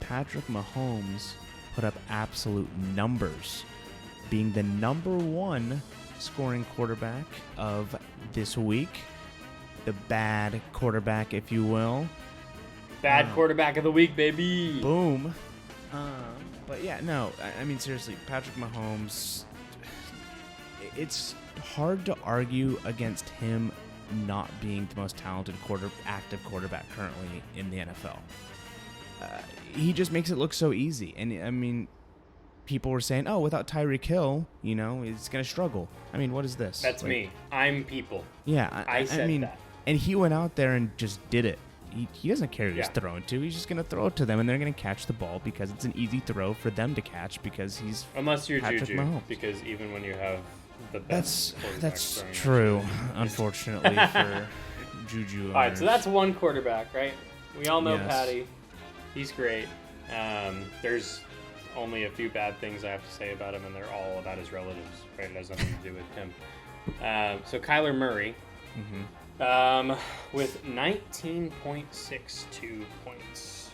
Patrick Mahomes put up absolute numbers, being the number one scoring quarterback of this week. The BAAD quarterback, if you will. BAAD quarterback of the week, baby. Boom. But yeah, no, I mean, seriously, Patrick Mahomes, it's hard to argue against him not being the most talented active quarterback currently in the NFL. He just makes it look so easy. And, I mean, people were saying, without Tyreek Hill, he's going to struggle. I mean, what is this? That's me. I'm people. Yeah, I said that. And he went out there and just did it. He doesn't care who he's throwing to. He's just going to throw it to them, and they're going to catch the ball because it's an easy throw for them to catch because he's Unless you're Patrick Juju, Mahomes. Because even when you have the best That's true, unfortunately, for Juju owners. All right, so that's one quarterback, right? We all know Yes. Patty. He's great. There's only a few bad things I have to say about him, and they're all about his relatives, right? It has nothing to do with him. So Kyler Murray, with 19.62 points.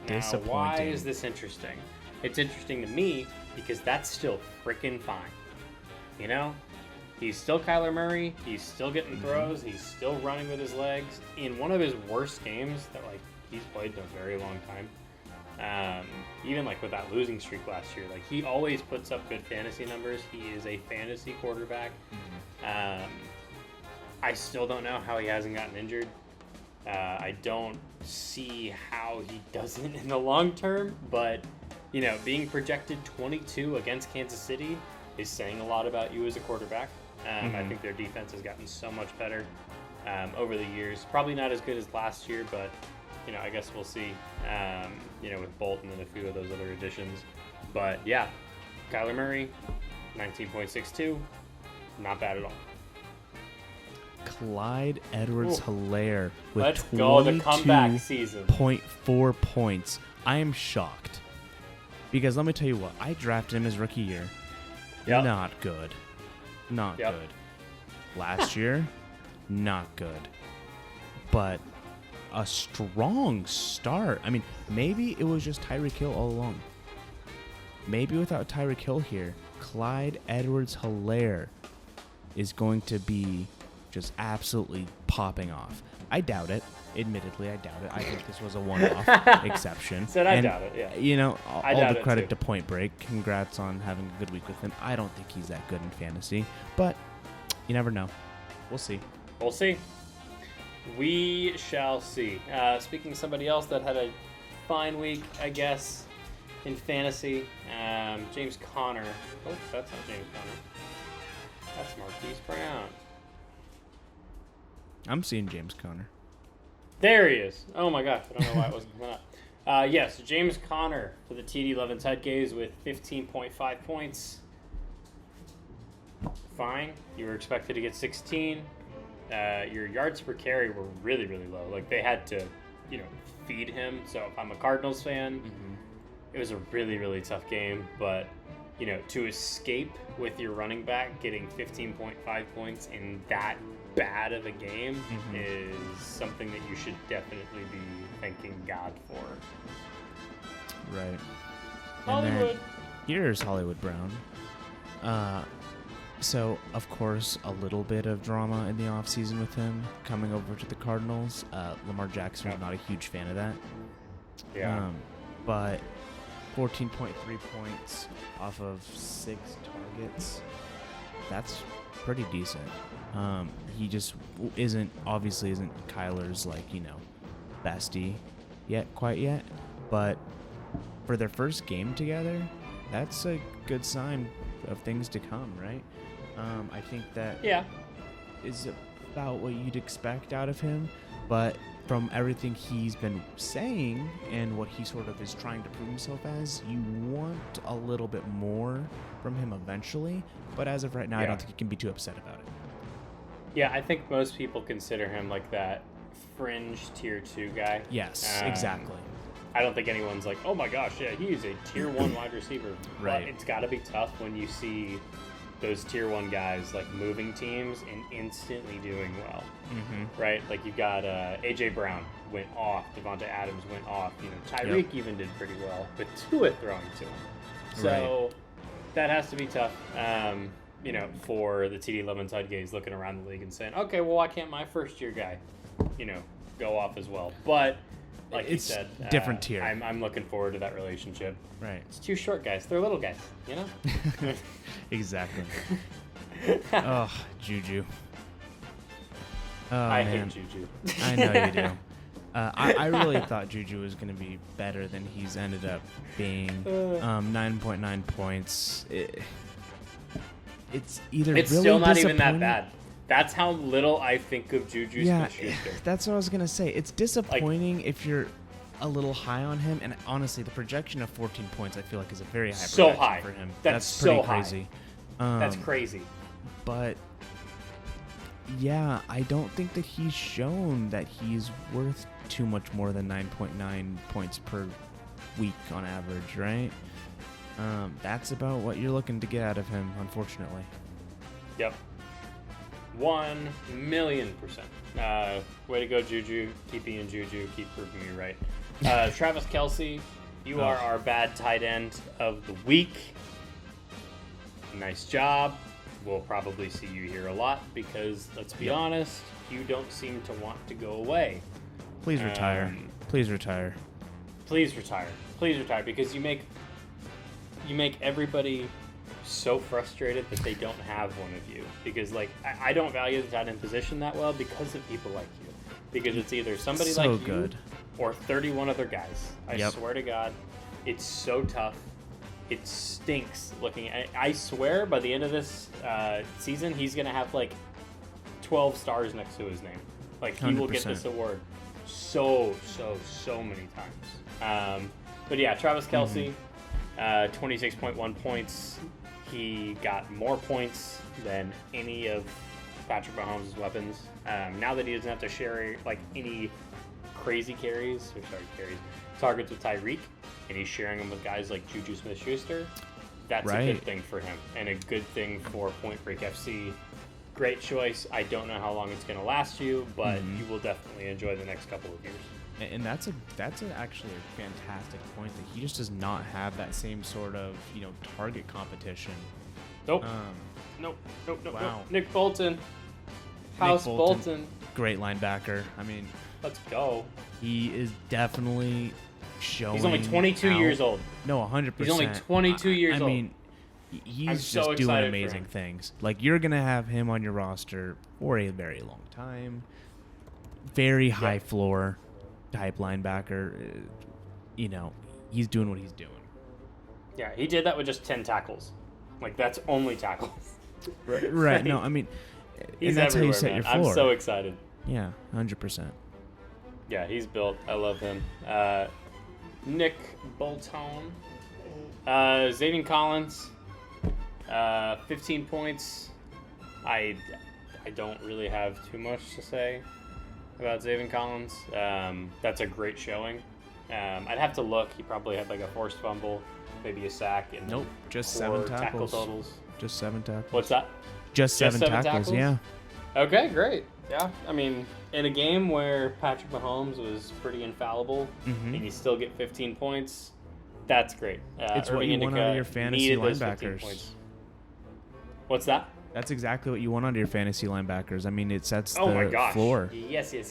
Now, why is this interesting? It's interesting to me because that's still freaking fine. He's still Kyler Murray. He's still getting throws. He's still running with his legs. In one of his worst games that he's played in a very long time. Even with that losing streak last year, he always puts up good fantasy numbers. He is a fantasy quarterback. I still don't know how he hasn't gotten injured. I don't see how he doesn't in the long term, but being projected 22 against Kansas City is saying a lot about you as a quarterback. I think their defense has gotten so much better over the years. Probably not as good as last year, but I guess we'll see. With Bolton and a few of those other additions. But yeah, Kyler Murray, 19.62, not bad at all. Clyde Edwards-Helaire with Let's go, the comeback season. 22.4 points. I am shocked. Because let me tell you what, I drafted him his rookie year. Yep. Not good. Not good. Last year, not good. But a strong start. I mean, maybe it was just Tyreek Hill all along. Maybe without Tyreek Hill here, Clyde Edwards-Helaire is going to be just absolutely popping off. I doubt it. Admittedly, I doubt it. I think this was a one-off exception. I doubt it, yeah. All the credit to Point Break. Congrats on having a good week with him. I don't think he's that good in fantasy, but you never know. we'll see. We'll see. We shall see. Speaking of somebody else that had a fine week, I guess, in fantasy, James Conner. Oh, that's not James Conner. That's Marquise Brown. I'm seeing James Conner. There he is. Oh my gosh, I don't know why it wasn't coming up. Yes, James Conner for the TD 11 Tidgaze with 15.5 points. Fine. You were expected to get 16. Your yards per carry were really, really low. Like, they had to, feed him. So if I'm a Cardinals fan, it was a really, really tough game. But, to escape with your running back getting 15.5 points in that bad of a game is something that you should definitely be thanking God for. Right. Hollywood. And then here's Hollywood Brown. So, of course, a little bit of drama in the offseason with him coming over to the Cardinals. Lamar Jackson was not a huge fan of that. Yeah. But 14.3 points off of 6 targets, that's pretty decent. He just isn't Kyler's, bestie quite yet. But for their first game together, that's a good sign of things to come, right? I think that is about what you'd expect out of him, but from everything he's been saying and what he sort of is trying to prove himself as, you want a little bit more from him eventually, but as of right now, I don't think you can be too upset about it. Yeah, I think most people consider him like that fringe tier 2 guy. Yes, exactly. I don't think anyone's like, oh my gosh, yeah, he's a tier 1 wide receiver. Right. But it's got to be tough when you see those tier 1 guys like moving teams and instantly doing well. Right? Like you've got A.J. Brown went off, Devonta Adams went off. Tyreek even did pretty well, but Tua throwing to him. So that has to be tough. For the TD 11 Tidgaze looking around the league and saying, okay, well, why can't my first year guy, go off as well? But like it's you said, different tier. I'm looking forward to that relationship. Right. It's 2 short guys. They're little guys, Exactly. Oh, Juju. Oh, I man. hate Juju. I know you do. I really thought Juju was going to be better than he's ended up being. 9.9 points. It's either it's really still not even disappointing- that bad. That's how little I think of Juju Smith-Schuster. That's what I was going to say. It's disappointing if you're a little high on him, and honestly, the projection of 14 points I feel like is a very high projection for him. That's pretty so crazy. That's crazy. But yeah, I don't think that he's shown that he's worth too much more than 9.9 points per week on average, right? That's about what you're looking to get out of him, unfortunately. Yep. 1,000,000%. Way to go, Juju. Keep being Juju. Keep proving me right. Travis Kelce, you are our bad tight end of the week. Nice job. We'll probably see you here a lot because, let's be honest, you don't seem to want to go away. Please retire. Please retire. Please retire. Please retire because you make everybody so frustrated that they don't have one of you. Because I don't value the tight end position that well because of people like you. Because it's either somebody so like good. you or 31 other guys. I swear to God, it's so tough. It stinks looking at. I swear by the end of this season, he's gonna have 12 stars next to his name. He will get 100%. this award so many times. But yeah, Travis Kelce, 26.1 points. He got more points than any of Patrick Mahomes' weapons. Now that he doesn't have to share any crazy targets with Tyreek, and he's sharing them with guys like Juju Smith-Schuster, that's a good thing for him and a good thing for Point Break FC. Great choice. I don't know how long it's going to last you, but you will definitely enjoy the next couple of years. And that's actually a fantastic point that he just does not have that same sort of target competition. Nope. Nope. Wow. Nick Bolton. House Bolton. Great linebacker. I mean, let's go. He is definitely showing. He's only 22 years old. No, 100%. He's only 22 years old. I mean, He's so just doing excited for amazing him. things. Like, you're going to have him on your roster for a very long time. Very high floor type linebacker. He's doing what he's doing. Yeah, he did that with just 10 tackles. Like, that's only tackles. Right. No, I mean, he's and that's how you everywhere, set man. your floor. I'm so excited. Yeah, 100%. Yeah, he's built. I love him. Nick Bolton. Xavier Collins. 15 points. I don't really have too much to say about Xavier Collins. That's a great showing. I'd have to look. He probably had like a forced fumble, maybe a sack, and Nope, just core 7 tackles. tackle totals. Just 7 tackles. What's that? Just seven tackles, yeah. Okay, great. Yeah, I mean, in a game where Patrick Mahomes was pretty infallible, and you still get 15 points, that's great. It's what you want out of your fantasy linebackers. What's that? That's exactly what you want out of your fantasy linebackers. I mean, it sets the my gosh. floor. Yes. You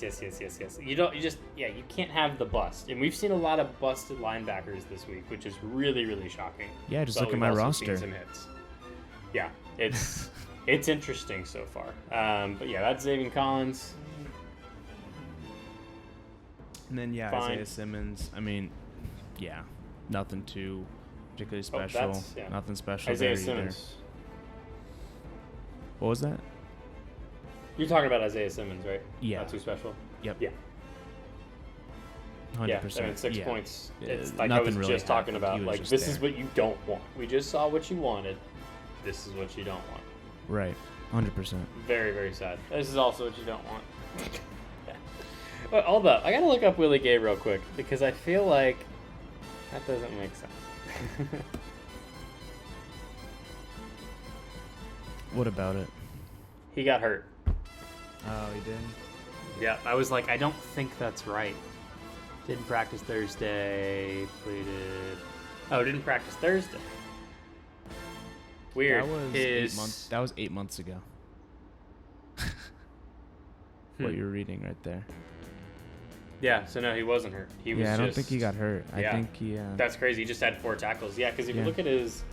can't have the bust. And we've seen a lot of busted linebackers this week, which is really, really shocking. Yeah, just But look at we've my also roster. seen some hits. Yeah, it's it's interesting so far. But yeah, that's Xavier Collins. And then, yeah, Fine. Isaiah Simmons. I mean, yeah, nothing too particularly special. Nothing special Isaiah there Simmons. either. What was that? You're talking about Isaiah Simmons, right? Yeah. Not too special? Yep. Yeah. 100%. Yeah, I mean, 6 yeah. points. Yeah, It's like I was nothing really just talking happened. about. He was Like, just this there. is what you don't want. We just saw what you wanted. This is what you don't want. Right. 100%. Very, very sad. This is also what you don't want. But hold up. I gotta look up Willie Gay real quick because I feel like that doesn't make sense. What about it? He got hurt. Oh, he did? Yeah, I was like, I don't think that's right. Didn't practice Thursday. Didn't practice Thursday. Weird. That was 8 months ago. What you're reading right there. Yeah, so no, he wasn't hurt. He was I don't think he got hurt. I Yeah. think he... That's crazy. He just had 4 tackles. Yeah, because if you look at his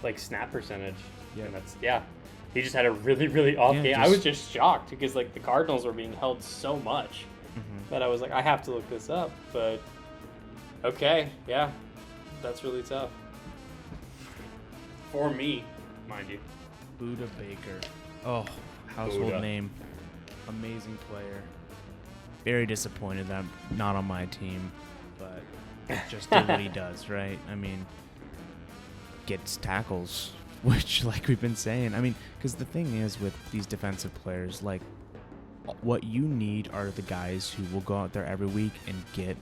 like snap percentage, and he just had a really, really off game. I was just shocked because like the Cardinals were being held so much that I was like, I have to look this up. But okay, yeah, that's really tough for me, mind you. Buda Baker. Oh, household Buda. name. Amazing player. Very disappointed that I'm not on my team, but just do what he does, right? I mean, gets tackles, which, like we've been saying, I mean, because the thing is with these defensive players, like, what you need are the guys who will go out there every week and get,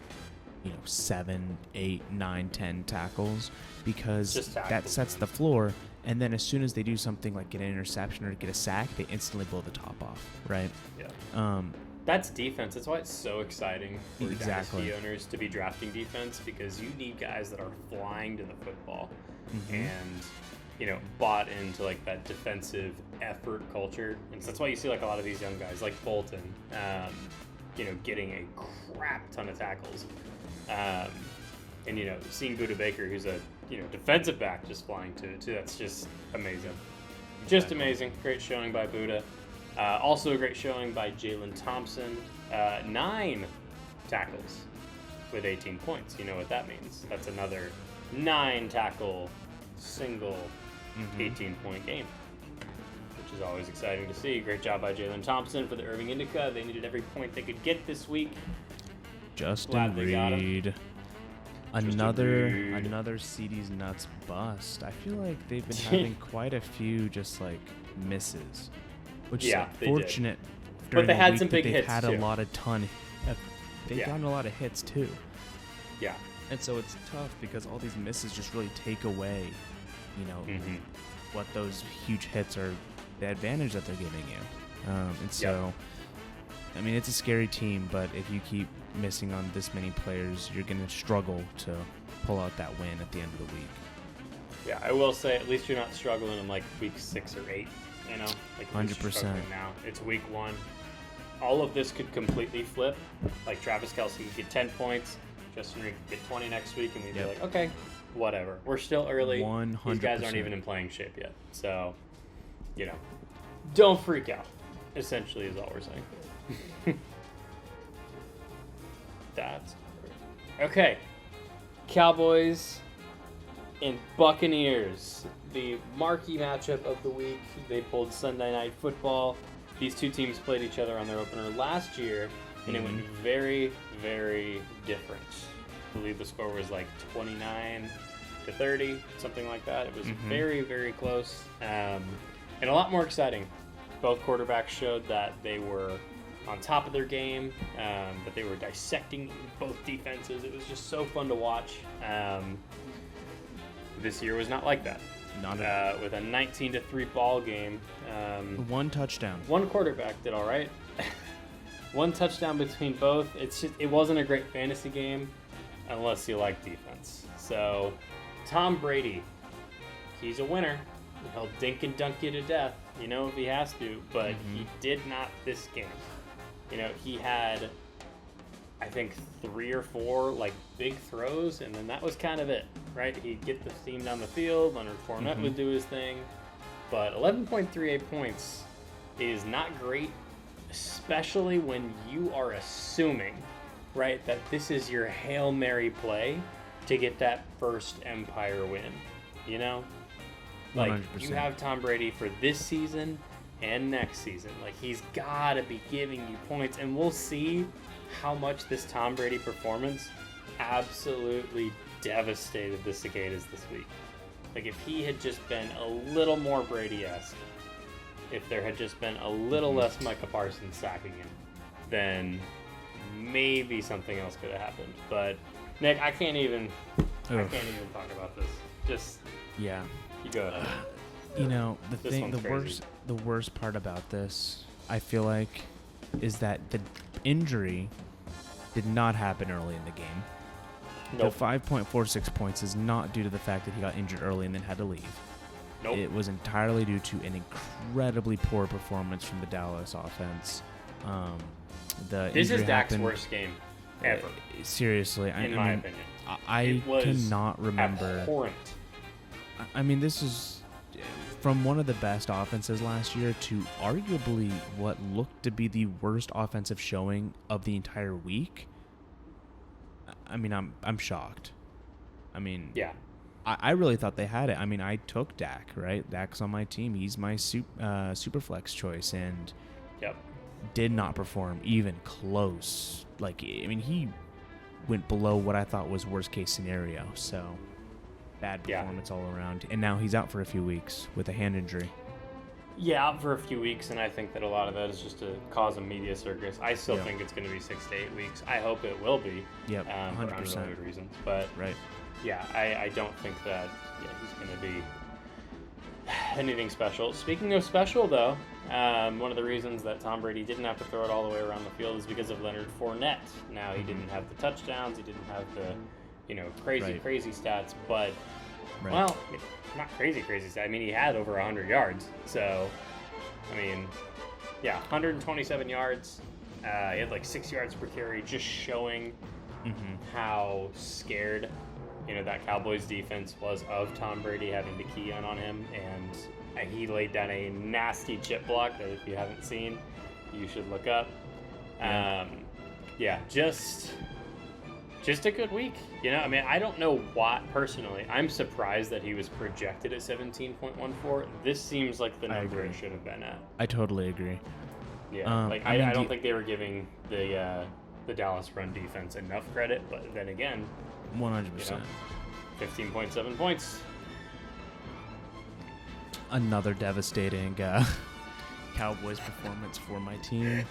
7, 8, 9, 10 tackles, because that sets the floor. And then as soon as they do something like get an interception or get a sack, they instantly blow the top off, right? Yeah. That's defense. That's why it's so exciting for dynasty owners to be drafting defense, because you need guys that are flying to the football and, bought into like that defensive effort culture. And so that's why you see like a lot of these young guys like Bolton, getting a crap ton of tackles. And, seeing Buda Baker, who's a, defensive back, just flying to it too. That's just amazing. Just amazing. Great showing by Buda. Also a great showing by Jalen Thompson. 9 tackles with 18 points. You know what that means. That's another 9 tackle, single 18-point game, which is always exciting to see. Great job by Jalen Thompson for the Irving Indica. They needed every point they could get this week. Justin Reed. Another CD's nuts bust. I feel like they've been having quite a few just like misses, which is unfortunate. But they had some big hits. They've had a lot of they've gotten a lot of hits too. Yeah. And so it's tough because all these misses just really take away, what those huge hits are, the advantage that they're giving you. And so, I mean, it's a scary team, but if you keep missing on this many players, you're going to struggle to pull out that win at the end of the week. Yeah, I will say, at least you're not struggling in like week 6 or 8, Like 100%. Now it's week 1. All of this could completely flip. Like Travis Kelce could get 10 points, Justin Reed could get 20 next week, and we'd Yep. be like, okay, whatever. We're still early. 100%. These guys aren't even in playing shape yet. So, don't freak out, essentially, is all we're saying. That's okay. Cowboys and Buccaneers, the marquee matchup of the week. They pulled Sunday Night Football. These two teams played each other on their opener last year, and it went very, very different. I believe the score was like 29-30, something like that. It was very, very close, and a lot more exciting. Both quarterbacks showed that they were on top of their game, but they were dissecting both defenses. It was just so fun to watch. This year was not like that. Not at all. With a 19-3 ball game. One touchdown. One quarterback did all right. One touchdown between both. It wasn't a great fantasy game unless you like defense. So Tom Brady, he's a winner. He'll dink and dunk you to death, if he has to, but he did not this game. He had, I think, 3 or 4 big throws, and then that was kind of it, right? He'd get the team down the field. Leonard Fournette would do his thing, but 11.38 points is not great, especially when you are assuming, right, that this is your Hail Mary play to get that first Empire win. 100%. You have Tom Brady for this season and next season. He's got to be giving you points, and we'll see how much this Tom Brady performance absolutely devastated the Cicadas this week. If he had just been a little more Brady-esque, if there had just been a little less Micah Parsons sacking him, then maybe something else could have happened. But Nick, I can't even talk about this. Just yeah. You go ahead. The worst part about this, I feel like, is that the injury did not happen early in the game. Nope. The 5.46 points is not due to the fact that he got injured early and then had to leave. Nope. It was entirely due to an incredibly poor performance from the Dallas offense. This is Dak's worst game ever. Seriously, in my opinion. I cannot remember. Abhorrent. This is from one of the best offenses last year to arguably what looked to be the worst offensive showing of the entire week. I'm shocked. Yeah. I really thought they had it. I took Dak, right? Dak's on my team. He's my super flex choice, and did not perform even close. He went below what I thought was worst case scenario. So bad performance all around. And now he's out for a few weeks with a hand injury. Yeah, out for a few weeks, and I think that a lot of that is just to cause a media circus. I still think it's going to be 6 to 8 weeks. I hope it will be. Yep, for 100%. unrelated reasons. But right. Yeah, I don't think that he's going to be anything special. Speaking of special, though, one of the reasons that Tom Brady didn't have to throw it all the way around the field is because of Leonard Fournette. Now, he didn't have the touchdowns, he didn't have the crazy stats, but well, not crazy stats. He had over 100 yards. So, 127 yards. He had 6 yards per carry, just showing how scared that Cowboys defense was of Tom Brady having to key in on him, and he laid down a nasty chip block that if you haven't seen, you should look up. Just a good week. I don't know why, personally. I'm surprised that he was projected at 17.14. This seems like the number it should have been at. I totally agree. Yeah, I don't think they were giving the Dallas run defense enough credit, but then again, 100%. 15.7 points. Another devastating Cowboys performance for my team.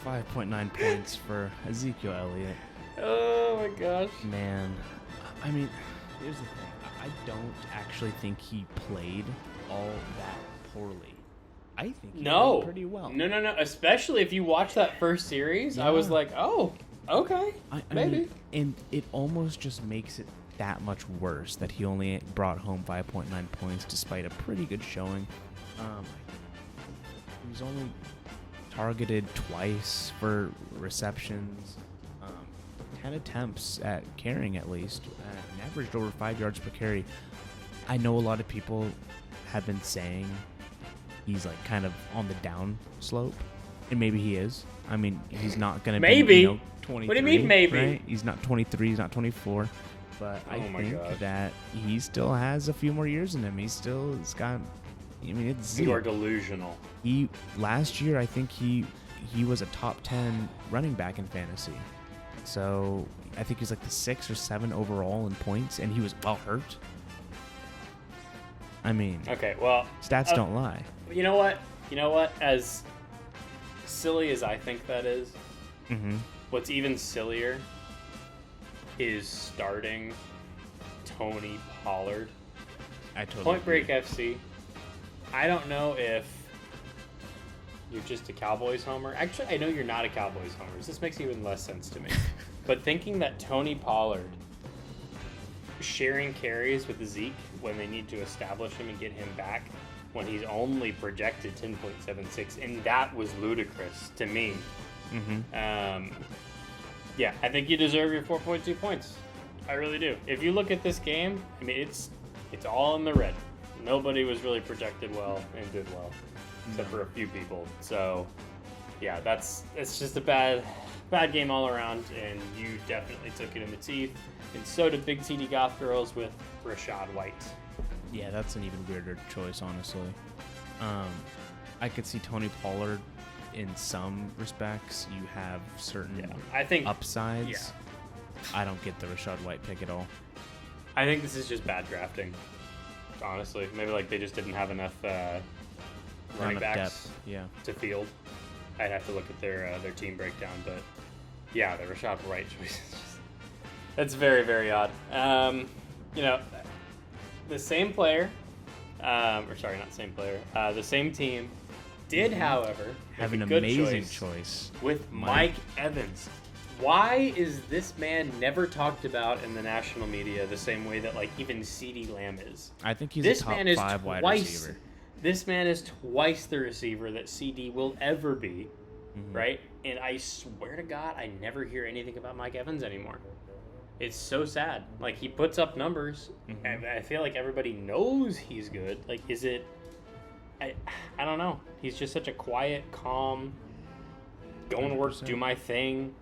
5.9 points for Ezekiel Elliott. Oh my gosh. Man, here's the thing. I don't actually think he played all that poorly. I think he played pretty well. No. Especially if you watch that first series, I was like, oh, okay, maybe. And it almost just makes it that much worse that he only brought home 5.9 points despite a pretty good showing. He was only targeted twice for receptions, 10 attempts at carrying at least, and averaged over 5 yards per carry. I know a lot of people have been saying he's like kind of on the down slope, and maybe he is. I mean, he's not going to maybe. be 23. What do you mean maybe? Right? He's not 23. He's not 24. But I think that he still has a few more years in him. He's got. I mean, it's. You are delusional. Last year, I think he was a top 10 running back in fantasy. So I think he's like the 6 or 7 overall in points, and he was well hurt. I mean, okay, well, stats don't lie. You know what? As silly as I think that is, what's even sillier is starting Tony Pollard. I totally Point agree. Break FC. I don't know if you're just a Cowboys homer. Actually, I know you're not a Cowboys homer. This makes even less sense to me. But thinking that Tony Pollard sharing carries with Zeke when they need to establish him and get him back when he's only projected 10.76, and that was ludicrous to me. Yeah, I think you deserve your 4.2 points. I really do. If you look at this game, I mean, it's all in the red. Nobody was really projected well and did well, except for a few people. So, yeah, it's just a bad game all around, and you definitely took it in the teeth. And so did Big TD Goth Girls with Rashad White. Yeah, that's an even weirder choice, honestly. I could see Tony Pollard in some respects. You have certain I think upsides. Yeah. I don't get the Rashad White pick at all. I think this is just bad drafting, honestly. Maybe like they just didn't have enough running backs to field. I'd have to look at their team breakdown, but yeah, the Rashad White choice is just that's very, very odd. The same player, the same team did, however, have an good amazing choice with Mike Evans. Why is this man never talked about in the national media the same way that like even CeeDee Lamb is? I think he's a top 5 wide receiver. This man is twice the receiver that CD will ever be, right? And I swear to God, I never hear anything about Mike Evans anymore. It's so sad. Like, he puts up numbers, and I feel like everybody knows he's good. Like, is it... I don't know. He's just such a quiet, calm, going to work, 100%. do my thing,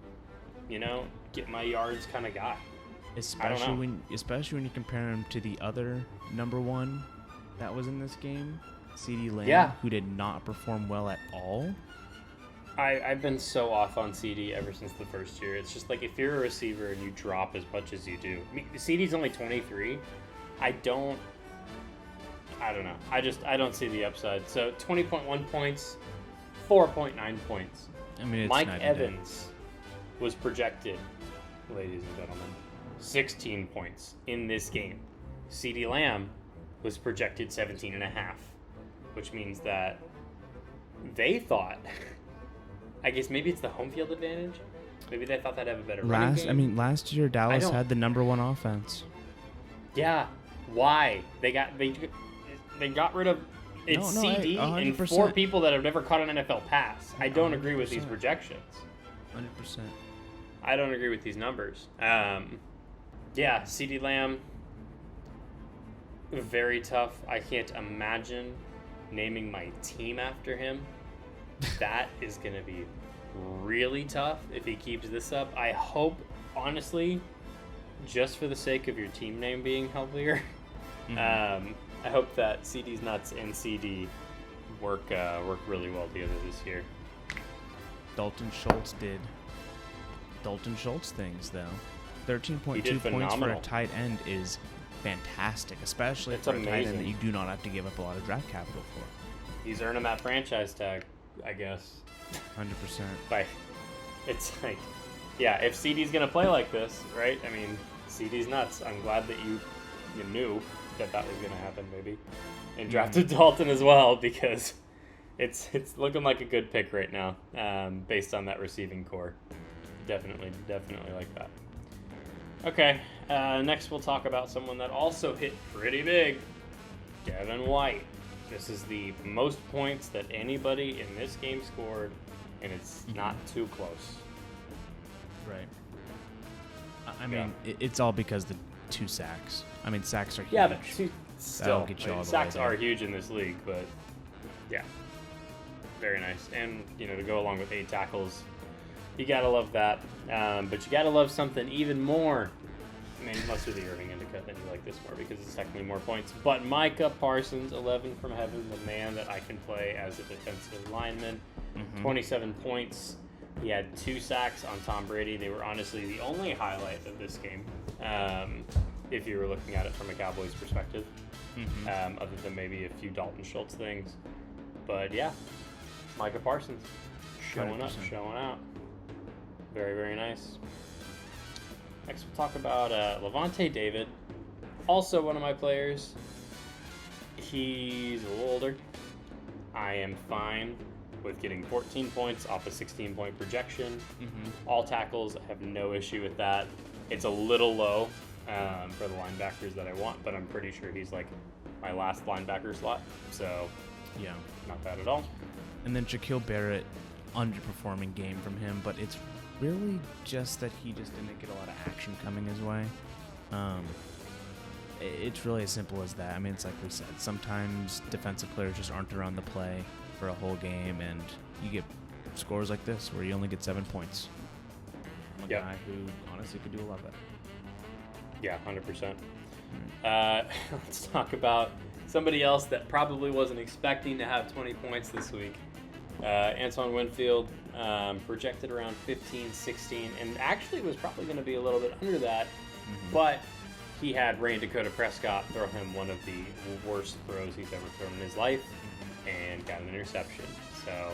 get my yards kind of guy. Especially when you compare him to the other number 1 that was in this game, CeeDee Lamb, who did not perform well at all. I've been so off on CD ever since the first year. It's just like if you're a receiver and you drop as much as you do. I mean, CD's only 23. I don't know. I don't see the upside. So 20.1 points, 4.9 points. I mean, it's Mike Evans was projected, ladies and gentlemen, 16 points in this game. CeeDee Lamb was projected 17.5, which means that they thought... I guess maybe it's the home field advantage. Maybe they thought they'd have a better running game. Last year Dallas had the number 1 offense. Yeah. Why? They got rid of CD and 4 people that have never caught an NFL pass. I don't agree with these projections. 100%. I don't agree with these numbers. CeeDee Lamb, very tough. I can't imagine naming my team after him. That is going to be really tough if he keeps this up. I hope, honestly, just for the sake of your team name being healthier, I hope that CD's nuts and CD work really well together this year. Dalton Schultz did Dalton Schultz things, though. 13.2 points for a tight end is fantastic, especially for a tight end that you do not have to give up a lot of draft capital for. He's earning that franchise tag, I guess. 100%. Like, it's like, yeah, if CD's going to play like this, right? I mean, CD's nuts. I'm glad that you knew that was going to happen, maybe. And drafted Dalton as well, because it's looking like a good pick right now, based on that receiving core. Definitely like that. Okay, next we'll talk about someone that also hit pretty big, Devin White. This is the most points that anybody in this game scored, and it's not too close. Right. I mean, it's all because the 2 sacks. I mean, sacks are huge. Yeah, but That'll get you all the sacks way there. are huge in this league, but yeah, very nice. And to go along with 8 tackles, you gotta love that. But you gotta love something even more. I mean, must be the Irving Indica, then you like this more because it's technically more points. But Micah Parsons, 11 from heaven, the man that I can play as a defensive lineman. 27 points. He had 2 sacks on Tom Brady. They were honestly the only highlight of this game, if you were looking at it from a Cowboys perspective, other than maybe a few Dalton Schultz things. But yeah, Micah Parsons showing 100%. up, showing out. Very, very nice. Next, we'll talk about Levante David, also one of my players. He's a little older. I am fine with getting 14 points off a 16-point projection. All tackles, I have no issue with that. It's a little low for the linebackers that I want, but I'm pretty sure he's like my last linebacker slot, so Yeah. not bad at all. And then Shaquille Barrett, underperforming game from him, but it's really just that he just didn't get a lot of action coming his way. It's really as simple as that. I mean, it's like we said, sometimes defensive players just aren't around the play for a whole game, and you get scores like this where you only get 7 points. I'm a guy who honestly could do a lot better. Yeah, 100%. Let's talk about somebody else that probably wasn't expecting to have 20 points this week. Antoine Winfield, projected around 15, 16, and actually was probably going to be a little bit under that, but he had Rayne Dakota Prescott throw him one of the worst throws he's ever thrown in his life and got an interception. So,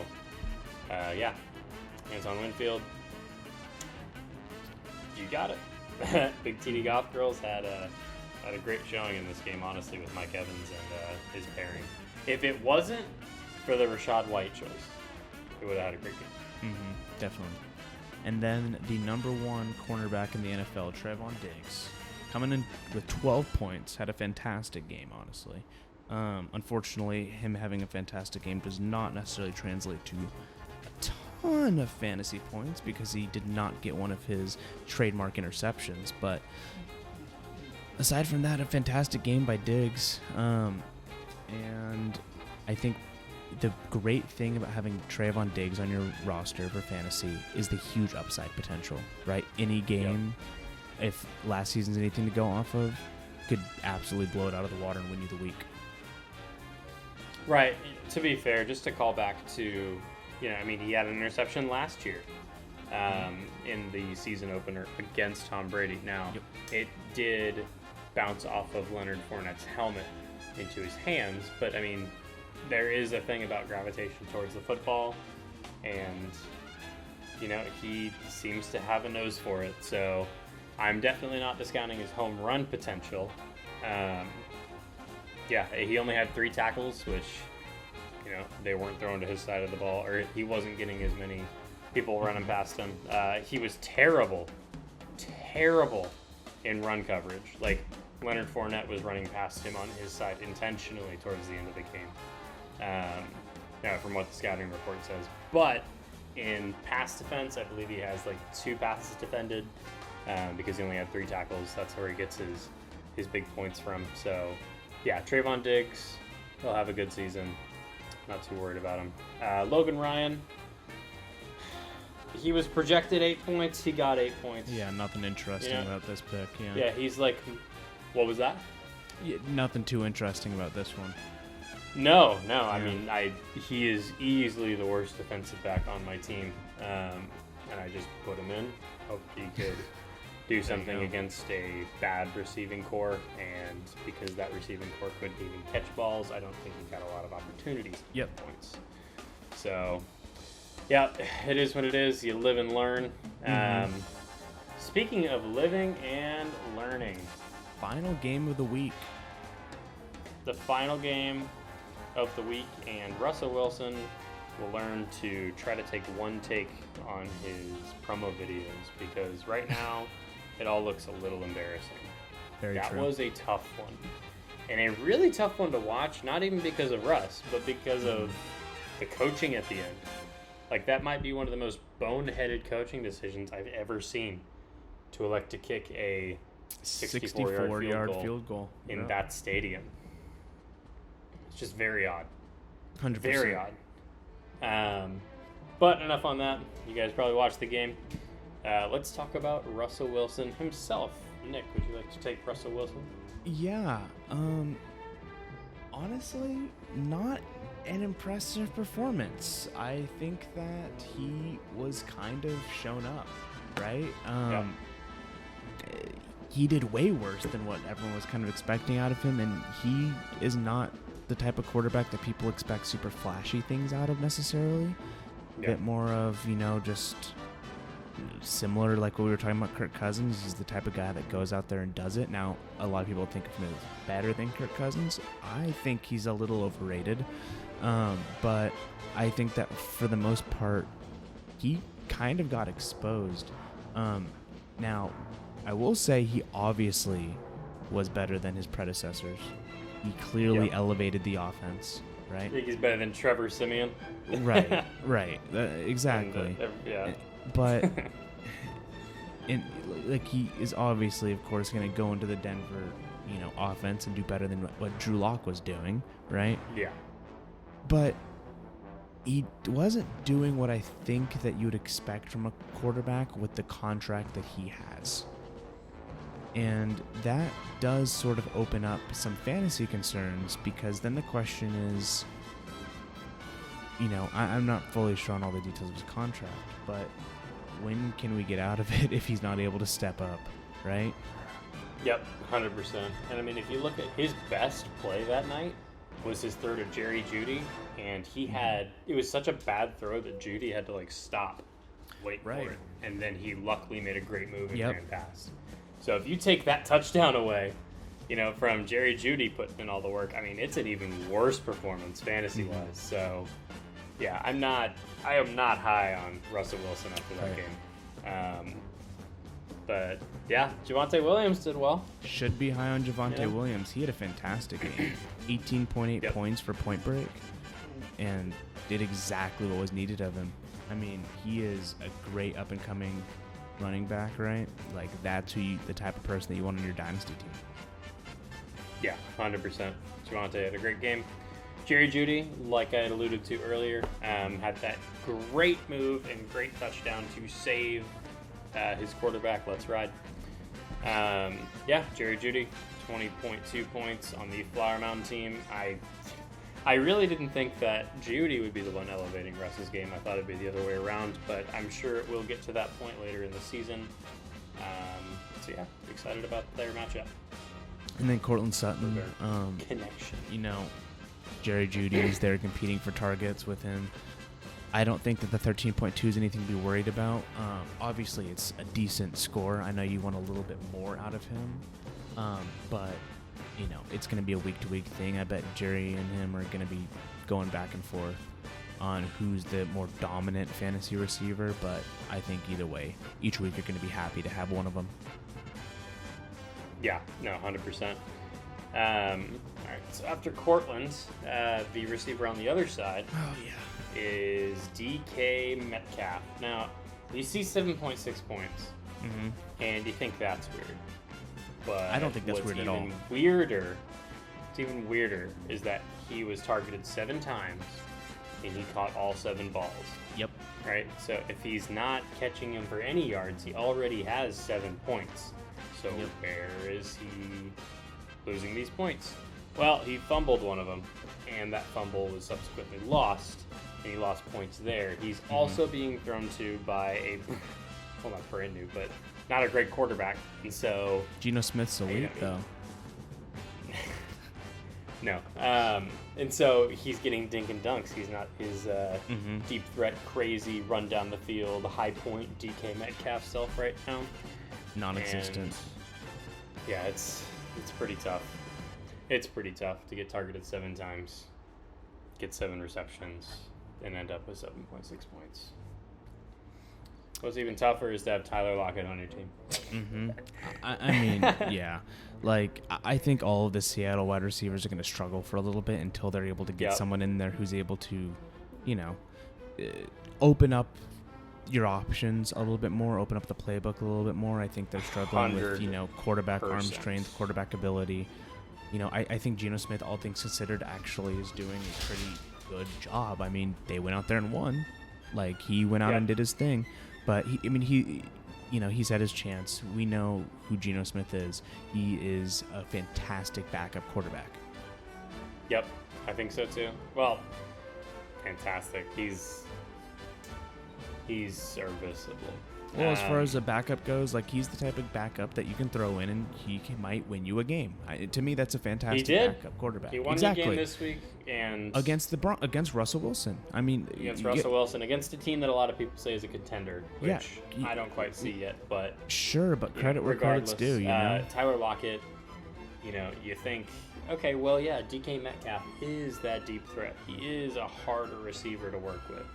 yeah, Antoine Winfield, you got it. Big TD Golf Girls had a great showing in this game, honestly, with Mike Evans and his pairing. If it wasn't for the Rashad White choice, it would have had a great game. Definitely. And then the number 1 cornerback in the NFL, Trevon Diggs, coming in with 12 points, had a fantastic game, honestly. Unfortunately, him having a fantastic game does not necessarily translate to a ton of fantasy points because he did not get one of his trademark interceptions. But aside from that, a fantastic game by Diggs. And I think the great thing about having Trevon Diggs on your roster for fantasy is the huge upside potential, right? Any game, if last season's anything to go off of, could absolutely blow it out of the water and win you the week. Right. To be fair, just to call back to, he had an interception last year in the season opener against Tom Brady. Now, it did bounce off of Leonard Fournette's helmet into his hands, but there is a thing about gravitation towards the football, and he seems to have a nose for it. So I'm definitely not discounting his home run potential. He only had 3 tackles, which they weren't thrown to his side of the ball, or he wasn't getting as many people running past him. He was terrible in run coverage. Like, Leonard Fournette was running past him on his side intentionally towards the end of the game. From what the scouting report says. But in pass defense, I believe he has like 2 passes defended because he only had 3 tackles. That's where he gets his big points from. So, yeah, Trevon Diggs, he'll have a good season. Not too worried about him. Logan Ryan, he was projected 8 points. He got 8 points. Yeah, nothing interesting about this pick. Yeah, he's like, what was that? Yeah, nothing too interesting about this one. No. He is easily the worst defensive back on my team, and I just put him in. Hope he could do something against a bad receiving core, and because that receiving core couldn't even catch balls, I don't think he got a lot of opportunities to get points. So, yeah, it is what it is. You live and learn. Speaking of living and learning, final game of the week. The final game of the week, and Russell Wilson will learn to try to take one take on his promo videos, because right now it all looks a little embarrassing. That was a tough one, and a really tough one to watch, not even because of Russ, but because of the coaching at the end. Like, that might be one of the most boneheaded coaching decisions I've ever seen. to elect to kick a 64-yard field goal in that stadium. It's just very odd. 100%. Very odd. But enough on that. You guys probably watched the game. Let's talk about Russell Wilson himself. Nick, would you like to take Russell Wilson? Yeah. Honestly, not an impressive performance. I think that he was kind of shown up, right? He did way worse than what everyone was kind of expecting out of him, and he is not the type of quarterback that people expect super flashy things out of necessarily. A bit more of, just similar, like what we were talking about Kirk Cousins. He's the type of guy that goes out there and does it. Now, a lot of people think of him as better than Kirk Cousins. I think he's a little overrated. But I think that for the most part, he kind of got exposed. Now, I will say he obviously was better than his predecessors. He clearly elevated the offense, right? I think he's better than Trevor Siemian. Right. Exactly. But he is obviously, of course, going to go into the Denver, offense and do better than what Drew Lock was doing, right? Yeah. But he wasn't doing what I think that you would expect from a quarterback with the contract that he has. And that does sort of open up some fantasy concerns, because then the question is, I'm not fully sure on all the details of his contract, but when can we get out of it if he's not able to step up, right? Yep, 100%. And I mean, if you look at his best play that night was his throw to Jerry Jeudy, and it was such a bad throw that Jeudy had to stop, wait for it, and then he luckily made a great move and ran past. So if you take that touchdown away, from Jerry Jeudy putting in all the work, I mean, it's an even worse performance fantasy-wise. So, yeah, I am not high on Russell Wilson after that game. But, yeah, Javonte Williams did well. Should be high on Javonte Williams. He had a fantastic game. 18.8 points for Point Break, and did exactly what was needed of him. I mean, he is a great up-and-coming running back, right? That's the type of person that you want on your dynasty team. Yeah, 100%. Javonte had a great game. Jerry Jeudy, like I had alluded to earlier, had that great move and great touchdown to save his quarterback. Let's ride. Jerry Jeudy, 20.2 points on the Flower Mountain team. I really didn't think that Jeudy would be the one elevating Russ's game. I thought it'd be the other way around, but I'm sure it will get to that point later in the season. Excited about their matchup. And then Cortland Sutton, connection. Jerry Jeudy is there competing for targets with him. I don't think that the 13.2 is anything to be worried about. Obviously, it's a decent score. I know you want a little bit more out of him, but it's going to be a week-to-week thing. I bet Jerry and him are going to be going back and forth on who's the more dominant fantasy receiver, but I think either way, each week you're going to be happy to have one of them. Yeah, no, 100%. All right, so after Cortland, the receiver on the other side is DK Metcalf. Now, you see 7.6 points, and you think that's weird. But I don't think that's weird at all. What's even weirder is that he was targeted 7 times, and he caught all 7 balls. Yep. Right? So if he's not catching him for any yards, he already has 7 points. So where is he losing these points? Well, he fumbled one of them, and that fumble was subsequently lost, and he lost points there. He's also being thrown to by not brand new, but not a great quarterback. And so Geno Smith's elite, though. No. And so he's getting dink and dunks. He's not his deep threat, crazy, run down the field, high point DK Metcalf self right now. Non-existent. And yeah, it's pretty tough. It's pretty tough to get targeted 7 times, get 7 receptions, and end up with 7.6 points. What's even tougher is to have Tyler Lockett on your team. I mean, yeah. I think all of the Seattle wide receivers are going to struggle for a little bit until they're able to get someone in there who's able to, open up your options a little bit more, open up the playbook a little bit more. I think they're struggling with, quarterback arm strength, quarterback ability. I think Geno Smith, all things considered, actually is doing a pretty good job. I mean, they went out there and won. Like, he went out and did his thing. But, he's had his chance. We know who Geno Smith is. He is a fantastic backup quarterback. Yep, I think so too. Well, fantastic. He's serviceable. Well, as far as a backup goes, like, he's the type of backup that you can throw in and might win you a game. To me, that's a fantastic backup quarterback. He won a game this week, and against Russell Wilson. I mean, against Russell Wilson, against a team that a lot of people say is a contender, which I don't quite see yet. But sure, but credit where credit's due. Tyler Lockett. You think, okay, well, yeah, DK Metcalf is that deep threat. He is a harder receiver to work with.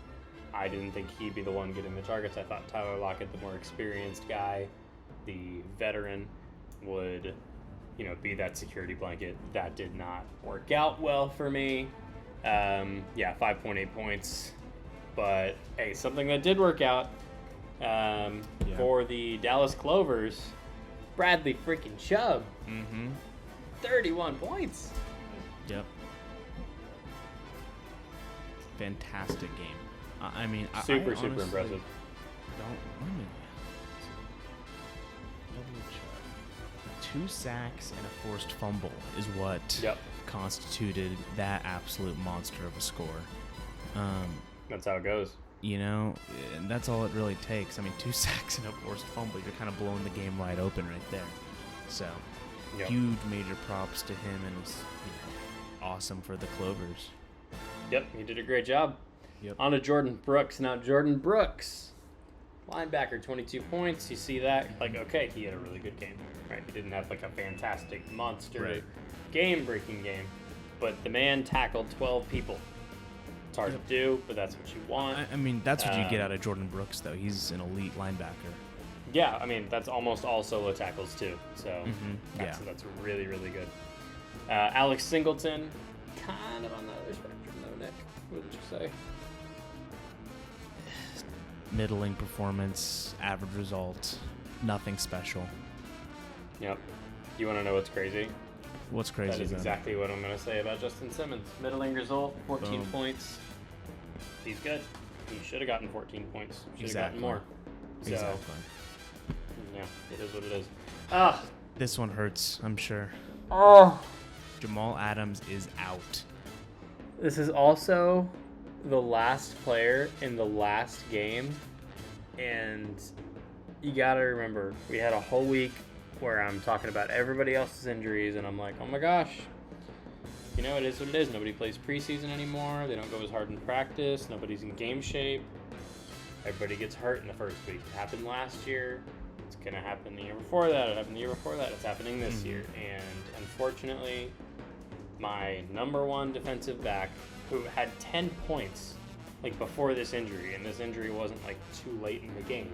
I didn't think he'd be the one getting the targets. I thought Tyler Lockett, the more experienced guy, the veteran, would, be that security blanket. That did not work out well for me. 5.8 points. But, hey, something that did work out for the Dallas Clovers, Bradley freaking Chubb. 31 points. Yep. Fantastic game. Super impressive. Two sacks and a forced fumble is what constituted that absolute monster of a score. That's how it goes. And that's all it really takes. 2 sacks and a forced fumble, you're kind of blowing the game wide open right there. So, huge major props to him, and it's awesome for the Clovers. Yep, he did a great job. Yep. On to Jordan Brooks. Now, Jordan Brooks, linebacker, 22 points. You see that? Okay, he had a really good game, right? He didn't have, a fantastic monster game-breaking game, but the man tackled 12 people. It's hard to do, but that's what you want. That's what you get out of Jordan Brooks, though. He's an elite linebacker. Yeah, that's almost all solo tackles, too. So that's really, really good. Alex Singleton, kind of on the other spectrum, though, Nick. What did you say? Middling performance, average result, nothing special. Yep. You want to know what's crazy? What's crazy? That is exactly what I'm going to say about Justin Simmons. Middling result, 14 points. He's good. He should have gotten 14 points. Should have gotten more. So, exactly. Yeah, it is what it is. This one hurts, I'm sure. Jamal Adams is out. This is also the last player in the last game, and you gotta remember, we had a whole week where I'm talking about everybody else's injuries, and I'm like, oh my gosh, it is what it is. Nobody plays preseason anymore. They don't go as hard in practice. Nobody's in game shape. Everybody gets hurt in the first week. It happened last year. It's gonna happen the year before that. It happened the year before that. It's happening this year, and unfortunately, my number one defensive back, who had 10 points before this injury, and this injury wasn't too late in the game,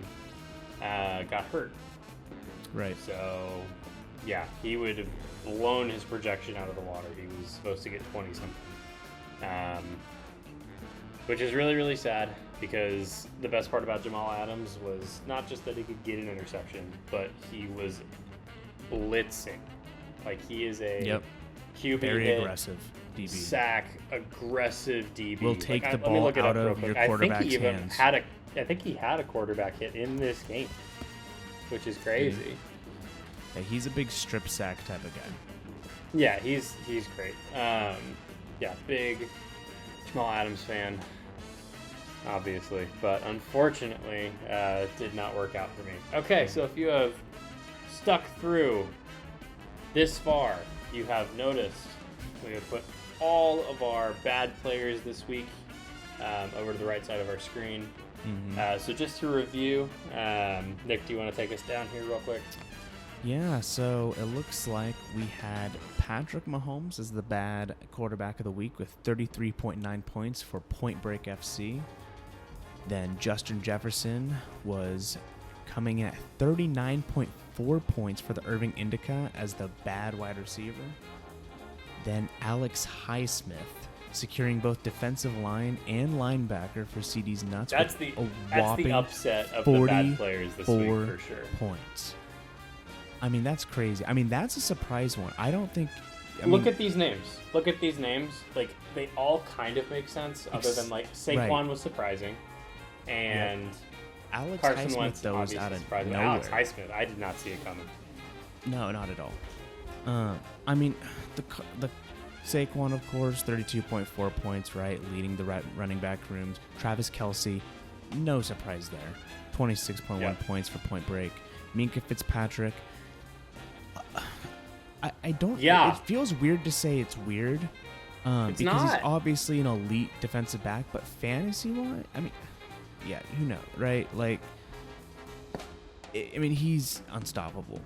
got hurt. Right. So, yeah, he would have blown his projection out of the water. He was supposed to get 20-something, which is really, really sad, because the best part about Jamal Adams was not just that he could get an interception, but he was blitzing. He is a QB very aggressive DB. Sack, aggressive DB. Will take the ball out of your quarterback's hands. I think he had a quarterback hit in this game, which is crazy. Yeah, he's a big strip sack type of guy. Yeah, he's great. Big Jamal Adams fan, obviously, but unfortunately, it did not work out for me. Okay, so if you have stuck through this far, you have noticed we have put all of our bad players this week over to the right side of our screen. So just to review, Nick, do you want to take us down here real quick? Yeah, so it looks like we had Patrick Mahomes as the bad quarterback of the week with 33.9 points for Point Break FC. Then Justin Jefferson was coming in at 39.4 points for the Irving Indica as the bad wide receiver. Then Alex Highsmith securing both defensive line and linebacker for CD's nuts. That's the upset of the bad players this week for sure. Points. I mean, that's crazy. I mean, that's a surprise one. I don't think. Look at these names. Like, they all kind of make sense, other than like Saquon was surprising, and Alex Carson Highsmith, Wentz though, was obviously out of surprising. nowhere. Alex Highsmith, I did not see it coming. No, not at all. I mean, the Saquon, of course, 32.4 points, right, leading the running back rooms. Travis Kelce, no surprise there, 26.1 points for Point Break. Minkah Fitzpatrick. I don't. Yeah. It feels weird to say it's weird. It's because not. he's obviously an elite defensive back, but fantasy-wise, I mean, yeah, you know, right? Like, I mean, he's unstoppable.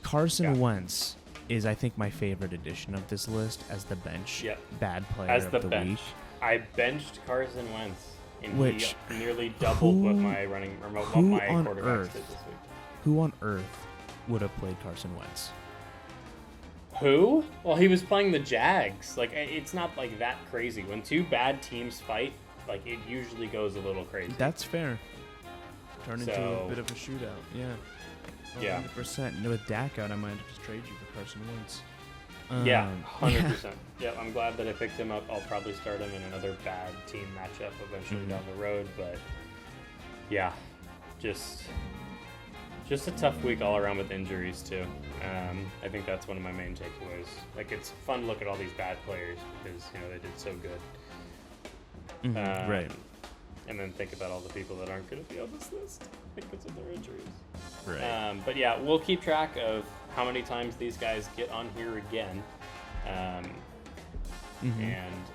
Carson Wentz is, I think, my favorite addition of this list as the bench bad player as of the the bench. week. I benched Carson Wentz, and Which, he nearly doubled what my quarterback did this week. Who on earth would have played Carson Wentz? Who? Well, he was playing the Jags. Like, it's not like that crazy. When two bad teams fight, like, it usually goes a little crazy. That's fair. Turn into a bit of a shootout. Yeah. Yeah. 100%. With Dak out, I might just trade you for Carson Wentz. Yeah, 100%. Yeah, I'm glad that I picked him up. I'll probably start him in another bad team matchup eventually down the road. But, yeah, just a tough week all around with injuries, too. I think that's one of my main takeaways. Like, it's fun to look at all these bad players because, you know, they did so good. Right. And then think about all the people that aren't going to be on this list because of their injuries. Right. But yeah, we'll keep track of how many times these guys get on here again. And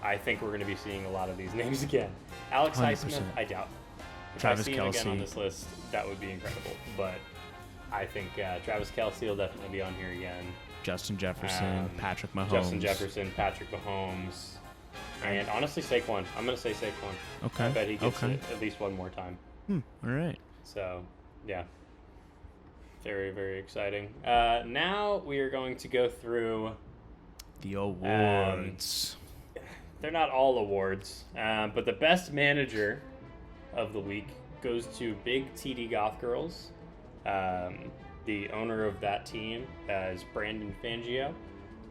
I think we're going to be seeing a lot of these names again. Alex 100%. Highsmith, I doubt. If Travis I see him again on Kelce. this list, that would be incredible. But I think Travis Kelce will definitely be on here again. Justin Jefferson, Patrick Mahomes. Justin Jefferson, Patrick Mahomes. And honestly, Saquon. I'm going to say Saquon. Okay. I bet he gets it at least one more time. All right. So, yeah. Very, very exciting. Now we are going to go through the awards. They're not all awards, but the best manager of the week goes to Big TD Goth Girls. The owner of that team is Brandon Fangio,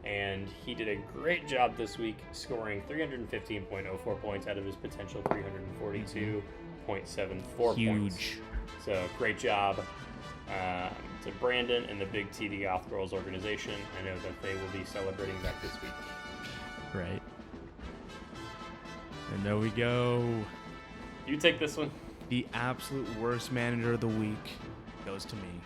and he did a great job this week, scoring 315.04 points out of his potential 342.74 points. Huge. So great job to Brandon and the Big TD Goth Girls organization. I know that they will be celebrating that this week. Right. And there we go. You take this one. The absolute worst manager of the week goes to me.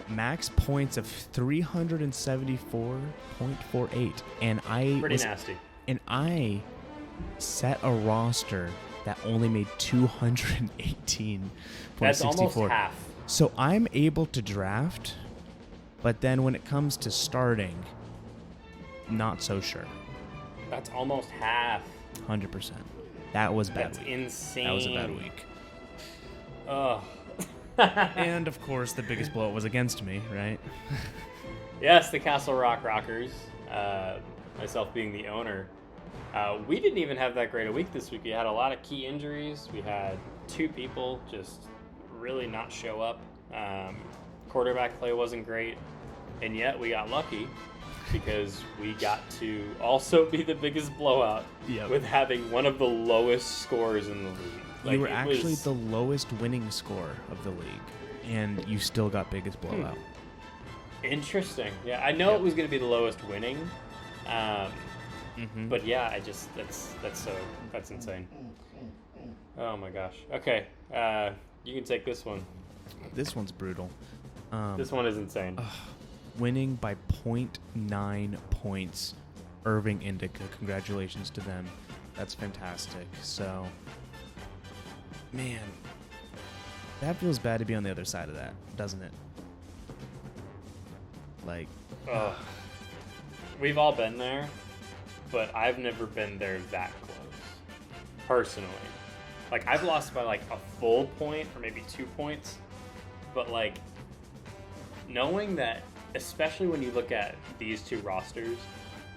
Max points of 374.48, and Pretty nasty. And I set a roster that only made 218.64. That's almost half. So I'm able to draft, but then when it comes to starting, not so sure. That's almost half. 100%. That was bad. That's week. insane. That was a bad week. Ugh. And of course, the biggest blow was against me, right? Yes, the Castle Rock Rockers. Myself being the owner. We didn't even have that great a week this week. We had a lot of key injuries. We had two people just really not show up. Quarterback play wasn't great. And yet we got lucky because we got to also be the biggest blowout with having one of the lowest scores in the league. You were actually the lowest winning score of the league, and you still got biggest blowout. Interesting. Yeah, I know it was going to be the lowest winning, but yeah, that's insane. Oh my gosh. Okay, you can take this one. This one's brutal. This one is insane. Winning by 0.9 points. Irving Indica. Congratulations to them. That's fantastic. So, man, that feels bad to be on the other side of that, doesn't it? Like, we've all been there, but I've never been there that close, personally. Like, I've lost by like a full point or maybe 2 points, but like, knowing that, especially when you look at these two rosters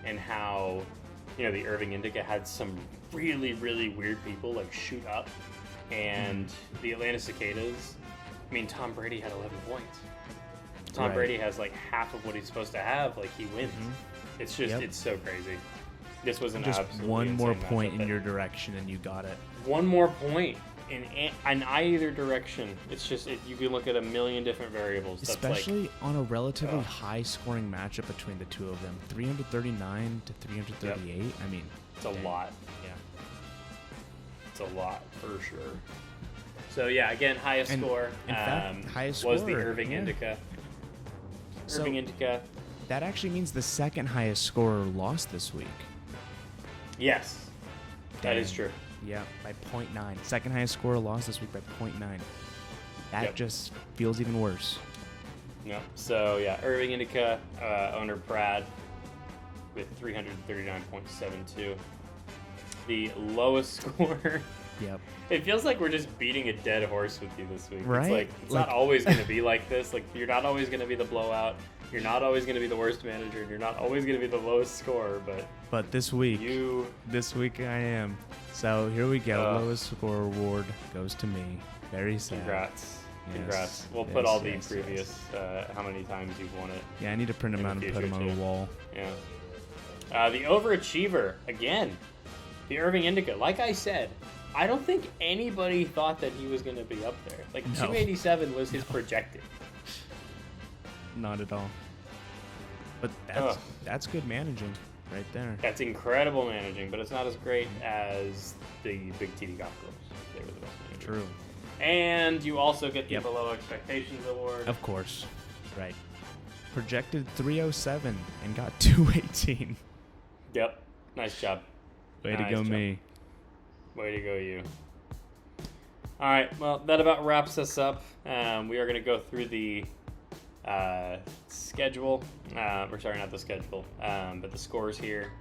and how the Irving Indica had some really, really weird people like shoot up, and the Atlanta Cicadas, I mean, Tom Brady had 11 points. Tom Brady has like half of what he's supposed to have, like he wins. It's just, it's so crazy. This was an just absolutely one more insane point matchup. in your direction and you got it. One more point in either direction. It's just, you can look at a million different variables. Especially on a relatively high-scoring matchup between the two of them. 339 to 338. Yep. I mean, it's a lot. Yeah. It's a lot for sure. So yeah, again, highest score. In fact, highest was score, the Irving Indica. Irving Indica. That actually means the second highest scorer lost this week. Yes, that is true. Yeah, by 0.9. Second highest scorer lost this week by 0.9. That just feels even worse. Yep. So yeah, Irving Indica, owner Brad with 339.72. The lowest score. Yep. It feels like we're just beating a dead horse with you this week. Right? It's like, it's not always going to be like this. Like, you're not always going to be the blowout. You're not always going to be the worst manager. And you're not always going to be the lowest scorer. But this week, I am. So here we go. Lowest score award goes to me. Very sad. Congrats. Yes. Congrats. We'll put all the previous, how many times you've won it. Yeah, I need to print them out and put them on the wall. Yeah. The overachiever, again, the Irving Indica. Like I said, I don't think anybody thought that he was going to be up there. Like, 287 was his projected. Not at all. But that's good managing right there. That's incredible managing, but it's not as great as the Big TD Golf Course. They were the best managers. True. And you also get the Below Expectations Award. Of course. Right. Projected 307 and got 218. Yep. Nice job. Way to go, me. Way to go, you. All right. Well, that about wraps us up. We are going to go through the schedule. Or sorry, not the schedule, but the scores here.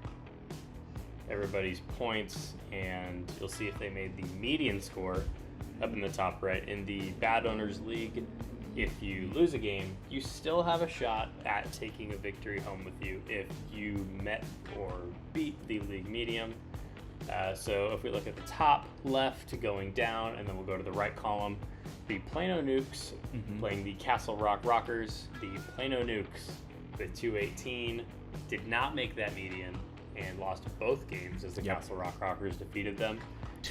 Everybody's points, and you'll see if they made the median score up in the top right. In the BAAD Owners League, if you lose a game, you still have a shot at taking a victory home with you if you met or beat the league median. So if we look at the top left going down, and then we'll go to the right column, the Plano Nukes playing the Castle Rock Rockers. The Plano Nukes with 218 did not make that median and lost both games as the Castle Rock Rockers defeated them.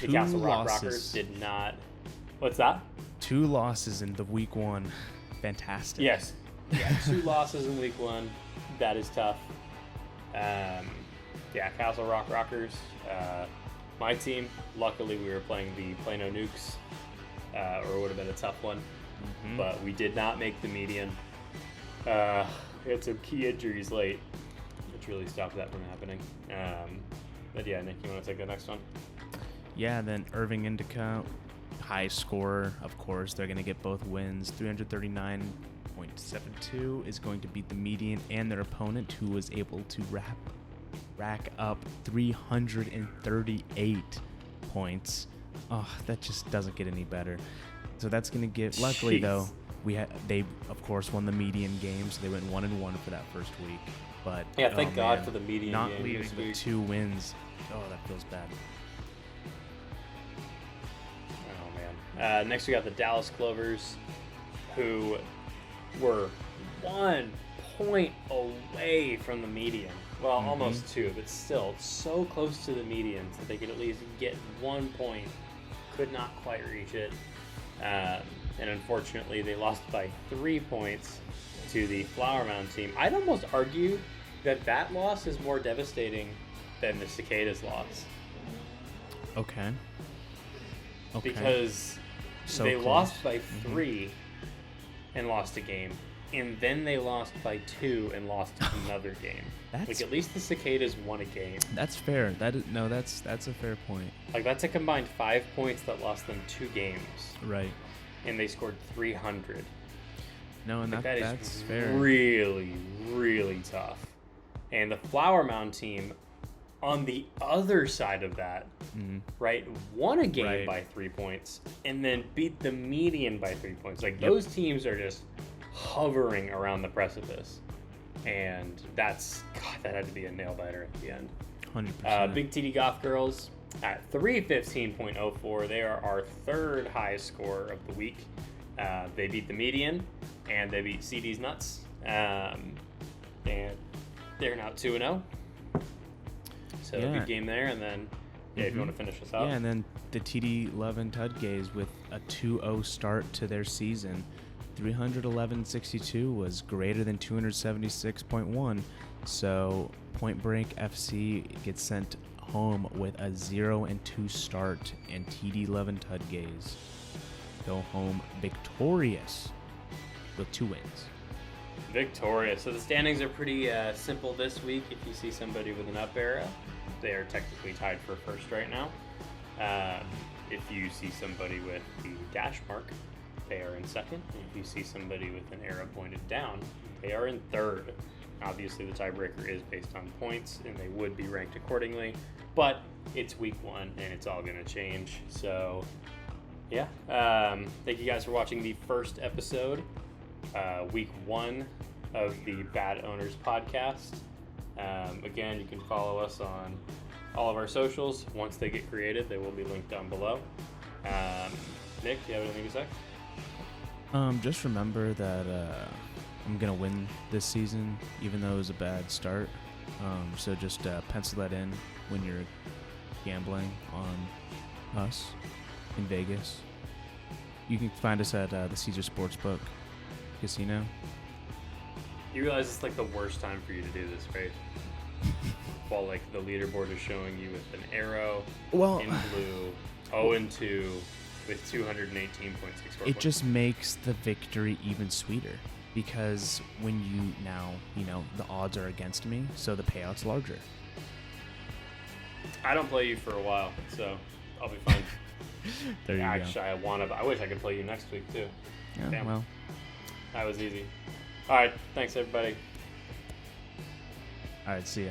The Castle Rock Rockers did not. What's that? 2 losses in the week 1. Fantastic. Yes. Yeah, 2 losses in week 1. That is tough. Castle Rock Rockers. My team, luckily we were playing the Plano Nukes, or it would have been a tough one, but we did not make the median. We had some key injuries late, which really stopped that from happening. But yeah, Nick, you want to take the next one? Yeah, then Irving Indica, high scorer, of course. They're going to get both wins. 339.72 is going to beat the median and their opponent, who was able to rack up 338 points. Oh, that just doesn't get any better. So that's going to give. Luckily, though, they of course won the median game, so they went 1-1 for that first week. But thank God for the median not game leaving with 2 wins. Oh, that feels bad. Oh man. Next we got the Dallas Clovers, who were 1 point away from the median. Well, almost 2, but still so close to the median that they could at least get 1 point. Could not quite reach it. And unfortunately, they lost by 3 points to the Flower Mound team. I'd almost argue that loss is more devastating than the Cicadas loss. Okay. Because they lost by 3 and lost a game. And then they lost by 2 and lost another game. Like, at least the Cicadas won a game. That's fair. That's a fair point. Like, that's a combined 5 points that lost them 2 games. Right. And they scored 300. No, and that's fair. Really, really tough. And the Flower Mound team, on the other side of that, right, won a game by 3 points and then beat the median by 3 points. Like, those teams are just hovering around the precipice. And that had to be a nail biter at the end. 100%. Big TD Goth Girls at 315.04. They are our third highest score of the week. They beat the median, and they beat CD's Nuts. And they're now 2-0. So good game there. And then, if you want to finish us out. Yeah, and then the TD 11 Tudgays with a 2-0 start to their season. 311.62 was greater than 276.1. So Point Break FC gets sent home with a 0-2 start, and TD 11 Tudgays go home victorious with 2 wins. Victorious. So the standings are pretty simple this week. If you see somebody with an up arrow, they are technically tied for first right now. If you see somebody with the dash mark, they are in second. And if you see somebody with an arrow pointed down, they are in third. Obviously, the tiebreaker is based on points, and they would be ranked accordingly. But it's week 1, and it's all going to change. So, yeah. Thank you guys for watching the first episode, week 1 of the BAAD Owners podcast. Again, you can follow us on all of our socials. Once they get created, they will be linked down below. Nick, do you have anything to say? Just remember that I'm going to win this season, even though it was a bad start. So just pencil that in when you're gambling on us in Vegas. You can find us at the Caesar Sportsbook Casino. You realize it's like the worst time for you to do this, right? While like the leaderboard is showing you with an arrow in blue, 0-2 with 218.64 It points. just makes the victory even sweeter, because when the odds are against me, so the payout's larger. I don't play you for a while, so I'll be fine. There you Actually, I wish I could play you next week too. go. Yeah, Damn. well, That was easy. All right, thanks everybody. all right, see ya.